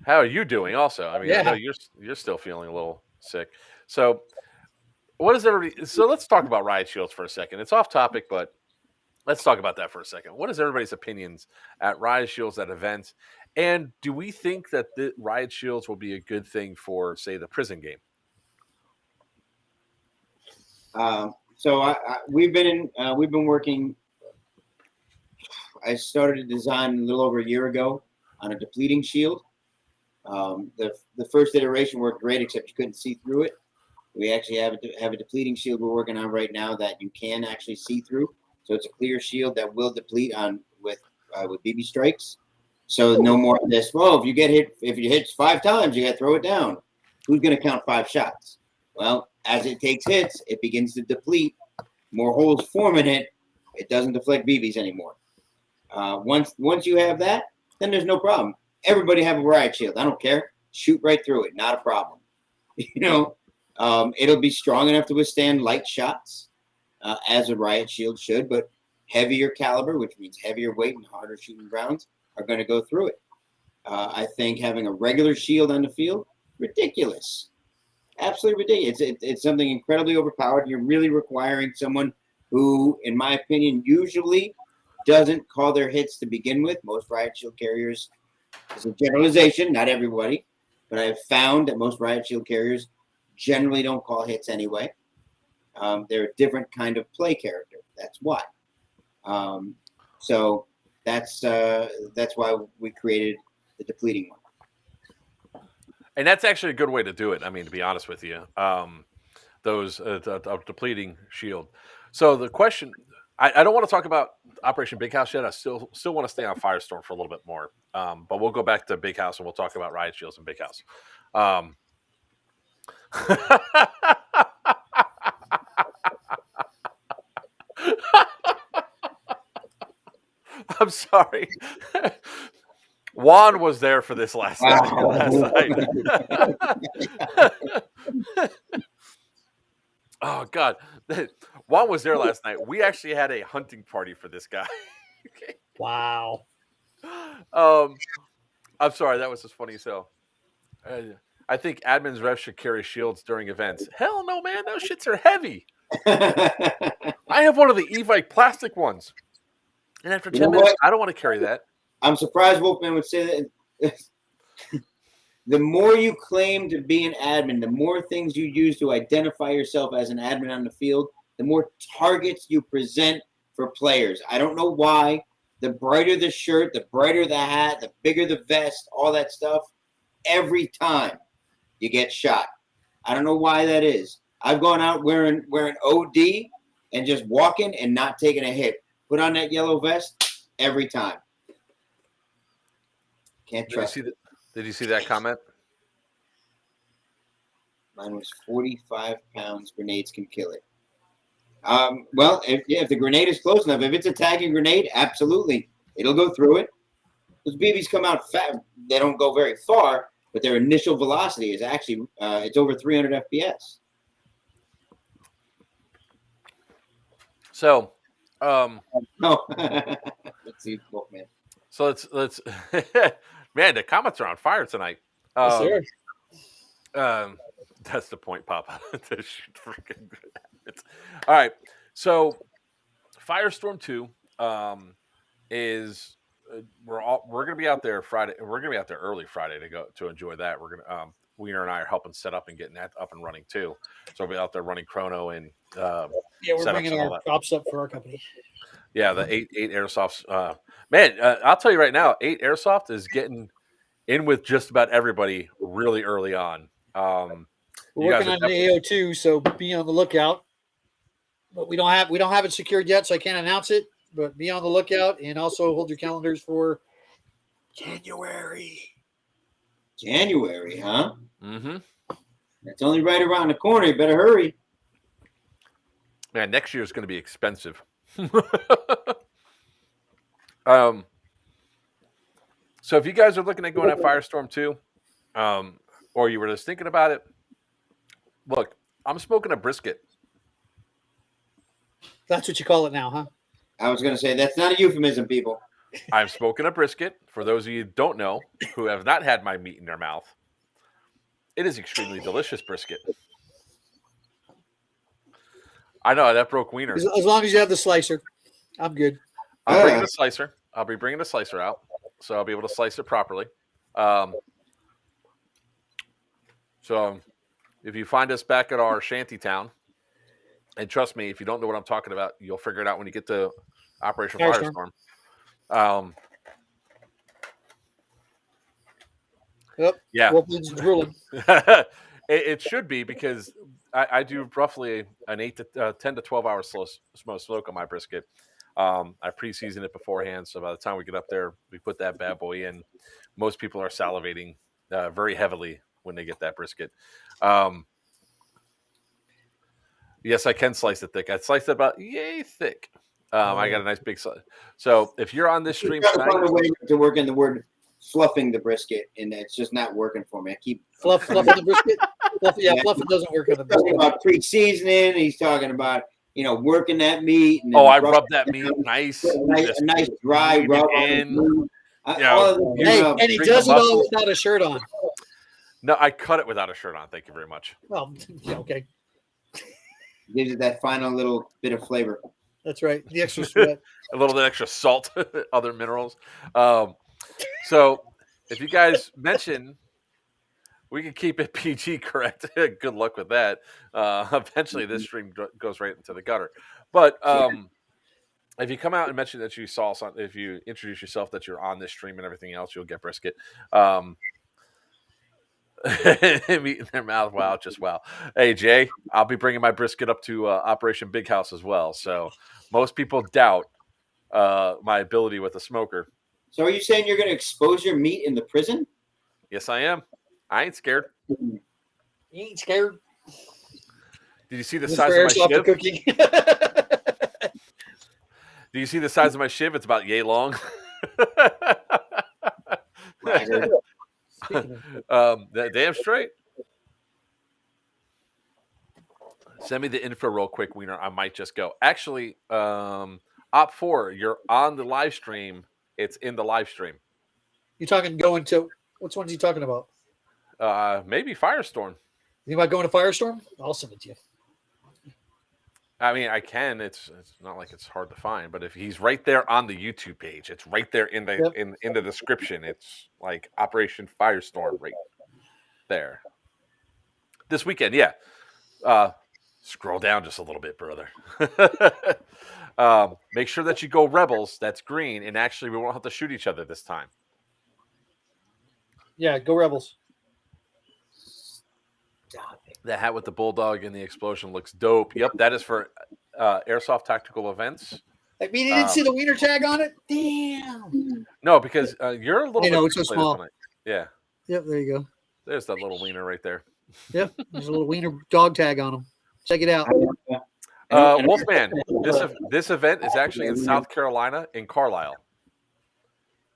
How are you doing also? I mean, Yeah. I know you're still feeling a little sick. So let's talk about riot shields for a second. It's off topic, but let's talk about that for a second. What is everybody's opinions at riot shields at events? And do we think that the riot shields will be a good thing for, say, the prison game? We've been working. I started to design a little over a year ago on a depleting shield. The first iteration worked great, except you couldn't see through it. We actually have a depleting shield we're working on right now that you can actually see through. So it's a clear shield that will deplete with BB strikes. So no more of this. Well, if you hit 5 times, you got to throw it down. Who's going to count 5 shots? Well, as it takes hits, it begins to deplete. More holes form in it. It doesn't deflect BBs anymore. Once you have that, then there's no problem. Everybody have a riot shield. I don't care. Shoot right through it. Not a problem. It'll be strong enough to withstand light shots, as a riot shield should, but heavier caliber, which means heavier weight and harder shooting rounds, are going to go through it. I think having a regular shield on the field, ridiculous. Absolutely ridiculous. It's something incredibly overpowered. You're really requiring someone who, in my opinion, usually doesn't call their hits to begin with. Most riot shield carriers, it's a generalization, not everybody, but I've found that most riot shield carriers generally don't call hits anyway. They're a different kind of play character. That's why. So that's why we created the depleting one. And that's actually a good way to do it. I mean, to be honest with you, those depleting shield. So the question, I don't want to talk about Operation Big House yet. I still want to stay on Firestorm for a little bit more. But we'll go back to Big House and we'll talk about riot shields and Big House. I'm sorry. Juan was there for this last night. Oh God, Juan was there last night. We actually had a hunting party for this guy. Okay. Wow. I'm sorry, that was just funny as hell. I think admins reps should carry shields during events. Hell no, man, those shits are heavy. I have one of the Evite plastic ones, and after 10 minutes, I don't want to carry that. I'm surprised Wolfman would say that. The more you claim to be an admin, the more things you use to identify yourself as an admin on the field, the more targets you present for players. I don't know why. The brighter the shirt, the brighter the hat, the bigger the vest, all that stuff, every time you get shot. I don't know why that is. I've gone out wearing OD and just walking and not taking a hit. Put on that yellow vest every time. Can't trust it. Did you see that comment? Mine was 45 pounds. Grenades can kill it. Well, if the grenade is close enough, if it's a tagging grenade, absolutely. It'll go through it. Those BBs come out fast. They don't go very far, but their initial velocity is actually, it's over 300 FPS. So, No. Let's see, man. so let's man, the comments are on fire tonight. Yes, sir. That's the point, Papa. All right. So Firestorm 2 is we're gonna be out there Friday. We're gonna be out there early Friday to enjoy that. We're gonna Wiener and I are helping set up and getting that up and running too. So we'll be out there running chrono and Yeah, we're bringing our props up for our company. Yeah, the eight Airsofts. Man, I'll tell you right now, 8 Airsoft is getting in with just about everybody really early on. We're working on an AO2, so be on the lookout. But we don't have it secured yet, so I can't announce it. But be on the lookout, and also hold your calendars for January. January, huh? Mm-hmm. That's only right around the corner. You better hurry. Man, next year is going to be expensive. So if you guys are looking at going at Firestorm 2, or you were just thinking about it, look, I'm smoking a brisket. That's what you call it now, huh? I was going to say, that's not a euphemism, people. I'm smoking a brisket. For those of you who don't know, who have not had my meat in their mouth, it is extremely delicious brisket. I know, that broke Wiener. As long as you have the slicer, I'm good. I'll bring the slicer. I'll be bringing the slicer out, so I'll be able to slice it properly. So if you find us back at our shanty town, and trust me, if you don't know what I'm talking about, you'll figure it out when you get to Operation Firestorm. Yep. Yeah. Wolfman's drooling. It should be, because I do roughly an 10 to 12 hour smoke on my brisket. I pre-season it beforehand, so by the time we get up there, we put that bad boy in. Most people are salivating very heavily when they get that brisket. Yes, I can slice it thick. I sliced it about yay thick. I got a nice big slice. So if you're on this stream tonight, find a way to work in the word fluffing the brisket, and it's just not working for me. I keep fluffing the brisket. Fluffing doesn't work on the brisket. Talking about pre-seasoning. He's talking about working that meat. And I rub that meat nice, a nice dry rub in. And he does it all without a shirt on. No, I cut it without a shirt on. Thank you very much. Well, yeah, okay. Gives it that final little bit of flavor. That's right. The extra sweat. A little bit extra salt, other minerals. So if you guys mention, we can keep it PG, correct? Good luck with that. Eventually this stream goes right into the gutter. But if you come out and mention that you saw something, if you introduce yourself that you're on this stream and everything else, you'll get brisket. Meat in their mouth. Wow, just wow. Hey, Jay, I'll be bringing my brisket up to Operation Big House as well. So most people doubt my ability with a smoker. So are you saying you're going to expose your meat in the prison? Yes, I am. I ain't scared. You ain't scared. Did you see the size of my shiv? Cooking. Do you see the size of my shiv? It's about yay long. Damn straight. Send me the info real quick, Wiener. I might just go. Actually, Op 4, you're on the live stream. It's in the live stream. You talking going to which one's he talking about? Maybe Firestorm. You about going to Firestorm? I'll send it to you. I mean, I can. It's not like it's hard to find, but if he's right there on the YouTube page, it's right there in the Yep. in the description. It's like Operation Firestorm right there. This weekend, yeah. Scroll down just a little bit, brother. Make sure that you go Rebels. That's green, and actually, we won't have to shoot each other this time. Yeah, go Rebels. Stop it. The hat with the bulldog and the explosion looks dope. Yep, that is for Airsoft Tactical Events. I mean, you didn't see the wiener tag on it? Damn. No, because you're a little I know, bit it's so pixelated small. tonight. Yeah, Yep, there you go. there's that little wiener right there. Yep, there's a little wiener dog tag on them. Check it out. Wolfman, this event is actually in South Carolina in Carlisle.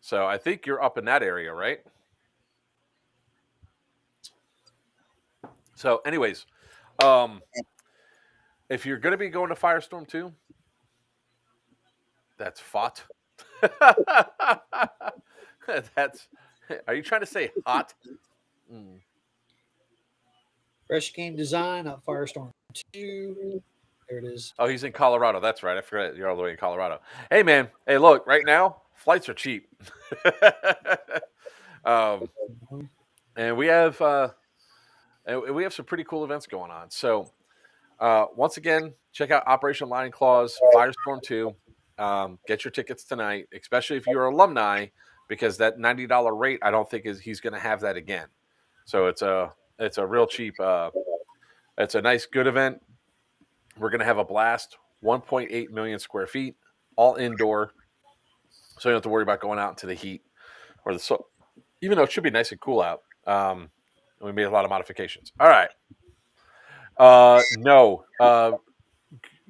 So I think you're up in that area, right? So, anyways, if you're going to be going to Firestorm too, that's fought. That's. Are you trying to say hot? Mm. Fresh game design, Firestorm 2. There it is. Oh, he's in Colorado. That's right. I forgot you're all the way in Colorado. Hey, man. Hey, look. Right now, flights are cheap, and we have some pretty cool events going on. So, once again, check out Operation Lion Claws, Firestorm 2. Get your tickets tonight, especially if you're an alumni, because that $90 rate, I don't think he's going to have that again. So it's a real cheap. It's a nice, good event. We're going to have a blast. 1.8 million square feet, all indoor, so you don't have to worry about going out into the heat or the sun. Even though it should be nice and cool out. We made a lot of modifications. All right. No.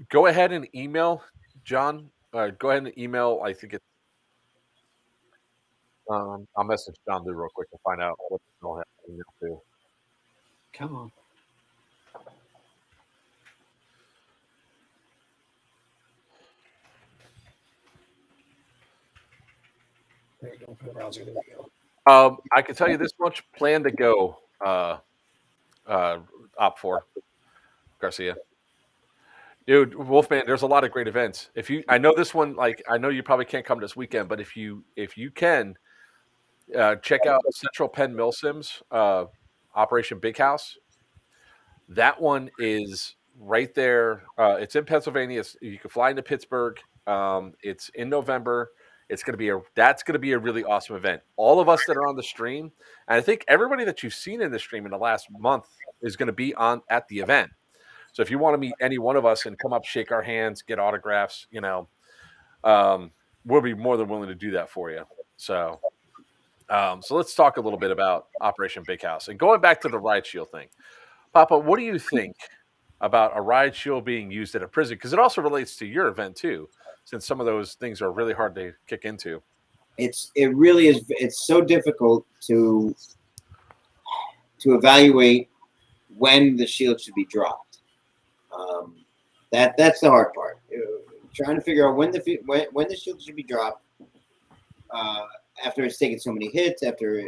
Go ahead and email John. Go ahead and email. I think it's. I'll message John Lou real quick to find out what the hell happened to. Come on. There you go. Browser. There we go. I can tell you this much: plan to go. Op 4 Garcia. Dude, Wolfman, there's a lot of great events. I know this one, like I know you probably can't come this weekend, but if you can, check out Central Penn Milsim's Operation Big House. That one is right there. It's in Pennsylvania. You can fly into Pittsburgh. It's in November. That's going to be a really awesome event. All of us that are on the stream, and I think everybody that you've seen in the stream in the last month is going to be at the event. So if you want to meet any one of us and come up, shake our hands, get autographs, we'll be more than willing to do that for you. So let's talk a little bit about Operation Big House. And going back to the riot shield thing, Papa, what do you think about a riot shield being used at a prison? Because it also relates to your event too, since some of those things are really hard to kick into. It really is. It's so difficult to evaluate when the shield should be dropped. That's the hard part. Trying to figure out when the shield should be dropped after it's taken so many hits, after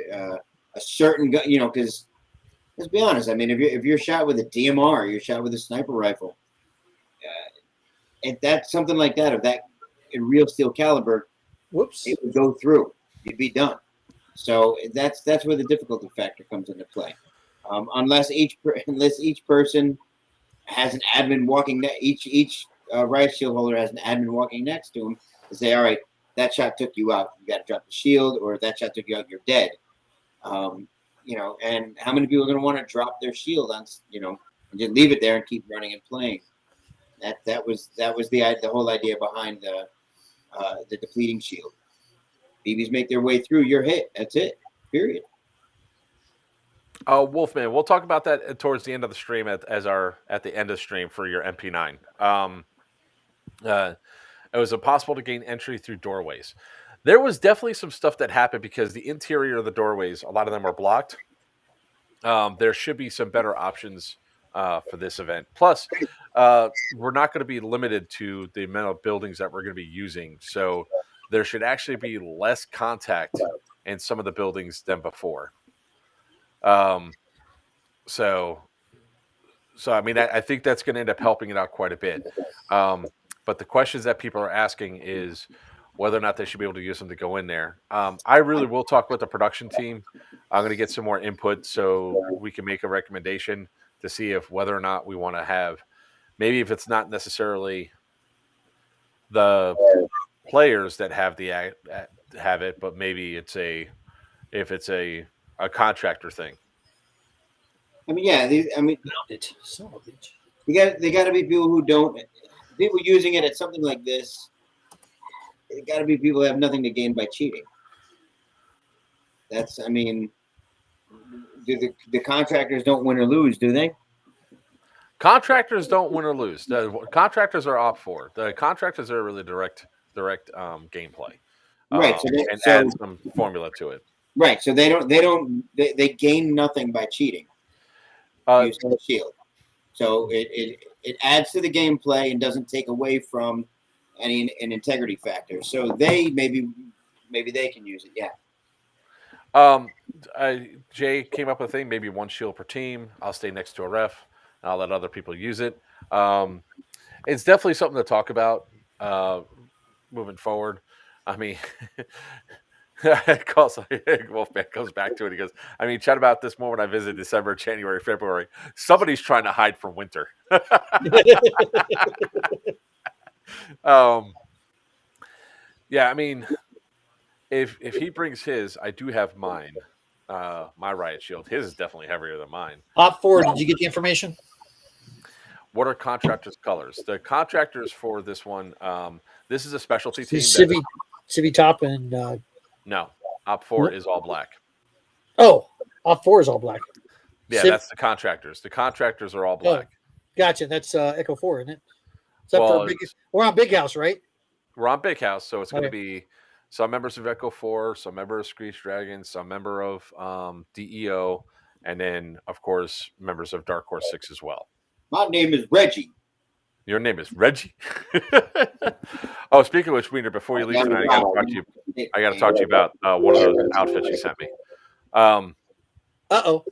a certain gun, because let's be honest. I mean, if you're shot with a DMR, you're shot with a sniper rifle, and that's something like that. Of that in real steel caliber, Whoops. it would go through. You'd be done. So that's where the difficulty factor comes into play. Unless each person has an admin walking each riot shield holder has an admin walking next to him to say, all right, that shot took you out. You got to drop the shield, or that shot took you out. You're dead. And how many people are going to want to drop their shield on, and just leave it there and keep running and playing? That was the whole idea behind the depleting shield. BBs make their way through. You're hit. That's it. Period. Wolfman, we'll talk about that towards the end of the stream at the end of the stream for your MP9. It was impossible to gain entry through doorways. There was definitely some stuff that happened because the interior of the doorways, a lot of them are blocked. There should be some better options for this event. Plus, we're not going to be limited to the amount of buildings that we're going to be using. So there should actually be less contact in some of the buildings than before. So So I mean, I think that's going to end up helping it out quite a bit. But the questions that people are asking is whether or not they should be able to use them to go in there. I really will talk with the production team. I'm going to get some more input so we can make a recommendation to see if whether or not we want to have, maybe if it's not necessarily the players that have have it, but maybe it's a contractor thing. I mean, yeah. It. Son of a bitch. They got to be people who don't. People using it at something like this. It got to be people who have nothing to gain by cheating. That's. I mean, do the contractors don't win or lose, do they? Contractors don't win or lose. The contractors are opt for. The contractors are really direct gameplay, Right. and add some formula to it. Right. So they gain nothing by cheating. Using the shield. So it adds to the gameplay and doesn't take away from an integrity factor. So maybe they can use it. Yeah. Jay came up with a thing, maybe one shield per team. I'll stay next to a ref. I'll let other people use it. It's definitely something to talk about moving forward. I mean, Wolfman comes back to it. He goes, I mean, chat about this more when I visit December, January, February. Somebody's trying to hide from winter. Yeah, I mean, if he brings his, I do have mine. My riot shield. His is definitely heavier than mine. Op 4, did you get the information? What are contractors' colors? The contractors for this one, this is a specialty team. Civi Top and no, Op 4 is all black. Oh, Op 4 is all black. Yeah, that's the contractors. The contractors are all black. Oh, gotcha. That's Echo 4, isn't it? We're on Big House, right? We're on Big House, so it's going to be some members of Echo 4, some member of Screech Dragon, some member of DEO, and then, of course, members of Dark Horse 6 as well. My name is Reggie. Your name is Reggie? Oh, speaking of which, Wiener, before you leave tonight, I got to talk to you about one of those outfits you sent me. Uh-oh.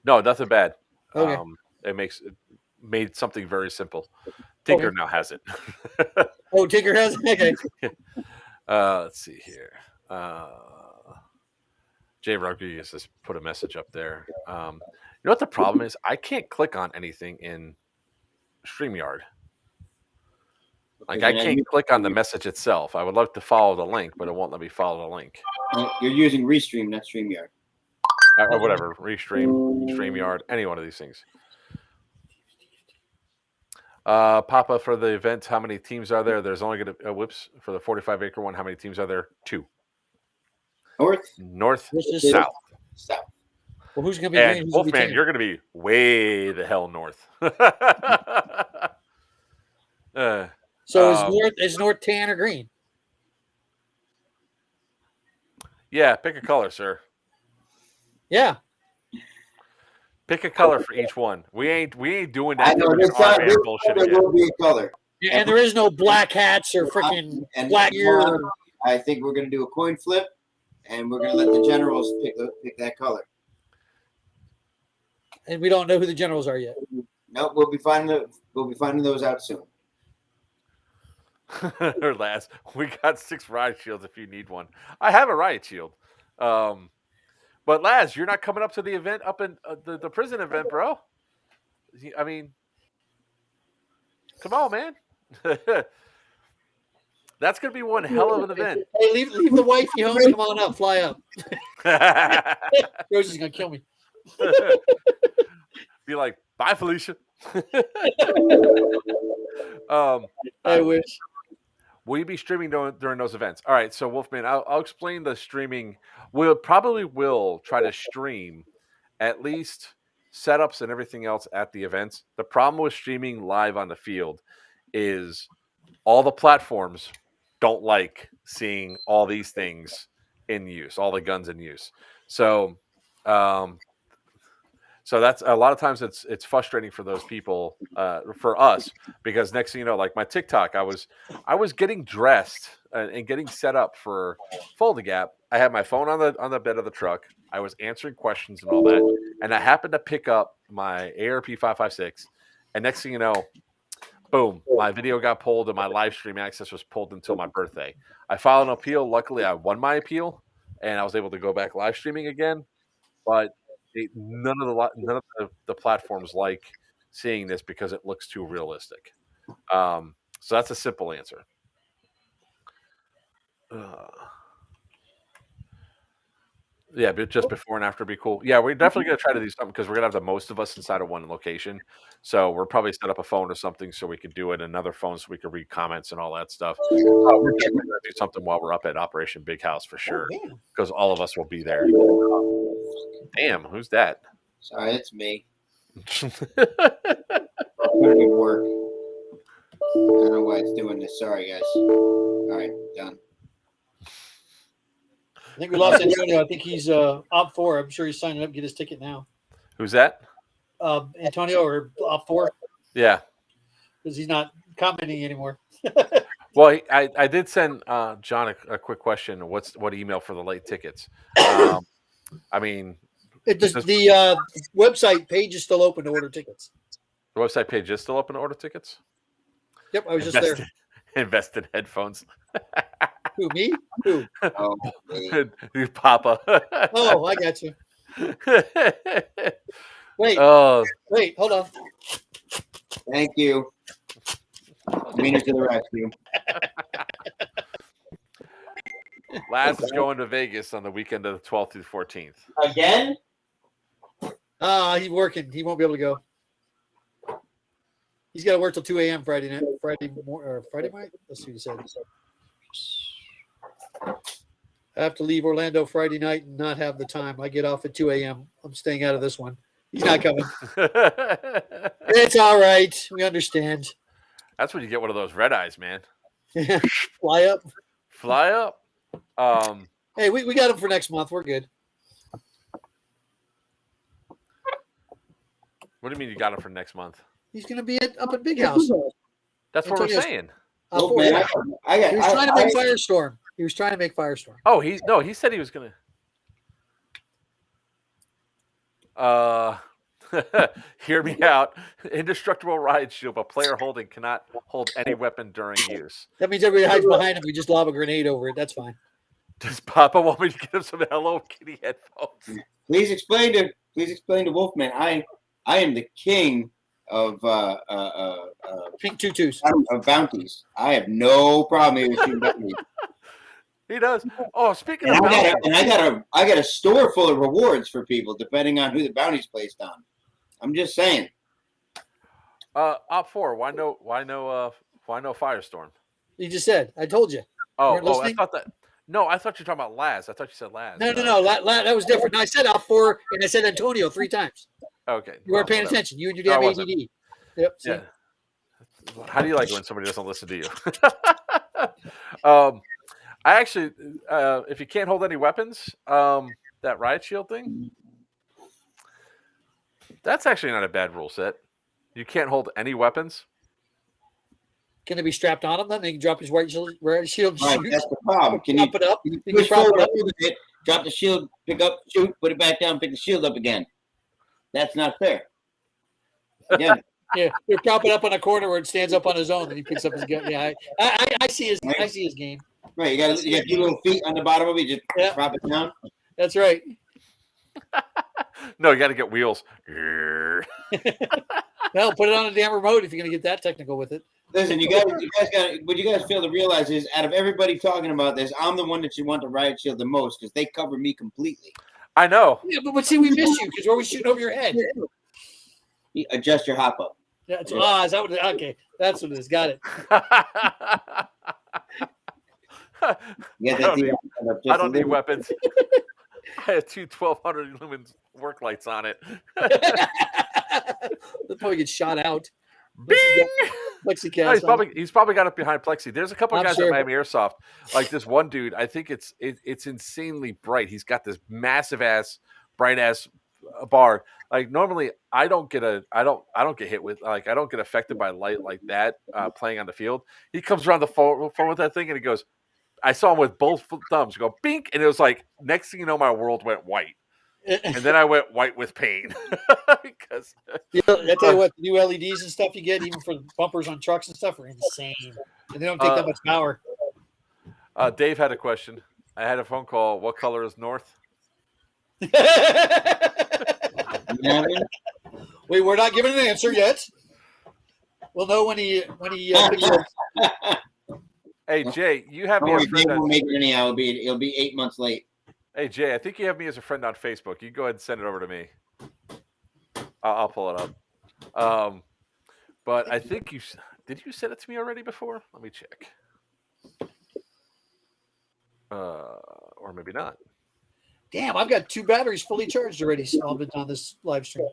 No, nothing bad. Okay. It made something very simple. Tinker now has it. Oh, Tinker has it? Okay. Let's see here. Jay Rodriguez just put a message up there. You know what the problem is? I can't click on anything in StreamYard. Like, I can't click on the message itself. I would love to follow the link, but it won't let me follow the link. You're using Restream, not StreamYard. Or whatever. Restream, StreamYard, any one of these things. Papa, for the event, how many teams are there? There's only going to, for the 45-acre one, how many teams are there? 2. North, south. South. Well, who's going to be? And Wolfman, you're going to be way the hell north. So is north tan or green? Yeah, pick a color, sir. Yeah. Pick a color for each one. We ain't doing that. I know this time there will be a color. Yeah, and there is no black hats or freaking black gear. I think we're going to do a coin flip, and we're going to let the generals pick that color. And we don't know who the generals are yet. No, we'll be finding those out soon. Or last, we got 6 riot shields if you need one. I have a riot shield. But Laz, you're not coming up to the event up in the prison event, bro. I mean, come on, man. That's going to be one hell of an event. Hey, leave the wifey home. Come on up. Fly up. Rosie's going to kill me. Be like, bye, Felicia. I wish. Will you be streaming during those events? All right, so Wolfman, I'll explain the streaming. We'll probably try to stream at least setups and everything else at the events. The problem with streaming live on the field is all the platforms don't like seeing all these things in use, all the guns in use. So, so that's a lot of times it's frustrating for those people, for us, because next thing you know, like my TikTok, I was getting dressed and getting set up for Fulda Gap. I had my phone on the bed of the truck. I was answering questions and all that, and I happened to pick up my ARP 5.56, And next thing you know, boom, my video got pulled and my live stream access was pulled until my birthday. I filed an appeal. Luckily, I won my appeal, and I was able to go back live streaming again. But none of the platforms like seeing this because it looks too realistic. So that's a simple answer. Yeah, but just before and after would be cool. Yeah, we're definitely going to try to do something because we're going to have the most of us inside of one location. So we're probably set up a phone or something so we could do it, another phone so we could read comments and all that stuff. We're definitely going to do something while we're up at Operation Big House for sure because all of us will be there. Damn, who's that? Sorry, it's me. Work. I don't know why it's doing this. Sorry, guys. All right, done. I think we lost Antonio. I think he's op 4. I'm sure he's signing up to get his ticket now. Who's that? Antonio or op 4? Yeah. Because he's not commenting anymore. Well, I did send John a quick question. What email for the late tickets? I mean, the website page is still open to order tickets. The website page is still open to order tickets? Yep, I was just there. Invest in headphones. Who, me? Who? Oh, Papa. Oh, I got you. Wait, hold on. Thank you. Meaners to the rescue. Laz is going to Vegas on the weekend of the 12th through the 14th. Again? He's working. He won't be able to go. He's got to work till 2 a.m. Friday night. Friday night? Let's see what he said. I have to leave Orlando Friday night and not have the time. I get off at 2 a.m. I'm staying out of this one. He's not coming. It's all right. We understand. That's when you get one of those red eyes, man. Fly up. Fly up. Hey, we got him for next month. We're good. What do you mean you got him for next month? He's going to be up at Big House. That's what we're saying. Oh, man, he was trying to make Firestorm. He was trying to make Firestorm. Oh, he said he was going to. Hear me out. Indestructible riot shield. A player holding cannot hold any weapon during use. That means everybody hides behind him. We just lob a grenade over it. That's fine. Does Papa want me to get him some Hello Kitty headphones? Please explain to Wolfman. I am the king of pink tutus. Of bounties. I have no problem with shooting bounties. He does. Oh, speaking of bounties, I got a store full of rewards for people depending on who the bounty's placed on. I'm just saying. Op 4. Why no Firestorm? You just said. I told you. Oh, I thought that. No, I thought you were talking about Laz. I thought you said Laz. No. That was different. No, I said Op 4 and I said Antonio 3 times. Okay. You weren't paying attention. You and your damn ADD. Yep. See? Yeah. How do you like it when somebody doesn't listen to you? I actually, if you can't hold any weapons, that riot shield thing, that's actually not a bad rule set. You can't hold any weapons. Can it be strapped on him then? They can drop his riot shield. Right, that's the problem. Can you prop it up? You push forward a little bit, drop the shield, pick up, shoot, put it back down, pick the shield up again. That's not fair. Again. Yeah, you prop it up on a corner where it stands up on his own, and he picks up his gun. Yeah, I see his game. Right, you got 2 little feet on the bottom of it. Just prop it down. That's right. No, you got to get wheels. No, put it on a damn remote if you're going to get that technical with it. Listen, you guys got what you guys fail to realize is out of everybody talking about this, I'm the one that you want to riot shield the most because they cover me completely. I know. Yeah, but see, we missed you because we're always shooting over your head. Adjust your hop up. Yeah, is that what okay. That's what it is. Got it. I don't need weapons. I have 2 1,200 lumens work lights on it. They'll probably get shot out. Bing! Plexicast. No, he's probably got it behind plexi. There's a couple of guys at Miami Airsoft. Like this one dude, I think it's insanely bright. He's got this massive ass, bright ass bar. Like normally, I don't get hit with I don't get affected by light like that playing on the field. He comes around the phone with that thing and he goes. I saw him with both thumbs go bink, and it was like next thing you know, my world went white. and then I went white with pain because I tell you what, the new LEDs and stuff you get, even for bumpers on trucks and stuff, are insane, and they don't take that much power. Dave had a question. I had a phone call. What color is north? Wait, we're not giving an answer yet. We'll know when he Hey Jay, you have me as a friend. Won't make it anyhow. It'll be 8 months late. Hey Jay, I think you have me as a friend on Facebook. You go ahead and send it over to me. I'll pull it up. But I think you send it to me already before? Let me check. Or maybe not. Damn, I've got 2 batteries fully charged already. So I've been on this live stream.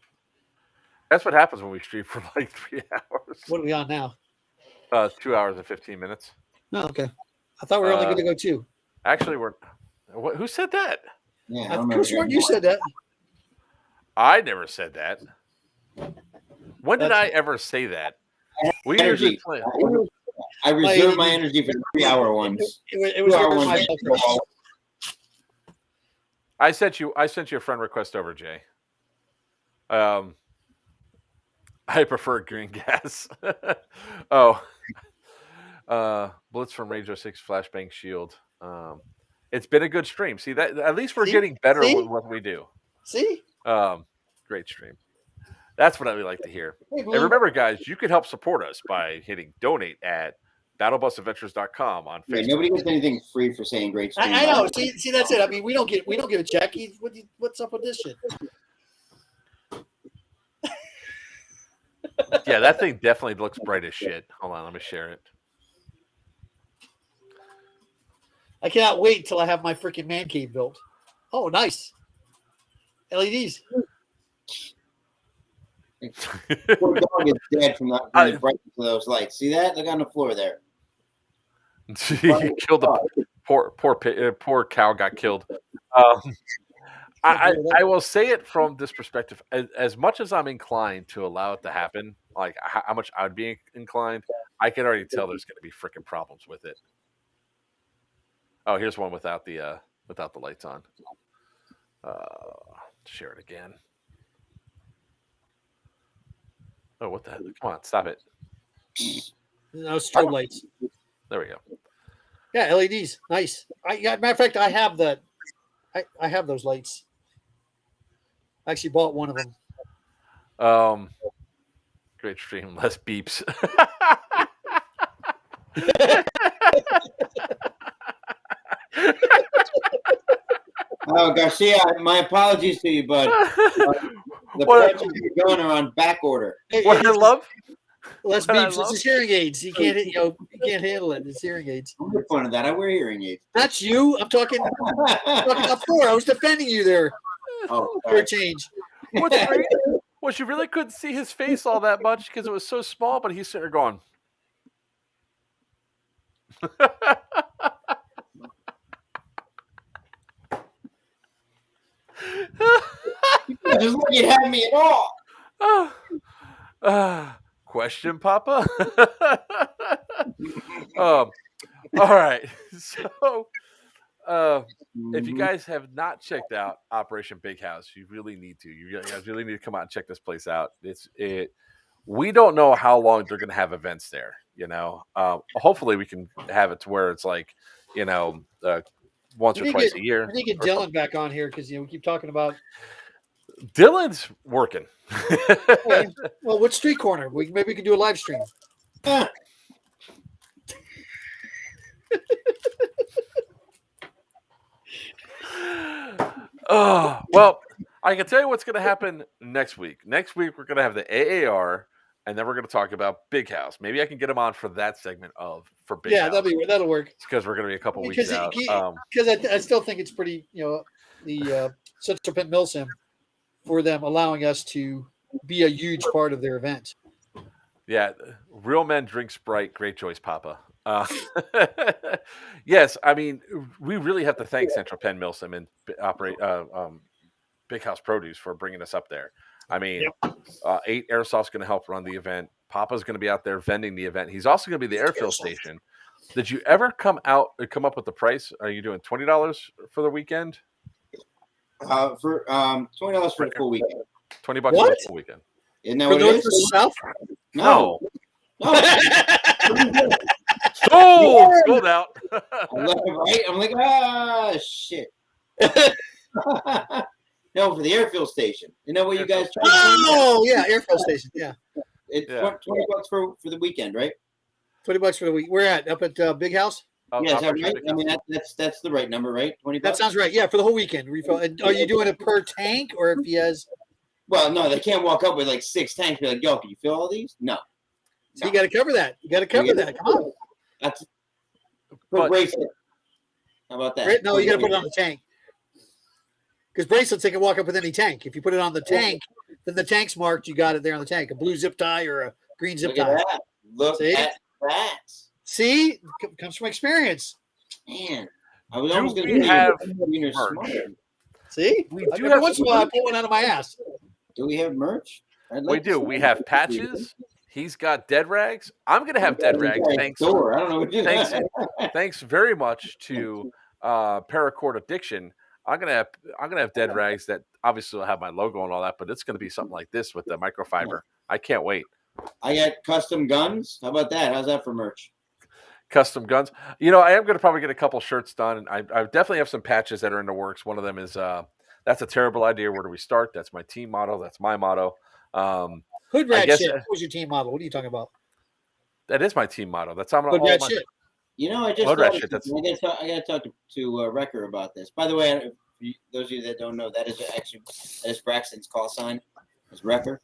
That's what happens when we stream for like 3 hours. What are we on now? 2 hours and 15 minutes. Oh, okay. I thought we were only going to go 2. Actually, who said that? Yeah, Of course, you said that. I never said that. When did I ever say that? We usually play. I reserve my energy for the 3-hour ones. It was over my buffers. I sent you a friend request over, Jay. I prefer green gas. Blitz from Radio 6 Flashbang Shield. It's been a good stream. See that at least we're getting better with what we do. See? Great stream. That's what I would like to hear. Hey, and remember, guys, you can help support us by hitting donate at BattleBusAdventures.com on Facebook. Yeah, nobody gets anything free for saying great stream. I know. See, that's it. I mean, we don't get a check. What's up with this shit? Yeah, that thing definitely looks bright as shit. Hold on, let me share it. I cannot wait till I have my freaking man cave built. Oh, nice. LEDs. Poor dog is dead from the brightness of those lights. See that? Look on the floor there. He killed the poor cow. Got killed. I will say it from this perspective. As much as I'm inclined to allow it to happen, like how much I would be inclined, I can already tell there's going to be freaking problems with it. Oh, here's one without the lights on. Share it again. Oh, what the hell? Come on, stop it. No strobe lights. There we go. Yeah, LEDs. Nice. Matter of fact, I have that. I have those lights. I actually bought one of them. Great stream, less beeps. Oh, Garcia, my apologies to you, bud. The projects you're going are on back order. What I love? Less beeps. It's his hearing aids. You can't handle it. It's hearing aids. I'm making fun of that. I wear hearing aids. That's you. I'm talking up for. I was defending you there. Oh, for a change. What's great was you really couldn't see his face all that much because it was so small, but he's sitting there going. Just like you had me at all. Question, Papa? All right. So, if you guys have not checked out Operation Big House, you really need to. You guys really need to come out and check this place out. We don't know how long they're going to have events there. Hopefully we can have it to where it's like, once or twice a year. We need to get Dylan back on here because we keep talking about. Dylan's working. Okay. Well, what street corner? Maybe we can do a live stream. Well, I can tell you what's going to happen next week. Next week, we're going to have the AAR, and then we're going to talk about Big House. Maybe I can get him on for that segment for Big House. Yeah, that'll work. Because we're going to be a couple weeks out. Because I still think it's pretty, the Central Penn Milsim for them allowing us to be a huge part of their event. Yeah, real men drink Sprite. Great choice, Papa. Yes, I mean, we really have to thank Central Penn Milsim and Big House Produce for bringing us up there. I mean, 8 Airsoft's going to help run the event. Papa's going to be out there vending the event. He's also going to be the airfill station. Did you ever come up with the price? Are you doing $20 for the weekend? For $20 for the full weekend. $20 for What? the full weekend. Isn't that For what it North is? versus South? No. Sold out. I'm left and right. I'm like, shit. No, for the airfield station. Isn't that what you guys charge? Oh, yeah, airfield station. Yeah. It's Yeah. $20 for the weekend, right? $20 for the week. We're at up at Big House. Yeah, is that right? I mean, that's the right number, right? $20. That sounds right. Yeah, for the whole weekend. Refill. And are you doing it per tank or if he has? Well, no, they can't walk up with like 6 tanks. Be like, yo, can you fill all these? No. So you got to cover that. You got to cover that. Come on. That's But- bracelet. How about that? No, you got to put it on the tank. Because bracelets, they can walk up with any tank. If you put it on the tank, then the tank's marked. You got it there on the tank. A blue zip tie or a green zip Look at tie. that. Look See? at that. See, comes from experience. Man, I was Do almost going we to have merch. See, We do every have once in a while I pull one out of my ass. Do we have merch? We do. We have patches. He's got dead rags. I'm gonna have dead rags. Thanks. Store. I don't know what you Thanks very much to Paracord Addiction. I'm gonna have dead rags that obviously will have my logo and all that, but it's gonna be something like this with the microfiber. I can't wait. I got custom guns. How about that? How's that for merch? Custom guns. You know, I am gonna probably get a couple shirts done. I definitely have some patches that are in the works. One of them is that's a terrible idea. Where do we start? That's my team motto. That's my motto. Hood rat guess- shit. What was your team model? What are you talking about? That is my team motto. That's how I'm Hood all rat my shit. You know, I just Load that thought shit, of something. I got to talk to Wrecker about this. By the way, those of you that don't know, that is Braxton's call sign. Is Wrecker.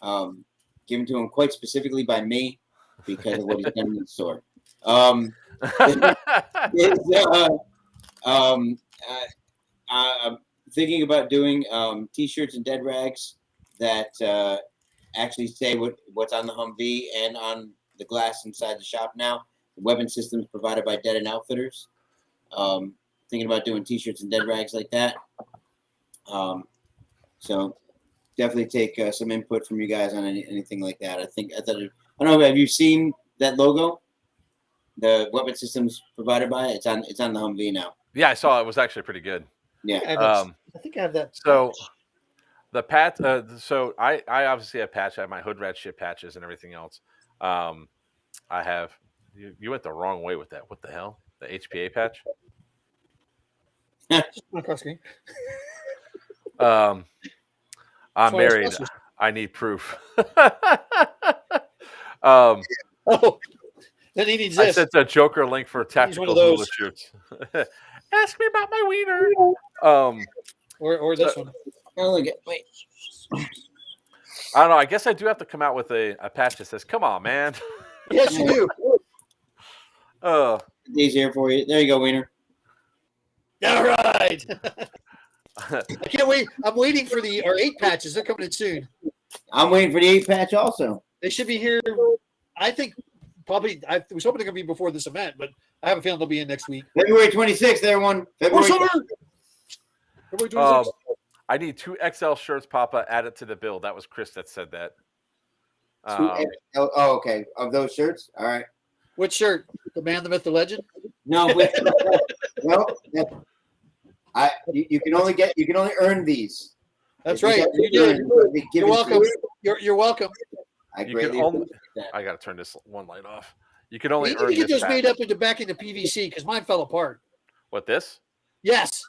Given to him quite specifically by me because of what he's done in the store. I'm thinking about doing T-shirts and dead rags that actually say what's on the Humvee and on the glass inside the shop now. The weapon systems provided by Dead and Outfitters. Thinking about doing T-shirts and dead rags like that. So definitely take some input from you guys on anything like that. I don't know. Have you seen that logo? The weapon systems provided by it. It's on the Humvee now. Yeah, I saw it. It was actually pretty good. Yeah. I think I have that. So the patch. So I obviously have patch. I have my hood rat shit patches and everything else. I have. You went the wrong way with that. What the hell? The HPA patch. Across screen. I'm why it's married. special. I need proof. Oh, then he needs I this. sent a Joker link for tactical one of those. hula shoots. Ask me about my wiener. Or this one. Oh, look at wait. I don't know. I guess I do have to come out with a patch that says, "Come on, man." Yes, you do. These here for you. There you go, Wiener. All right. I can't wait. I'm waiting for our 8 patches. They're coming in soon. I'm waiting for the 8 patch also. They should be here. I think probably. I was hoping they're going to be before this event, but I have a feeling they'll be in next week. February 26th, everyone. February. February 26th. I need 2 XL shirts, Papa. Add it to the bill. That was Chris that said that. Oh, okay. Of those shirts, all right. Which shirt? The man, the myth, the legend. No, no. You can only earn these. That's If right. you You did. they give You're it to welcome. you. You're welcome. I You greatly can only. appreciate that. I got to turn this one light off. You can only You need earn to get this those made patch. up back into PVC because mine fell apart. What this? Yes.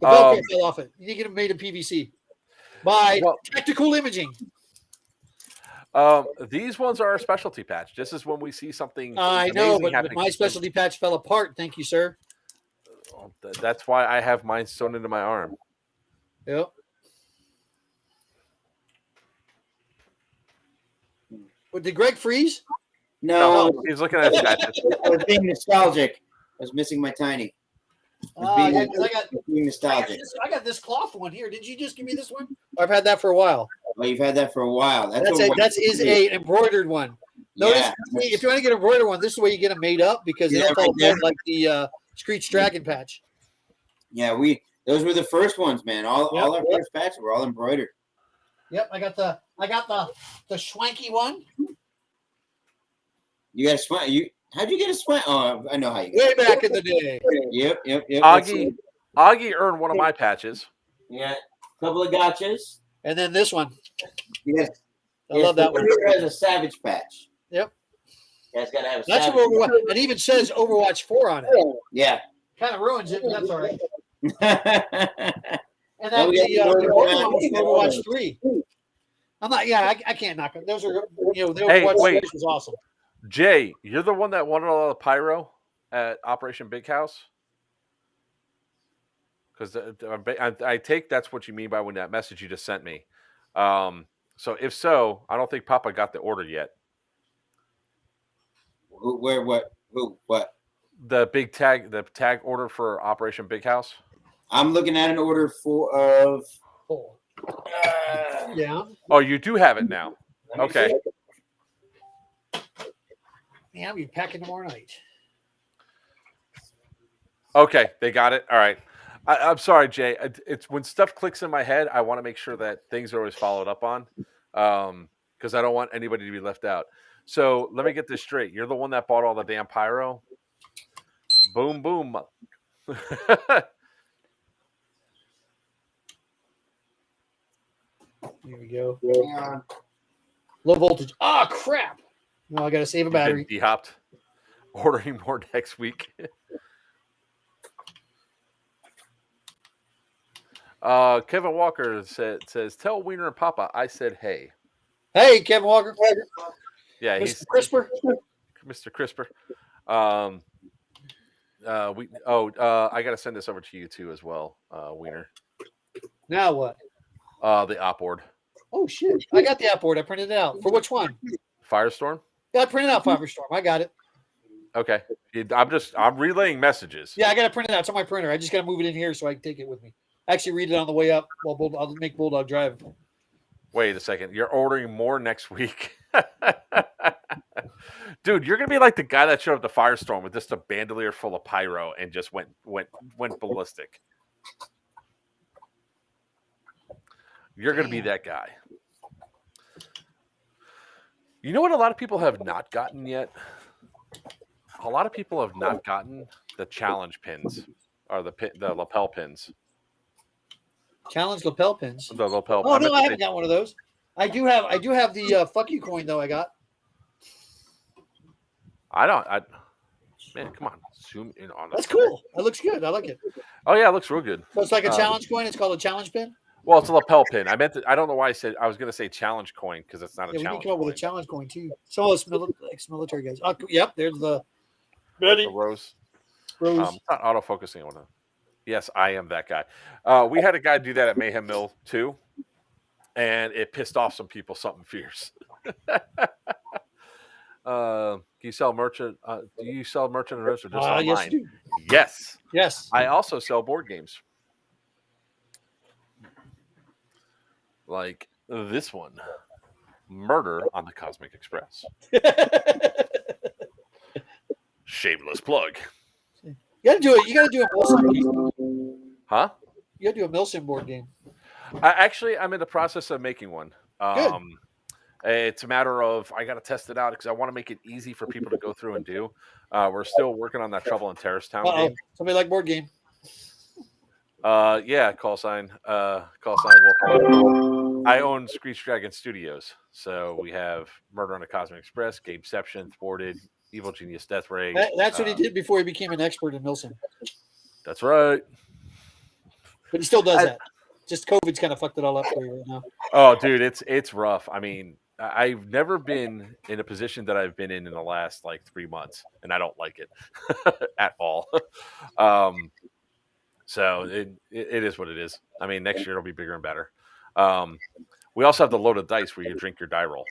The Velcro fell off it. You need to get them made in PVC. By Tactical Imaging. These ones are our specialty patch. This is when we see something. I know, amazing but happening. my specialty patch fell apart. Thank you, sir. That's why I have mine sewn into my arm. Yep. What, did Greg freeze? No, he's looking at his patches. I was being nostalgic. I was missing my tiny. Yeah, 'cause Being nostalgic. I got this cloth one here. Did you just give me this one? I've had that for a while. Well, you've had that for a while. That is a embroidered one. Notice Yeah. if you want to get an embroidered one, this is the way you get them made up because they Yeah, don't fall right there. apart like the Screech Dragon patch. Yeah, those were the first ones, man. All our first patches were all embroidered. Yep, I got the schwanky one. You got a sweat. How'd you get a sweat? Oh, I know how you got Way it. back in the day. Yep. Augie earned one of my patches. Yeah, couple of gotchas. And then this one. Yes, I love that one. Here has a Savage patch. Yep. Yeah, it's got to have a That's Savage. what Overwatch. It even says Overwatch 4 on it. Yeah. Kind of ruins it, but that's all right. And Now then we got the Overwatch 3. I'm not. Yeah, I can't knock it. Those are the Overwatch wait. 3 was awesome. Jay, you're the one that wanted all the pyro at Operation Big House? Because I take that's what you mean by when that message you just sent me. So if so, I don't think Papa got the order yet. Who, where, what, who, what? The tag order for Operation Big House. I'm looking at an order of. Yeah. Oh, you do have it now. Okay. Yeah, I'll be packing tomorrow night. Okay, they got it. All right. I'm sorry, Jay. It's when stuff clicks in my head, I want to make sure that things are always followed up on, because I don't want anybody to be left out. So let me get this straight. You're the one that bought all the damn pyro. Boom, boom. Here we go. Low voltage. Oh, crap. No, I got to save a battery. De-hopped. Ordering more next week. Kevin Walker says, tell Wiener and Papa I said hey. Hey, Kevin Walker. Yeah, Mr. Crisper. Mr. Crisper. I got to send this over to you too as well, Wiener. Now what? The op board. Oh shit! I got the op board. I printed it out. For which one? Firestorm. Yeah, I printed out Firestorm. I got it. Okay. I'm relaying messages. Yeah, I got to print it out. It's on my printer. I just got to move it in here so I can take it with me. Actually, read it on the way up. Well, I'll make Bulldog drive. Wait a second. You're ordering more next week. Dude, you're gonna be like the guy that showed up to Firestorm with just a bandolier full of pyro and just went ballistic. You're gonna be that guy. You know what a lot of people have not gotten yet? A lot of people have not gotten the challenge pins or the lapel pins. Challenge lapel pins. The lapel. Oh no, I haven't got one of those. I do have the fuck you coin though. I got. Man, come on, zoom in on That's cool. That looks good. I like it. Oh yeah, it looks real good. So it's like a challenge coin. It's called a challenge pin. Well, it's a lapel pin. I don't know why I was going to say challenge coin because it's not a We challenge. can come up coin. with a challenge coin too. Some of us military guys. Oh, yep, there's the rose. It's not auto focusing on it. Yes, I am that guy. We had a guy do that at Mayhem Mill too, and it pissed off some people something fierce. Do you sell merchant? Do you sell merchant and roast or just online? Yes, I do. Yes. Yes. I also sell board games. Like this one, Murder on the Cosmic Express. Shameless plug. You gotta do it. You gotta do a Milsim game. Huh? You gotta do a Milsim board game. I'm in the process of making one. Good. It's a matter of I got to test it out because I want to make it easy for people to go through and do. We're still working on that Trouble in Terrace Town game. Somebody like board game. Yeah, call sign. Wolf. I own Screech Dragon Studios, so we have Murder on the Cosmic Express, Gameception, Thwarted, Evil Genius, Death Ray. That's what he did before he became an expert in Milsim. That's right. But he still does that. Just COVID's kind of fucked it all up for you right now. Oh, dude, it's rough. I mean, I've never been in a position that I've been in the last like 3 months, and I don't like it at all. So it is what it is. I mean, next year it'll be bigger and better. We also have the loaded dice where you drink your die roll.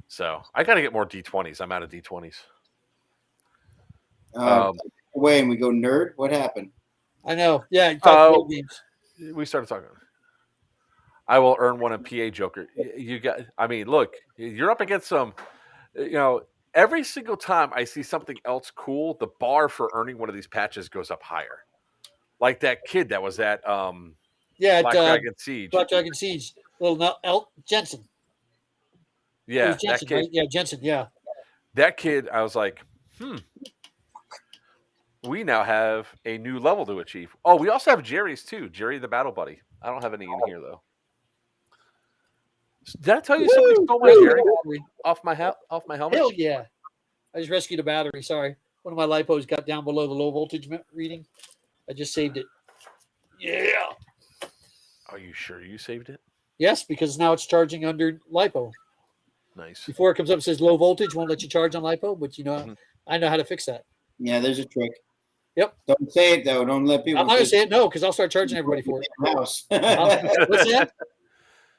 So I got to get more D20s. I'm out of D20s. Away and we go nerd. What happened? I know. Yeah. Board games. We started talking. I will earn one in PA Joker. You got. I mean, look, you're up against some. Every single time I see something else cool, the bar for earning one of these patches goes up higher. Like that kid that was at Black Dragon Siege. Black Dragon Siege. Little Jensen. Yeah, Jensen, that kid. Right? Yeah, Jensen. Yeah. That kid, I was like, we now have a new level to achieve. Oh, we also have Jerry's too. Jerry the Battle Buddy. I don't have any in here though. Did I tell you somebody stole my Jerry off my helmet? Hell yeah! I just rescued a battery. Sorry, one of my lipos got down below the low voltage reading. I just saved it. Yeah. Are you sure you saved it? Yes, because now it's charging under lipo. Nice. Before it comes up and says low voltage, won't let you charge on lipo, but I know how to fix that. Yeah, there's a trick. Yep. Don't say it though. Don't let people. I'm not gonna say it no, because I'll start charging everybody for it. House. What's that?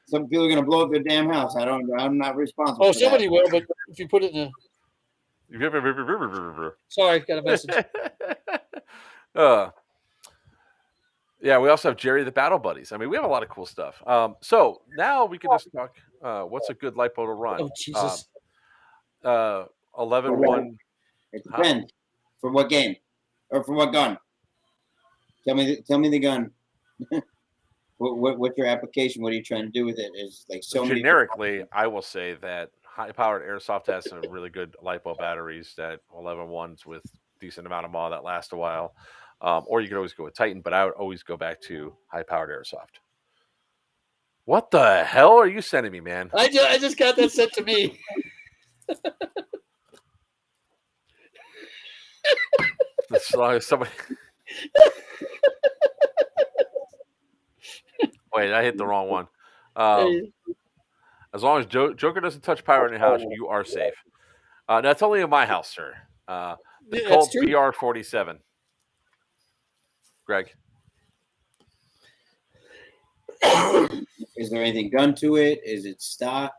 Some people are gonna blow up their damn house. I'm not responsible. Oh, for somebody that. will, but if you put it in sorry, got a message. Yeah, we also have Jerry the Battle Buddies. I mean, we have a lot of cool stuff. So now we can just talk. What's a good lipo to run? Oh Jesus. 11-1. It depends. For what game? Or for what gun? Tell me the gun. What's your application? What are you trying to do with it? Is like so many. Generically, I will say that high-powered Airsoft has some really good lipo batteries that 11-1s with decent amount of MAW that last a while. Or you could always go with Titan, but I would always go back to high-powered Airsoft. What the hell are you sending me, man? I just got that sent to me. As long as somebody. Wait, I hit the wrong one. As long as Joker doesn't touch pyro in your house, you are safe. That's only in my house, sir. It's called BR-47. Greg. Is there anything done to it? Is it stock?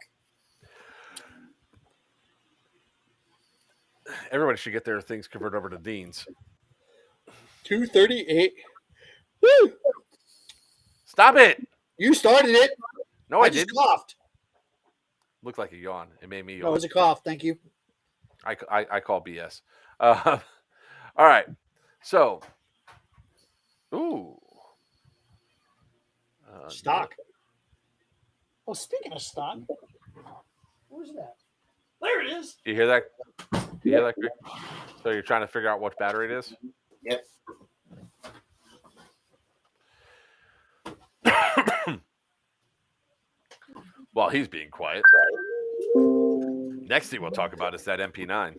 Everybody should get their things converted over to Dean's. 238. Woo! Stop it! You started it. No, I just didn't. Coughed. Looked like a yawn. It made me yawn. No, it was a cough. Thank you. I call BS. All right. So, stock. Oh, speaking of stock, where's that? There it is. You hear that? You hear that, Greg? So you're trying to figure out what battery it is? Yep. While he's being quiet. Next thing we'll talk about is that MP9.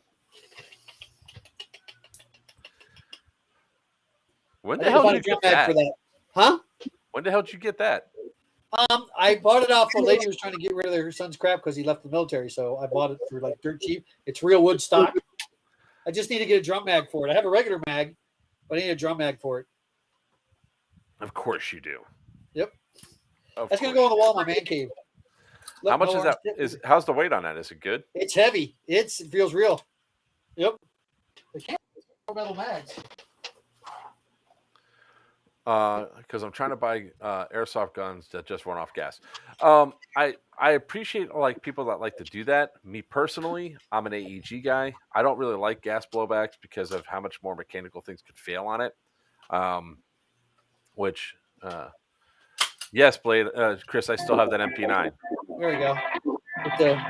When the hell did you get that? For that? Huh? When the hell did you get that? I bought it off a lady who was trying to get rid of her son's crap because he left the military. So I bought it for like dirt cheap. It's real wood stock. I just need to get a drum mag for it. I have a regular mag, but I need a drum mag for it. Of course you do. Yep. That's gonna go on the wall in my man cave. How much is that? How's the weight on that? Is it good? It's heavy. It feels real. Yep. They can't metal mags. Because I'm trying to buy airsoft guns that just run off gas. I appreciate like people that like to do that. Me personally, I'm an AEG guy. I don't really like gas blowbacks because of how much more mechanical things could fail on it. Yes, Blade, Chris, I still have that MP9. There we go. With the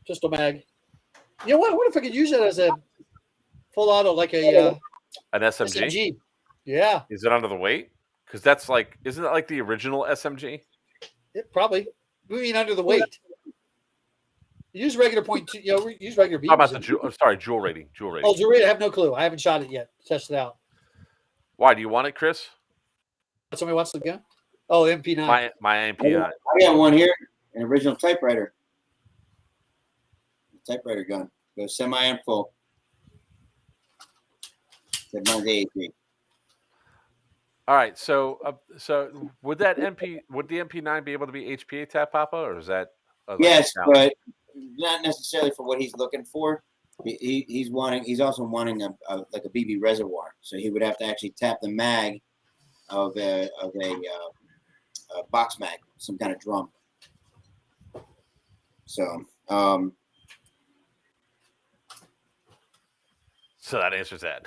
pistol mag. You know what? I wonder if I could use it as a full auto, like an SMG. Yeah. Is it under the weight? Because that's like, isn't that like the original SMG? Probably. We mean under the weight. Use regular point. Use regular beams. How about the jewel rating? Jewel rating. Oh, jewel rating. I have no clue. I haven't shot it yet. Test it out. Why do you want it, Chris? Somebody wants the gun. Oh, MP9. My MP9. I got one here, an original typewriter. Typewriter gun. Goes semi and full. That mine's AAP. All right, so would the MP9 be able to be HPA tap, Papa, or is that? Yes, but not necessarily for what he's looking for. He's also wanting a BB reservoir, so he would have to actually tap the mag of a box mag, some kind of drum. So that answers that.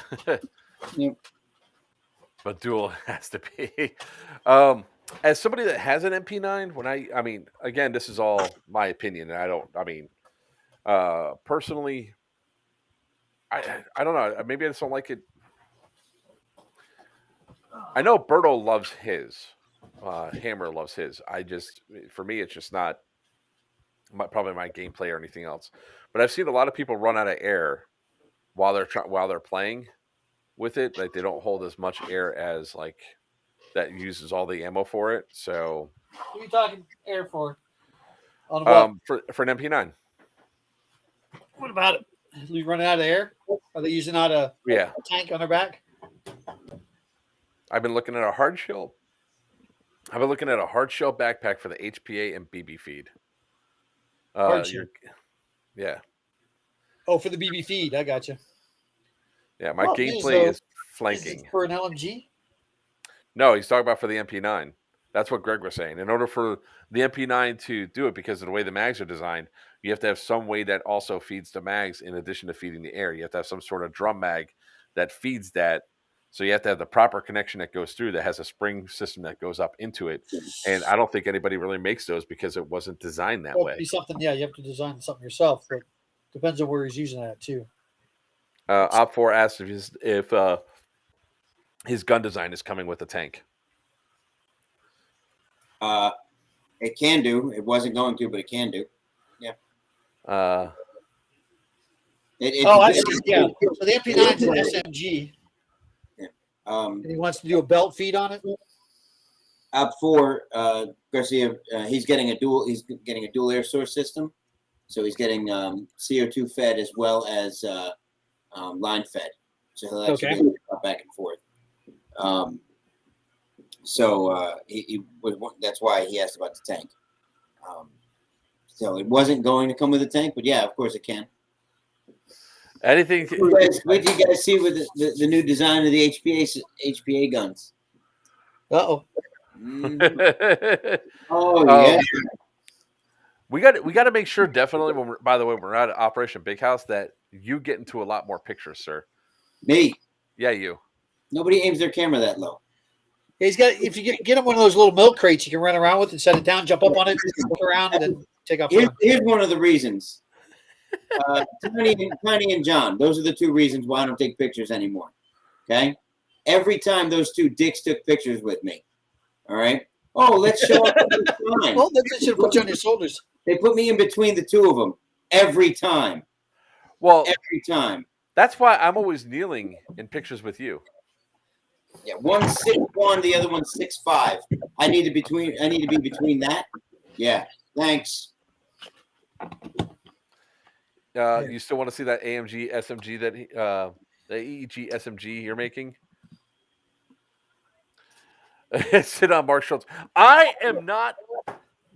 Yep. But dual has to be. As somebody that has an MP9, I mean, again, this is all my opinion, and personally, I don't know. Maybe I just don't like it I know Berto loves his. Hammer loves his. For me, it's just not probably my gameplay or anything else. But I've seen a lot of people run out of air while they're playing with it. Like they don't hold as much air as like that uses all the ammo for it. So What are you talking air for? On what? For an MP9. What about it? Are you running out of air? Are they using out a tank on their back? I've been looking at a hard shell. I've been looking at a hard shell backpack for the HPA and BB feed. Hard shell. Yeah. Oh, for the BB feed. I got you. Yeah, my gameplay is flanking. Is it for an LMG? No, he's talking about for the MP9. That's what Greg was saying. In order for the MP9 to do it, because of the way the mags are designed, you have to have some way that also feeds the mags in addition to feeding the air. You have to have some sort of drum mag that feeds that. So you have to have the proper connection that goes through that has a spring system that goes up into it. And I don't think anybody really makes those because it wasn't designed that way. Be something, you have to design something yourself, but depends on where he's using that too. Op4 asked if his gun design is coming with the tank. It can do. It wasn't going to, but it can do. Yeah. I see. Yeah. So the MP9 is an SMG. Yeah. And he wants to do a belt feed on it. Op4, Garcia, he's getting a dual air source system, so he's getting CO2 fed as well as line fed. So he'll actually be back and forth. That's why he asked about the tank. So it wasn't going to come with a tank, but yeah, of course it can. Anything? What do you guys see with the new design of the HPA guns? Uh-oh. Oh yeah. We got to make sure definitely when we're at Operation Big House that you get into a lot more pictures, sir. Me? Yeah, you. Nobody aims their camera that low. He's got. If you get him one of those little milk crates, you can run around with and set it down, jump up on it, look around, and then take off. Here's one of the reasons. Tiny and John. Those are the two reasons why I don't take pictures anymore. Okay. Every time those two dicks took pictures with me. All right. Oh, let's show up. Well, they should put you on your shoulders. They put me in between the two of them every time. Well, every time. That's why I'm always kneeling in pictures with you. Yeah, one's 6'1", the other one's 6'5". I need to be between that. Yeah. Thanks. You still want to see that AMG SMG that the EEG SMG you're making? Sit on Mark Schultz. I'm not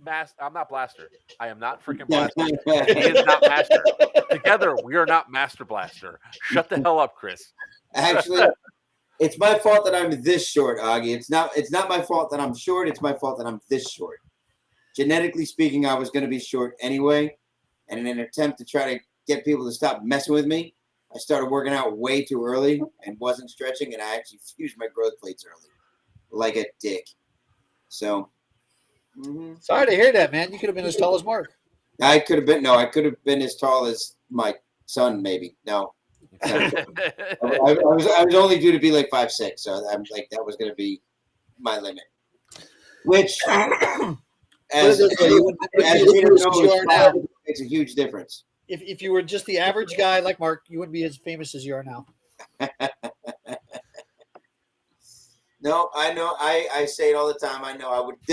Blaster. I am not freaking Blaster. He is not Master. Together, we are not Master Blaster. Shut the hell up, Chris. Actually, it's my fault that I'm this short, Augie. It's not my fault that I'm short. It's my fault that I'm this short. Genetically speaking, I was going to be short anyway. And in an attempt to try to get people to stop messing with me, I started working out way too early and wasn't stretching, and I actually fused my growth plates early. Like a dick. So. Mm-hmm. Sorry to hear that, man. You could have been as tall as Mark. I could have been as tall as my son, maybe. No. I was only due to be like 5'6", so I'm like that was going to be my limit. Which, as you know, makes a huge difference. If you were just the average guy like Mark, you wouldn't be as famous as you are now. No, I know. I say it all the time. I know. I wouldn't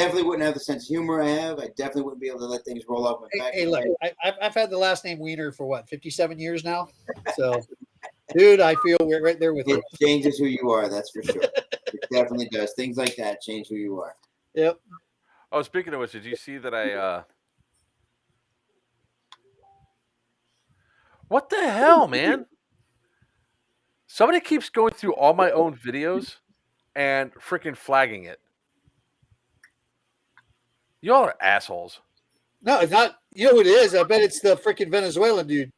have the sense of humor I have. I definitely wouldn't be able to let things roll off my back. Hey, look, I've had the last name Wiener for 57 years now. So, dude, I feel we're right there with you. It changes who you are. That's for sure. It definitely does. Things like that change who you are. Yep. Oh, speaking of which, did you see that I? What the hell, man? Somebody keeps going through all my own videos and freaking flagging it. Y'all are assholes. No, it's not. You know who it is? I bet it's the freaking Venezuelan dude.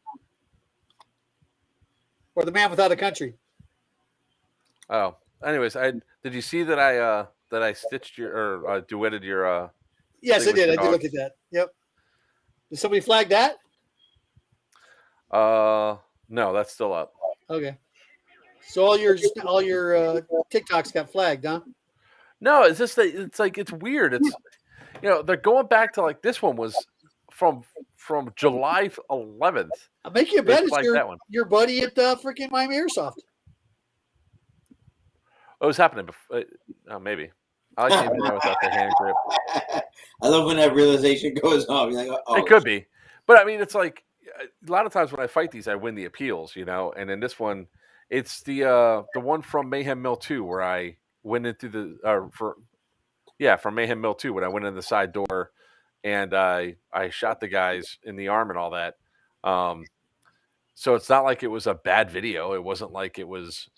Or the man without a country. Oh. Anyways, did you see that I stitched your or duetted your Yes, I did. I did look at that. Yep. Did somebody flag that? No, that's still up. Okay. So all your TikToks got flagged, huh? No, it's just that it's like it's weird. It's they're going back to like this one was from July 11th. I'll make you a bet It's it's like that one. your buddy at freaking Miami Airsoft. What was happening before? Maybe. I like even know without the hand grip. I love when that realization goes off. You're like, oh, It could be, but I mean, it's like a lot of times when I fight these, I win the appeals, And in this one, it's the one from Mayhem Mill 2 where I went into from Mayhem Mill 2 when I went in the side door, and I shot the guys in the arm and all that. So it's not like it was a bad video. It wasn't like it was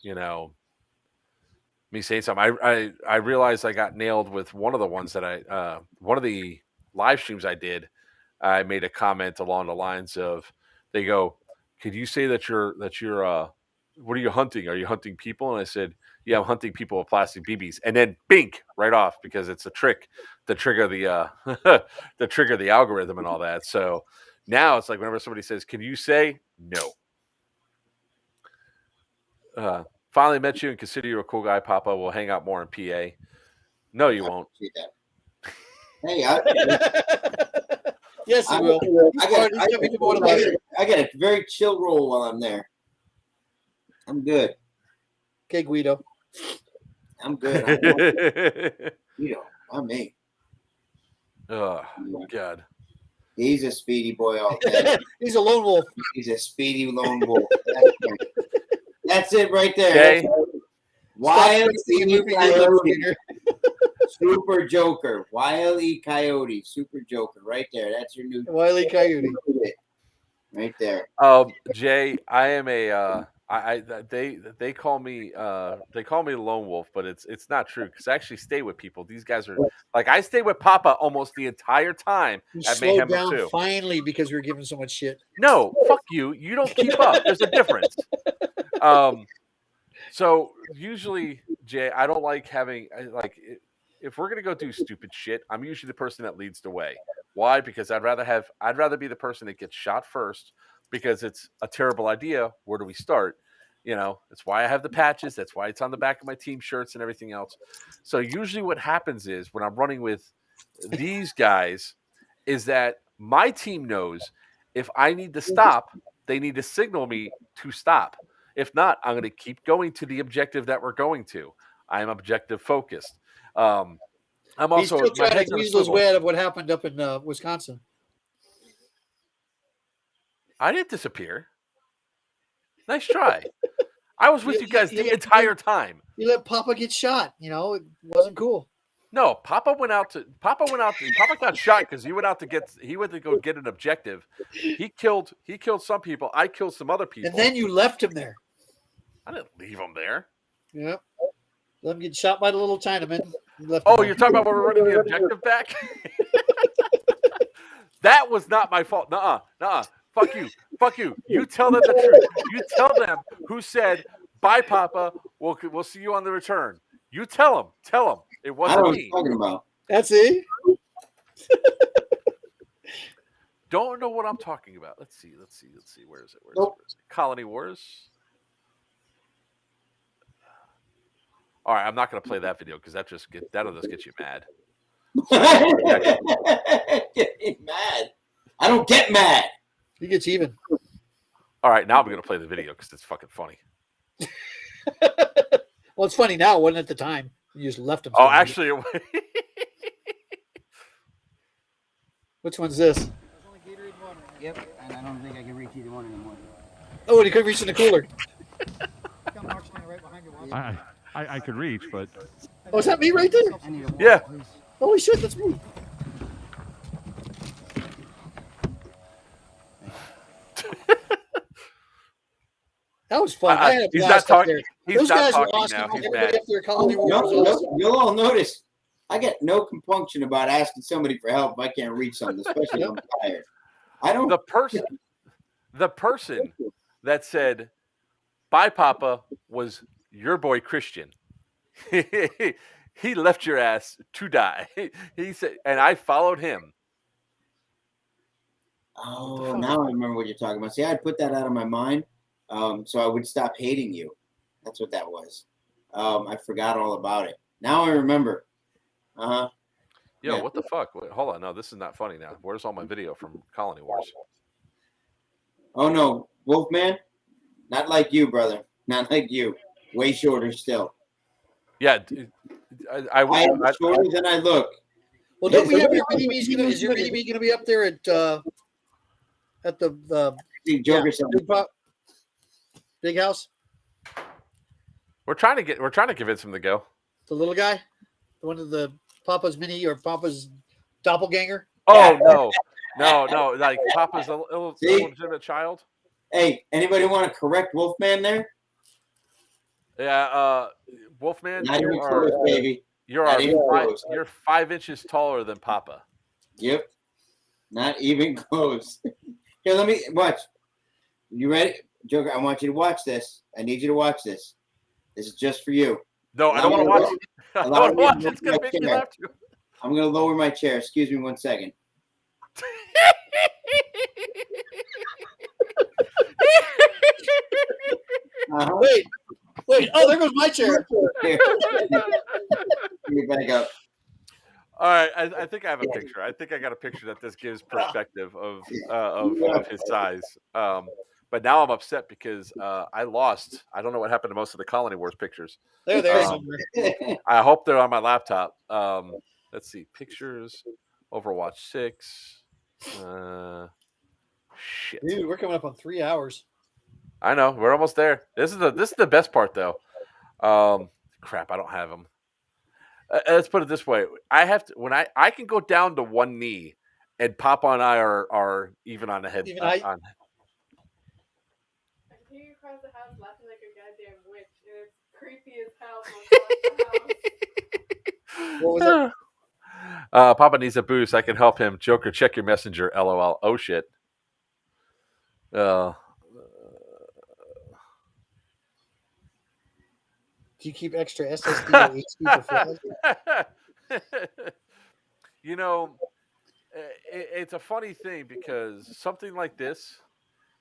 me saying something. I realized I got nailed with one of the ones that one of the live streams I did. I made a comment along the lines of, they go, could you say that you're what are you hunting? Are you hunting people? And I said, yeah, I'm hunting people with plastic BBs. And then bink, right off, because it's a trick to trigger the to trigger the algorithm and all that. So now it's like whenever somebody says, can you say no? Finally met you and consider you a cool guy, Papa. We'll hang out more in PA. No, you won't. Hey, yes, he will. I get a very chill roll while I'm there. I'm good. Okay, Guido. I'm good. Guido, I'm me. Oh, God. He's a speedy boy all day. He's a lone wolf. He's a speedy lone wolf. That's it right there. Okay. Wild E. Coyote. Super Joker. Wild E. Coyote. Super Joker. Right there. That's your new Wild E. Coyote. Right there. Jay, I am a they call me lone wolf, but it's not true because I actually stay with people. These guys are like, I stay with Papa almost the entire time You at slowed Mayhem down too. finally because we were giving so much shit. No, fuck you. You don't keep up. There's a difference. So usually, Jay, I don't like having if we're gonna go do stupid shit, I'm usually the person that leads the way. Why? Because I'd rather be the person that gets shot first, because it's a terrible idea. Where do we start? That's why I have the patches. That's why it's on the back of my team shirts and everything else. So usually what happens is when I'm running with these guys is that my team knows if I need to stop, they need to signal me to stop. If not, I'm going to keep going to the objective that we're going to. I am objective focused. I'm also He's still trying to weasel his way out of what happened up in Wisconsin. I didn't disappear. Nice try. I was with you guys the entire time. You let Papa get shot. It wasn't cool. No, Papa got shot because he went to go get an objective. He killed some people. I killed some other people. And then you left him there. I didn't leave him there. Yeah. Let him get shot by the little Chinaman. You're talking about when we're running the objective back? That was not my fault. Nuh-uh. Fuck you. You tell them the truth. You tell them who said, bye, Papa. We'll see you on the return. You tell them. It wasn't me. Talking about. That's it. Don't know what I'm talking about. Let's see. Where is it? Nope. Colony Wars. All right, I'm not going to play that video because that'll just get you mad. Get mad. I don't get mad. He gets even. All right, now I'm going to play the video because it's fucking funny. Well, it's funny now. It wasn't at the time. You just left him. Oh, actually. Which one's this? Yep, and I don't think I can reach either one anymore. Oh, and he couldn't reach in the cooler. I could reach, but... Oh, is that me right there? Yeah. Holy shit, that's me. That was fun. I had a He's blast not up there. talking. He's Those not guys were talking awesome. now. He's Everybody mad. up there, Colony Wars was awesome. You'll all notice I get no compunction about asking somebody for help if I can't reach something, especially if I'm tired. I don't. The person that said, bye, Papa, was your boy Christian. He left your ass to die. He said, and I followed him. Oh, now I remember what you're talking about. See, I put that out of my mind, so I would stop hating you. That's what that was. I forgot all about it. Now I remember. Yo, Yeah. what the fuck? Wait, hold on. No, this is not funny now. Where's all my video from Colony Wars? Oh no, Wolfman, not like you, brother. Not like you. Way shorter still. Yeah, I I'm shorter than I look. Well, don't we have your mini me's gonna? Is your mini me gonna be up there at the Joker big house? we're trying to convince him to go. The little guy, the one of the Papa's mini or Papa's doppelganger. Oh no, like Papa's illegitimate child. Hey, anybody want to correct Wolfman there? Yeah, Wolfman, Not even close, baby. you're 5 inches taller than Papa. Yep. Not even close. Here, let me watch. You ready? Joker, I want you to watch this. I need you to watch this. This is just for you. No, I don't want to watch it. I don't want to watch it. It's going to make me laugh too. I'm going to lower my chair. Excuse me 1 second. Wait. Oh, there goes my chair. Get back up. All right, I think I have a picture. I think I got a picture that this gives perspective of his size. But now I'm upset because I lost. I don't know what happened to most of the Colony Wars pictures. They're there. I hope they're on my laptop. Let's see, pictures, Overwatch 6. Shit. Dude, we're coming up on 3 hours. I know, we're almost there. This is the best part though. Crap, I don't have them. Let's put it this way: I have to when I can go down to one knee, and Papa and I are even on the head. Even I can hear you across the house laughing like a goddamn witch, and it's creepy as hell from across the house. What was that? Papa needs a boost. I can help him. Joker, check your messenger. LOL. Oh shit. Do you keep extra SSD or HP for You know, it's a funny thing because something like this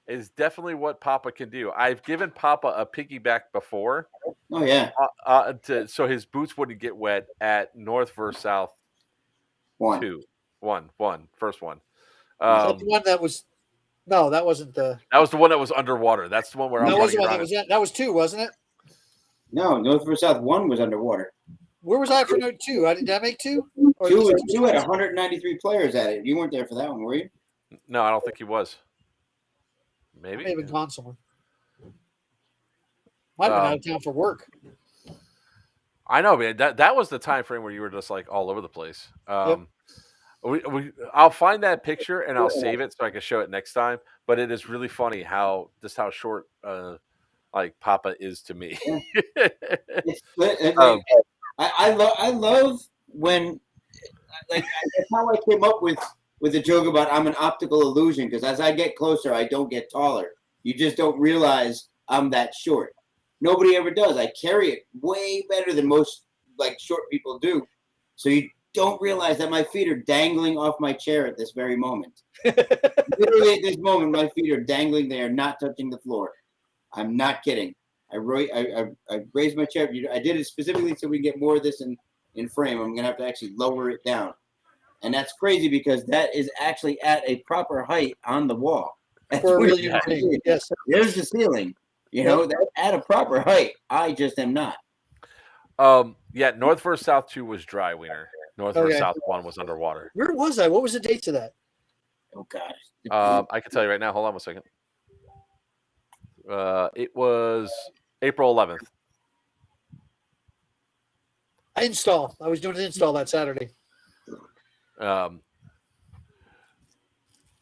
is definitely what Papa can do. I've given Papa a piggyback before. Oh yeah. So his boots wouldn't get wet at North versus South. One. First one. That the one that was. No, that wasn't the. That was the one that was underwater. That's the one where that was the one that was 2, wasn't it? No, North versus South 1 was underwater. Where was I for note 2? Did I make 2? Or 2 had 193 players at it. You weren't there for that one, were you? No, I don't think he was. Maybe. Maybe gone somewhere. Might have been out of town for work. I know, man. That was the time frame where you were just like all over the place. Yep. I'll find that picture and I'll save it so I can show it next time. But it is really funny how short like Papa is to me. I love when like that's how I came up with the joke about I'm an optical illusion, because as I get closer, I don't get taller. You just don't realize I'm that short. Nobody ever does. I carry it way better than most like short people do. So you don't realize that my feet are dangling off my chair at this very moment. Literally at this moment, my feet are dangling. They are not touching the floor. I'm not kidding. I raised my chair. I did it specifically so we can get more of this in frame. I'm going to have to actually lower it down. And that's crazy because that is actually at a proper height on the wall. That's for a real human being. Yes. There's the ceiling. You know, that's at a proper height. I just am not. Yeah, North versus South 2 was dry, Wiener. North versus South 1 was underwater. Where was I? What was the dates of that? Oh, God. I can tell you right now. Hold on 1 second. It was April 11th. I was doing an install that Saturday.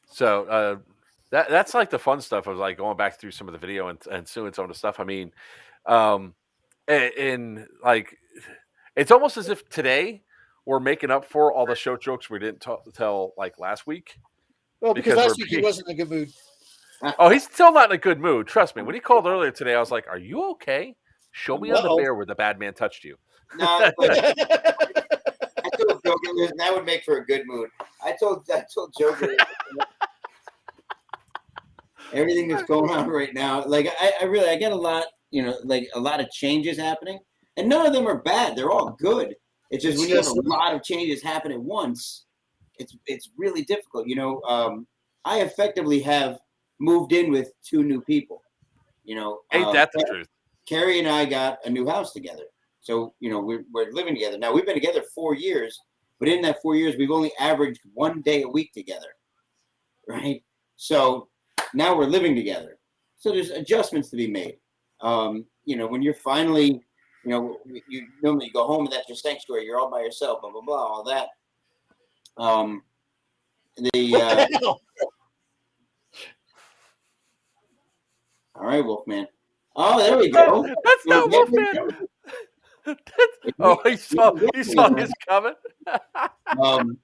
So that's like the fun stuff of like going back through some of the video and doing some of the stuff. I mean, and like it's almost as if today we're making up for all the show jokes we didn't tell like last week. Well, because last week he wasn't in a good mood. Oh, he's still not in a good mood. Trust me. When he called earlier today, I was like, "Are you okay? Show me on the bear where the bad man touched you." No, I told Joker that would make for a good mood. I told Joker everything that's going on right now. Like I get a lot, like a lot of changes happening, and none of them are bad. They're all good. It's just when you have a lot of changes happen at once, it's really difficult. You know, I effectively have moved in with 2 new people. You know, Ain't that the truth? Carrie and I got a new house together. So, you know, we're living together. Now, we've been together 4 years, but in that 4 years, we've only averaged 1 day a week together, right? So now we're living together. So there's adjustments to be made. You know, when you're finally, you know, you normally go home and that's your sanctuary. You're all by yourself, blah, blah, blah, all that. All right, Wolfman. Oh, there we go. That's not Wolfman. Oh, he saw his coming. And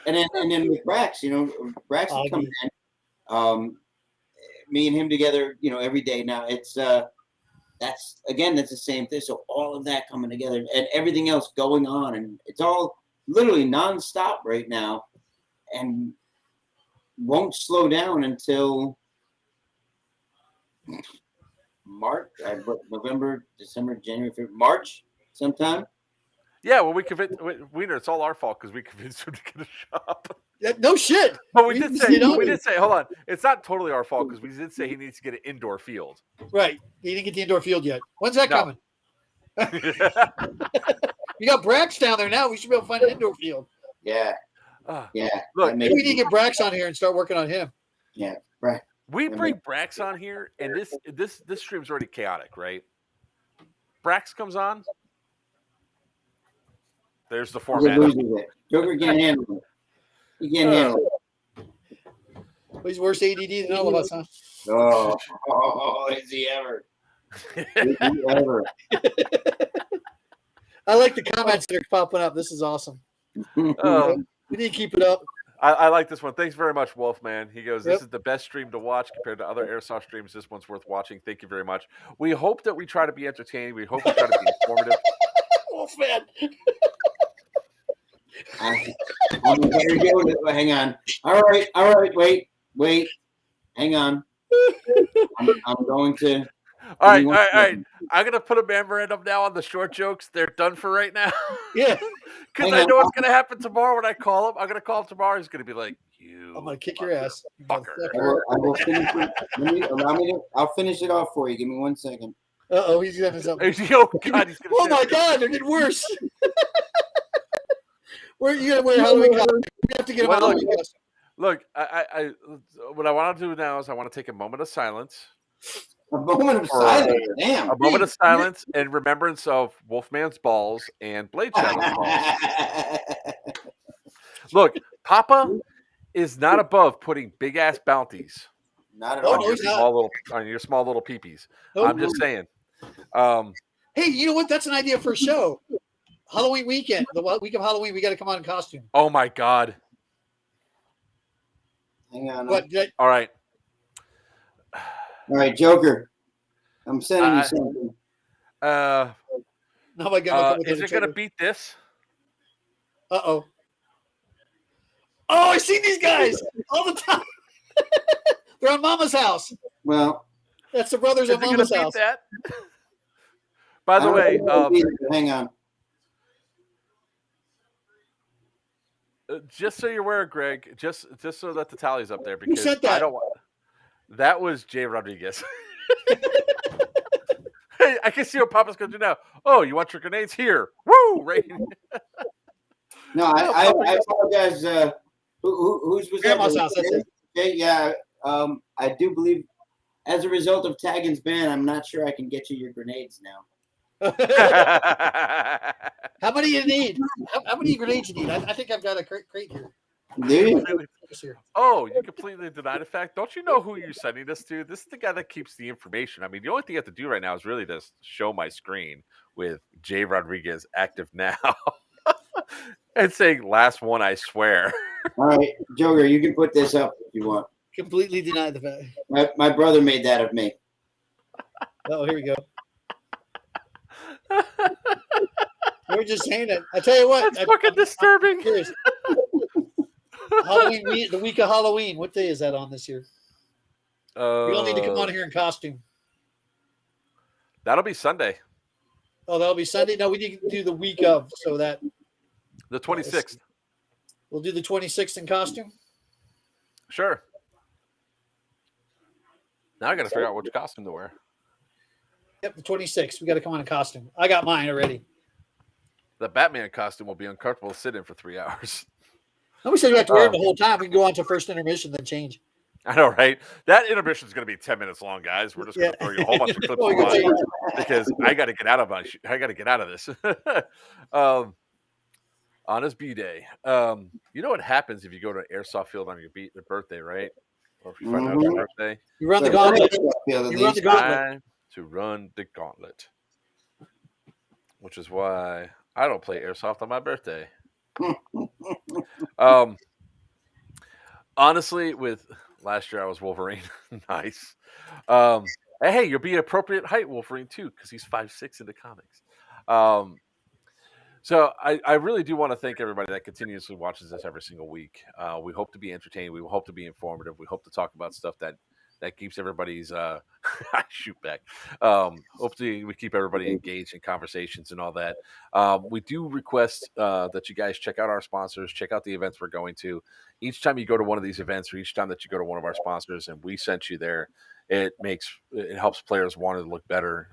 then with Brax, you know, Brax is coming in. Me and him together, you know, every day now. It's that's the same thing. So all of that coming together and everything else going on, and it's all literally nonstop right now, and won't slow down until March, November, December, January, February, March, sometime. Yeah, well, we convinced Wiener. It's all our fault because we convinced him to get a shop. No shit. But we did say, hold on. It's not totally our fault because we did say he needs to get an indoor field. Right. He didn't get the indoor field yet. When's that coming? You got Brax down there now. We should be able to find an indoor field. Yeah. Yeah. Look, maybe we need to get Brax on here and start working on him. Yeah. Right. We bring Brax on here, and this stream's already chaotic, right? Brax comes on. There's the format. Joker can't handle it. He can't handle it. Well, he's worse ADD than all of us, huh? Oh, is he ever? Is he ever? I like the comments that are popping up. This is awesome. We need to keep it up. I like this one. Thanks very much, Wolfman. He goes, this is the best stream to watch compared to other Airsoft streams. This one's worth watching. Thank you very much. We hope that we try to be entertaining. We hope we try to be informative. Wolfman. Hang on. All right. Wait. Hang on. I'm going to. All right. I'm gonna put a memorandum now on the short jokes. They're done for right now. Yeah. Because I know what's gonna happen tomorrow when I call him. I'm gonna call him tomorrow. He's gonna be like, I'm gonna kick your ass. I will finish it. I'll finish it off for you. Give me 1 second. He's gonna something. Oh God, he's gonna. Oh my God, they're getting worse. Where you gonna wear Halloween costume? We have to get him Halloween costume. Look, I what I want to do now is I want to take a moment of silence. A moment of silence. Damn. A moment of silence in remembrance of Wolfman's balls and Blade Shadow's balls. Look, Papa is not above putting big ass bounties. Not at all. On your small little peepees. I'm just saying. Hey, you know what? That's an idea for a show. Halloween weekend, the week of Halloween, we got to come out in costume. Oh my God! Hang on. All right, Joker. I'm sending you something. Oh my God! Is it gonna beat this? Oh, I see these guys all the time. They're on Mama's house. Well, that's the brothers on Mama's house. That? By the way, hang on. Just so you're aware, Greg, just so that the tally's up there, because who said that? I don't want. That was Jay Rodriguez. Hey, I can see what Papa's going to do now. Oh, you want your grenades here? Woo! Right. No, I apologize. Who's was Grandma's house? That's it. Okay, yeah. I do believe, as a result of Taggins' ban, I'm not sure I can get you your grenades now. How many you need? How many grenades you need? I think I've got a crate here. Dude. Oh, you completely denied the fact. Don't you know who you're sending this to? This is the guy that keeps the information. I mean, the only thing I have to do right now is really just show my screen with Jay Rodriguez active now and saying last one, I swear. All right, Joker, you can put this up if you want. Completely deny the fact. My brother made that of me. Oh, here we go. We're just saying it. I tell you what, that's fucking disturbing. Halloween week, the week of Halloween. What day is that on this year? We all need to come on here in costume. That'll be Sunday. Oh, that'll be Sunday. No, we need to do the week of, so that The 26th. we'll do the 26th in costume. Sure. Now I got to figure out which costume to wear. Yep, the 26th. We got to come on in costume. I got mine already. The Batman costume will be uncomfortable to sit in for 3 hours. Nobody said we have to wear it the whole time. We can go on to first intermission, then change. I know, right? That intermission is going to be 10 minutes long, guys. We're just going to throw you a whole bunch of clips on because I got to get out of this. On his B day, you know what happens if you go to an airsoft field on your birthday, right? Or if you find out it's your birthday, You run the gauntlet. You run the gauntlet. time to run the gauntlet, which is why I don't play airsoft on my birthday. Honestly, with last year I was Wolverine. Nice. Hey, you'll be appropriate height Wolverine too, because he's 5'6" in the comics. So I really do want to thank everybody that continuously watches us every single week. We hope to be entertaining. We hope to be informative. We hope to talk about stuff that keeps everybody's shoot back. Hopefully we keep everybody engaged in conversations and all that. We do request that you guys check out our sponsors, check out the events we're going to. Each time you go to one of these events or each time that you go to one of our sponsors and we sent you there, it helps players want to look better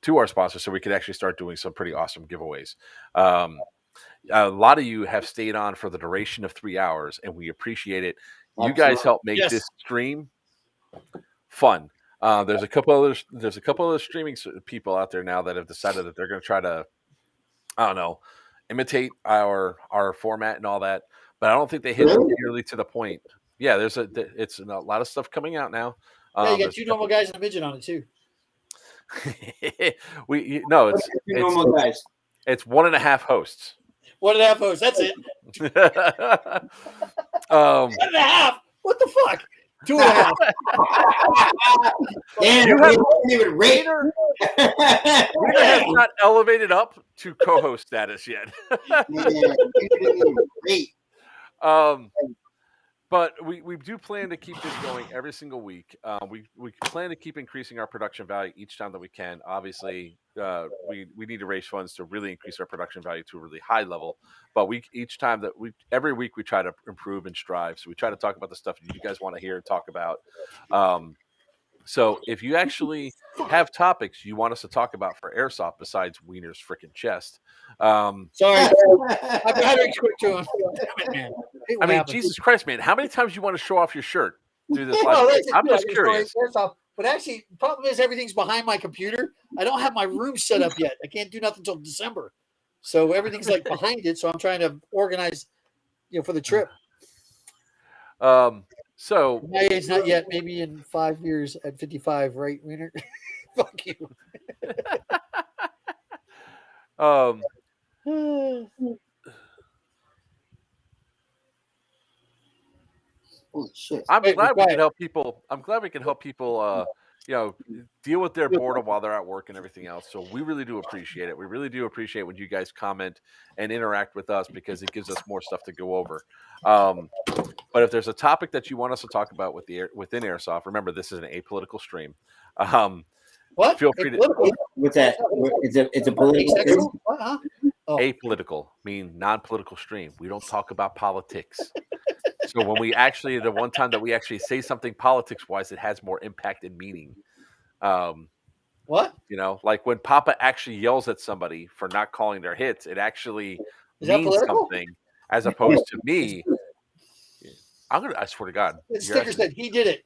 to our sponsors so we could actually start doing some pretty awesome giveaways. A lot of you have stayed on for the duration of 3 hours and we appreciate it. You guys help make this stream fun. There's a couple of streaming people out there now that have decided that they're going to try to, I don't know, imitate our format and all that. But I don't think they hit it nearly to the point. Yeah, it's a lot of stuff coming out now. Yeah, you got two normal guys and a midget on it too. It's normal guys. It's 1.5 hosts. 1.5 hosts. That's it. 1.5. What the fuck? 2.5. Waiter has not elevated up to co-host status yet. But we do plan to keep this going every single week. We plan to keep increasing our production value each time that we can. Obviously, we need to raise funds to really increase our production value to a really high level. But every week we try to improve and strive. So we try to talk about the stuff that you guys want to hear and talk about. So if you actually have topics you want us to talk about for Airsoft besides Wiener's freaking chest. Sorry. My battery's quick to him. I mean, Jesus Christ, man. How many times you want to show off your shirt through this live? I'm just curious. But actually, the problem is everything's behind my computer. I don't have my room set up yet. I can't do nothing until December. So everything's like behind it. So I'm trying to organize, for the trip. So my age not yet. Maybe in 5 years at 55, right, Wiener? Fuck you. Holy shit. I'm glad we can help people. Deal with their boredom while they're at work and everything else. So we really do appreciate it. We really do appreciate when you guys comment and interact with us because it gives us more stuff to go over. But if there's a topic that you want us to talk about within Airsoft, remember this is an apolitical stream. What? Feel free to. What's that? It's a political. Apolitical mean non-political stream. We don't talk about politics. So when the one time that we actually say something politics-wise, it has more impact and meaning. What? Like when Papa actually yells at somebody for not calling their hits, it actually means something as opposed to me. I swear to God. The sticker said he did it.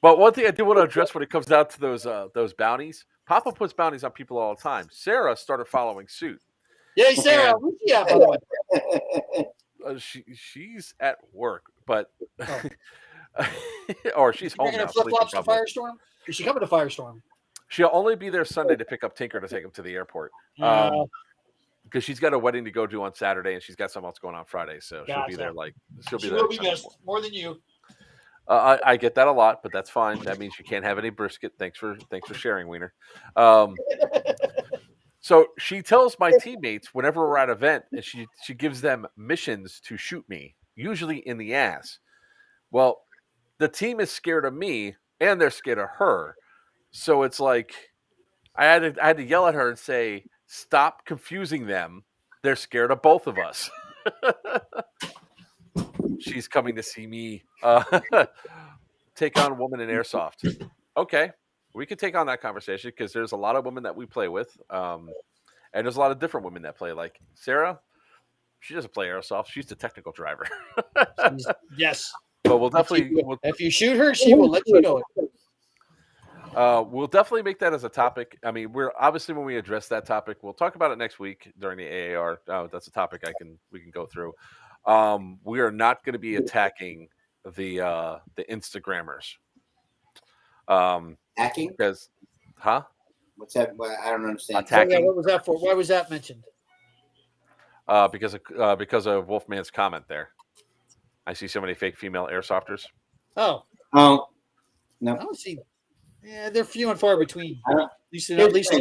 But one thing I do want to address when it comes down to those bounties, Papa puts bounties on people all the time. Sarah started following suit. Yay, Sarah! Where's she at, by the way? She's at work, but or she's home now. Flip-flops to Firestorm? Is she coming to Firestorm? She'll only be there Sunday to pick up Tinker to take him to the airport. Because she's got a wedding to go do on Saturday, and she's got something else going on Friday, so she'll be there. She will be missed more than you. I get that a lot, but that's fine. That means you can't have any brisket. Thanks for sharing, Wiener. So she tells my teammates whenever we're at an event, and she gives them missions to shoot me, usually in the ass. Well, the team is scared of me and they're scared of her. So it's like I had to yell at her and say, "Stop confusing them. They're scared of both of us." She's coming to see me take on a woman in airsoft. Okay, we could take on that conversation because there's a lot of women that we play with, and there's a lot of different women that play. Like Sarah, she doesn't play airsoft; she's the technical driver. Yes. But we'll definitely if you shoot her, she will let you know it. We'll definitely make that as a topic. I mean, we're obviously when we address that topic, we'll talk about it next week during the AAR. That's a topic we can go through. We are not going to be attacking the Instagrammers. Hacking? Because, huh? What's that? I don't understand. Attacking. Yeah, what was that for? Why was that mentioned? Because of Wolfman's comment there. I see so many fake female airsofters. No. I don't see. Yeah, they're few and far between. At least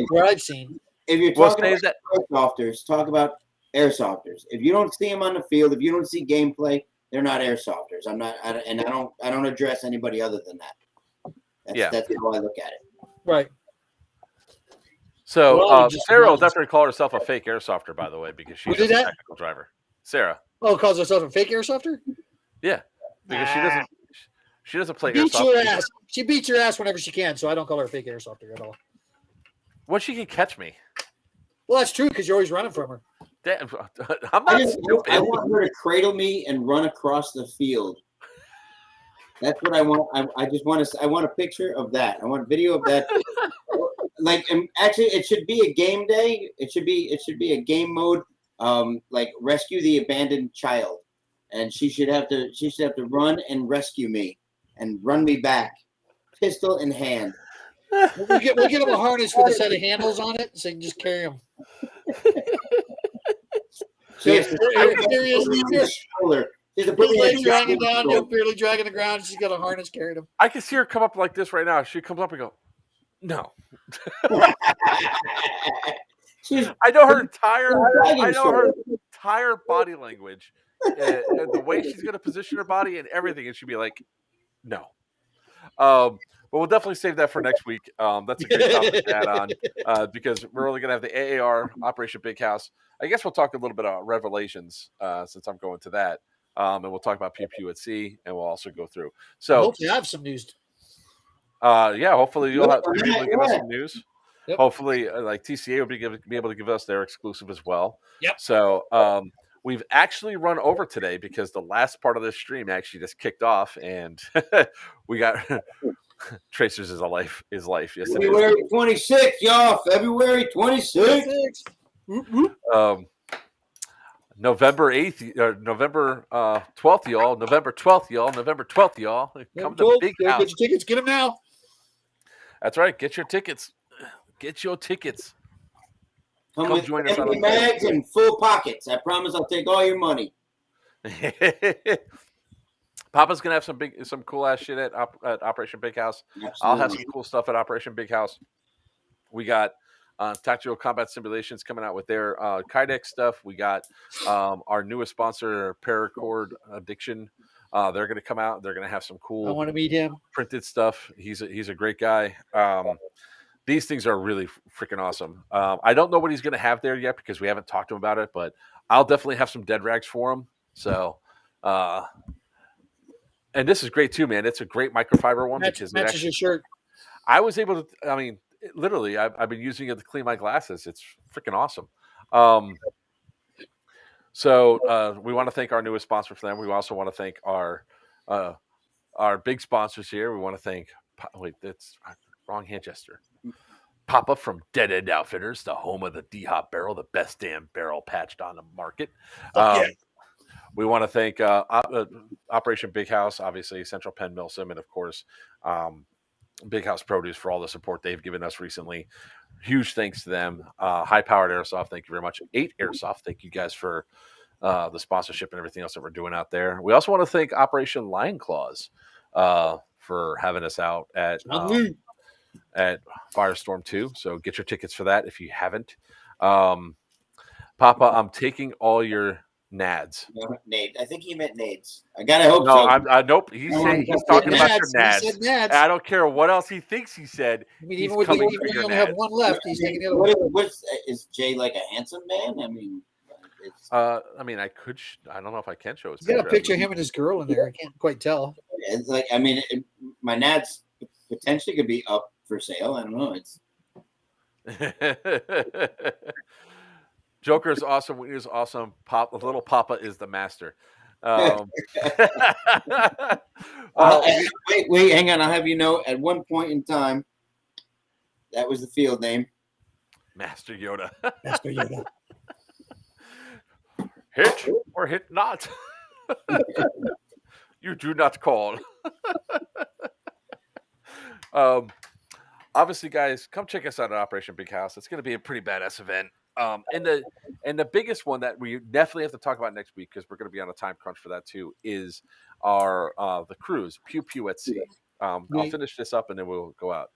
where I've seen. If you're talking about airsofters, talk about airsofters. If you don't see them on the field, if you don't see gameplay, they're not airsofters. I don't address anybody other than that. That's how I look at it. Right. So Sarah will definitely call herself a fake airsofter, by the way, because she's a technical driver. Sarah. Oh, calls herself a fake airsofter? Yeah, because she doesn't play beats airsoft. Your ass. She beats your ass whenever she can, so I don't call her a fake airsofter at all. Well, she can catch me. Well, that's true because you're always running from her. Damn, I'm not stupid. I want her to cradle me and run across the field. That's what I want. I want a picture of that. I want a video of that. Actually, it should be a game day. It should be a game mode. Like rescue the abandoned child, and she should have to run and rescue me and run me back, pistol in hand. We'll get him a harness with a set of handles on it, so you can just carry him. Dragging down, barely dragging the ground. She's got a harness carrying him. I can see her come up like this right now. She comes up and go, "No." I know her entire body language, and the way she's going to position her body and everything, and she'd be like, "No." But we'll definitely save that for next week. That's a great topic to add on because we're only going to have the AAR Operation Big House. I guess we'll talk a little bit about Revelations since I'm going to that, and we'll talk about Pew Pew at Sea, and we'll also go through. So hopefully, I have some news. Hopefully you'll be able to give us some news. Yep. Hopefully, like TCA will be able to give us their exclusive as well. Yep. So we've actually run over today because the last part of this stream actually just kicked off, and we got Tracers is life. Yes, February 26th, y'all. February 26th. November 8th, or November 12th, y'all. November 12th, y'all. November 12th, y'all. Come to Big House. Get your tickets. Get them now. That's right. Get your tickets. Get your tickets. Come with join us empty bags and full pockets. I promise I'll take all your money. Papa's gonna have some cool ass shit at Operation Big House. Absolutely. I'll have some cool stuff at Operation Big House. We got Tactical Combat Simulations coming out with their Kydex stuff. We got our newest sponsor, Paracord Addiction. They're gonna come out. They're gonna have some cool. I want to meet him. Printed stuff. He's a great guy. These things are really freaking awesome. I don't know what he's gonna have there yet because we haven't talked to him about it, but I'll definitely have some dead rags for him. So. And this is great too, man. It's a great microfiber one because it matches your shirt. I was able to. I mean, literally, I've been using it to clean my glasses. It's freaking awesome. So we want to thank our newest sponsor for them. We also want to thank our big sponsors here. We want to thank. Wait, that's wrong hand gesture. Papa from Dead End Outfitters, the home of the D-Hop barrel, the best damn barrel patched on the market. We want to thank Operation Big House, obviously, Central Penn, Milsim, and of course, Big House Produce for all the support they've given us recently. Huge thanks to them. High Powered Airsoft, thank you very much. 8 Airsoft, thank you guys for the sponsorship and everything else that we're doing out there. We also want to thank Operation Lion Claws for having us out at Firestorm 2. So get your tickets for that if you haven't. Papa, I'm taking all your Nads. Nade. I think he meant nades. I gotta hope No, so. nope. He's talking about your nads. He said nads. And I don't care what else he thinks he said. I mean, He's even with coming even for when your you only have nads. one left, he's taking the other one. Is Jay like a handsome man? I mean, it's, I mean, I could. I don't know if I can show his He's got a picture of but- him and his girl in there. I can't quite tell. it's like, I mean, my nads potentially could be up for sale. I don't know. It's Joker's awesome. Wiener's awesome. Little Papa is the master. Wait, hang on. I'll have you know, at one point in time, that was the field name. Master Yoda. Master Yoda. Hit or hit not. You do not call. Obviously, guys, come check us out at Operation Big House. It's going to be a pretty badass event. And the biggest one that we definitely have to talk about next week, because we're going to be on a time crunch for that too, is our the cruise Pew Pew at Sea. I'll finish this up and then we'll go out.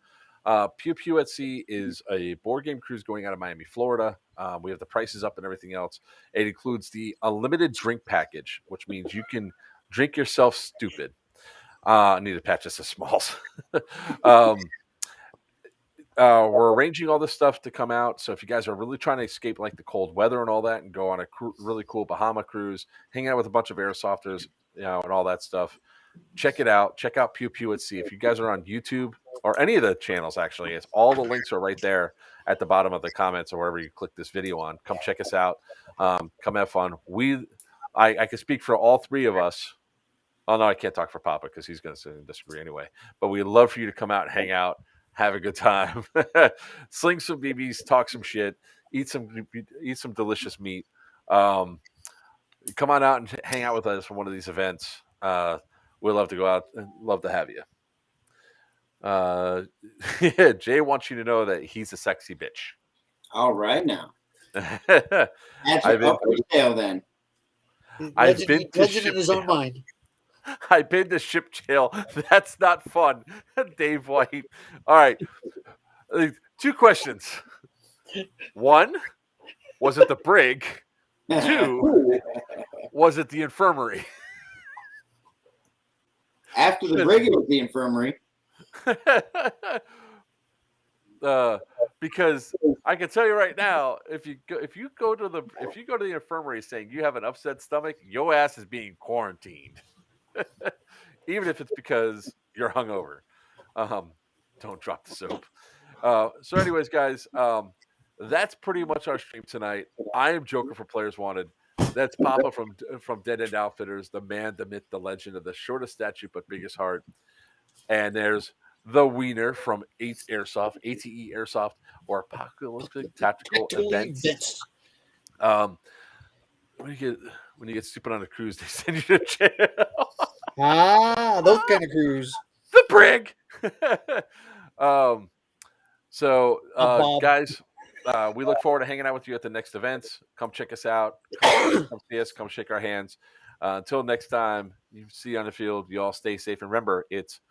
Pew Pew at Sea is a board game cruise going out of Miami, Florida. We have the prices up and everything else. It includes the unlimited drink package, which means you can drink yourself stupid. I need to patch this to smalls. We're arranging all this stuff to come out. So if you guys are really trying to escape like the cold weather and all that and go on a really cool Bahama cruise, hang out with a bunch of airsofters, and all that stuff, check it out. Check out Pew Pew at Sea. If you guys are on YouTube or any of the channels, actually, all the links are right there at the bottom of the comments or wherever you click this video on. Come check us out. Come have fun. I can speak for all three of us. Oh, no, I can't talk for Papa because he's going to disagree anyway. But we'd love for you to come out and hang out, have a good time, sling some BBs, talk some shit, eat some delicious meat. Come on out and hang out with us for one of these events. We'd love to go out and love to have you. Yeah, Jay wants you to know that he's a sexy bitch. all right now. I've Up for sale then. Legend in his own mind. I've been to ship jail. That's not fun. Dave White. All right. 2 questions. 1, was it the brig? 2, was it the infirmary? After the brig, it was the infirmary. Because I can tell you right now, if you go to the infirmary saying you have an upset stomach, your ass is being quarantined. Even if it's because you're hungover. Don't drop the soap. So anyways, guys, that's pretty much our stream tonight. I am Joker for Players Wanted. That's Papa from Dead End Outfitters, the man, the myth, the legend of the shortest statue but biggest heart. And there's the Wiener from ATE Airsoft, or Apocalyptic Tactical Events. When you get stupid on a cruise, they send you to jail. Those kind of crews. The brig. Guys, we look forward to hanging out with you at the next events. Come check us out. Come see us. Come shake our hands. Until next time, you see you on the field. You all stay safe. And remember, it's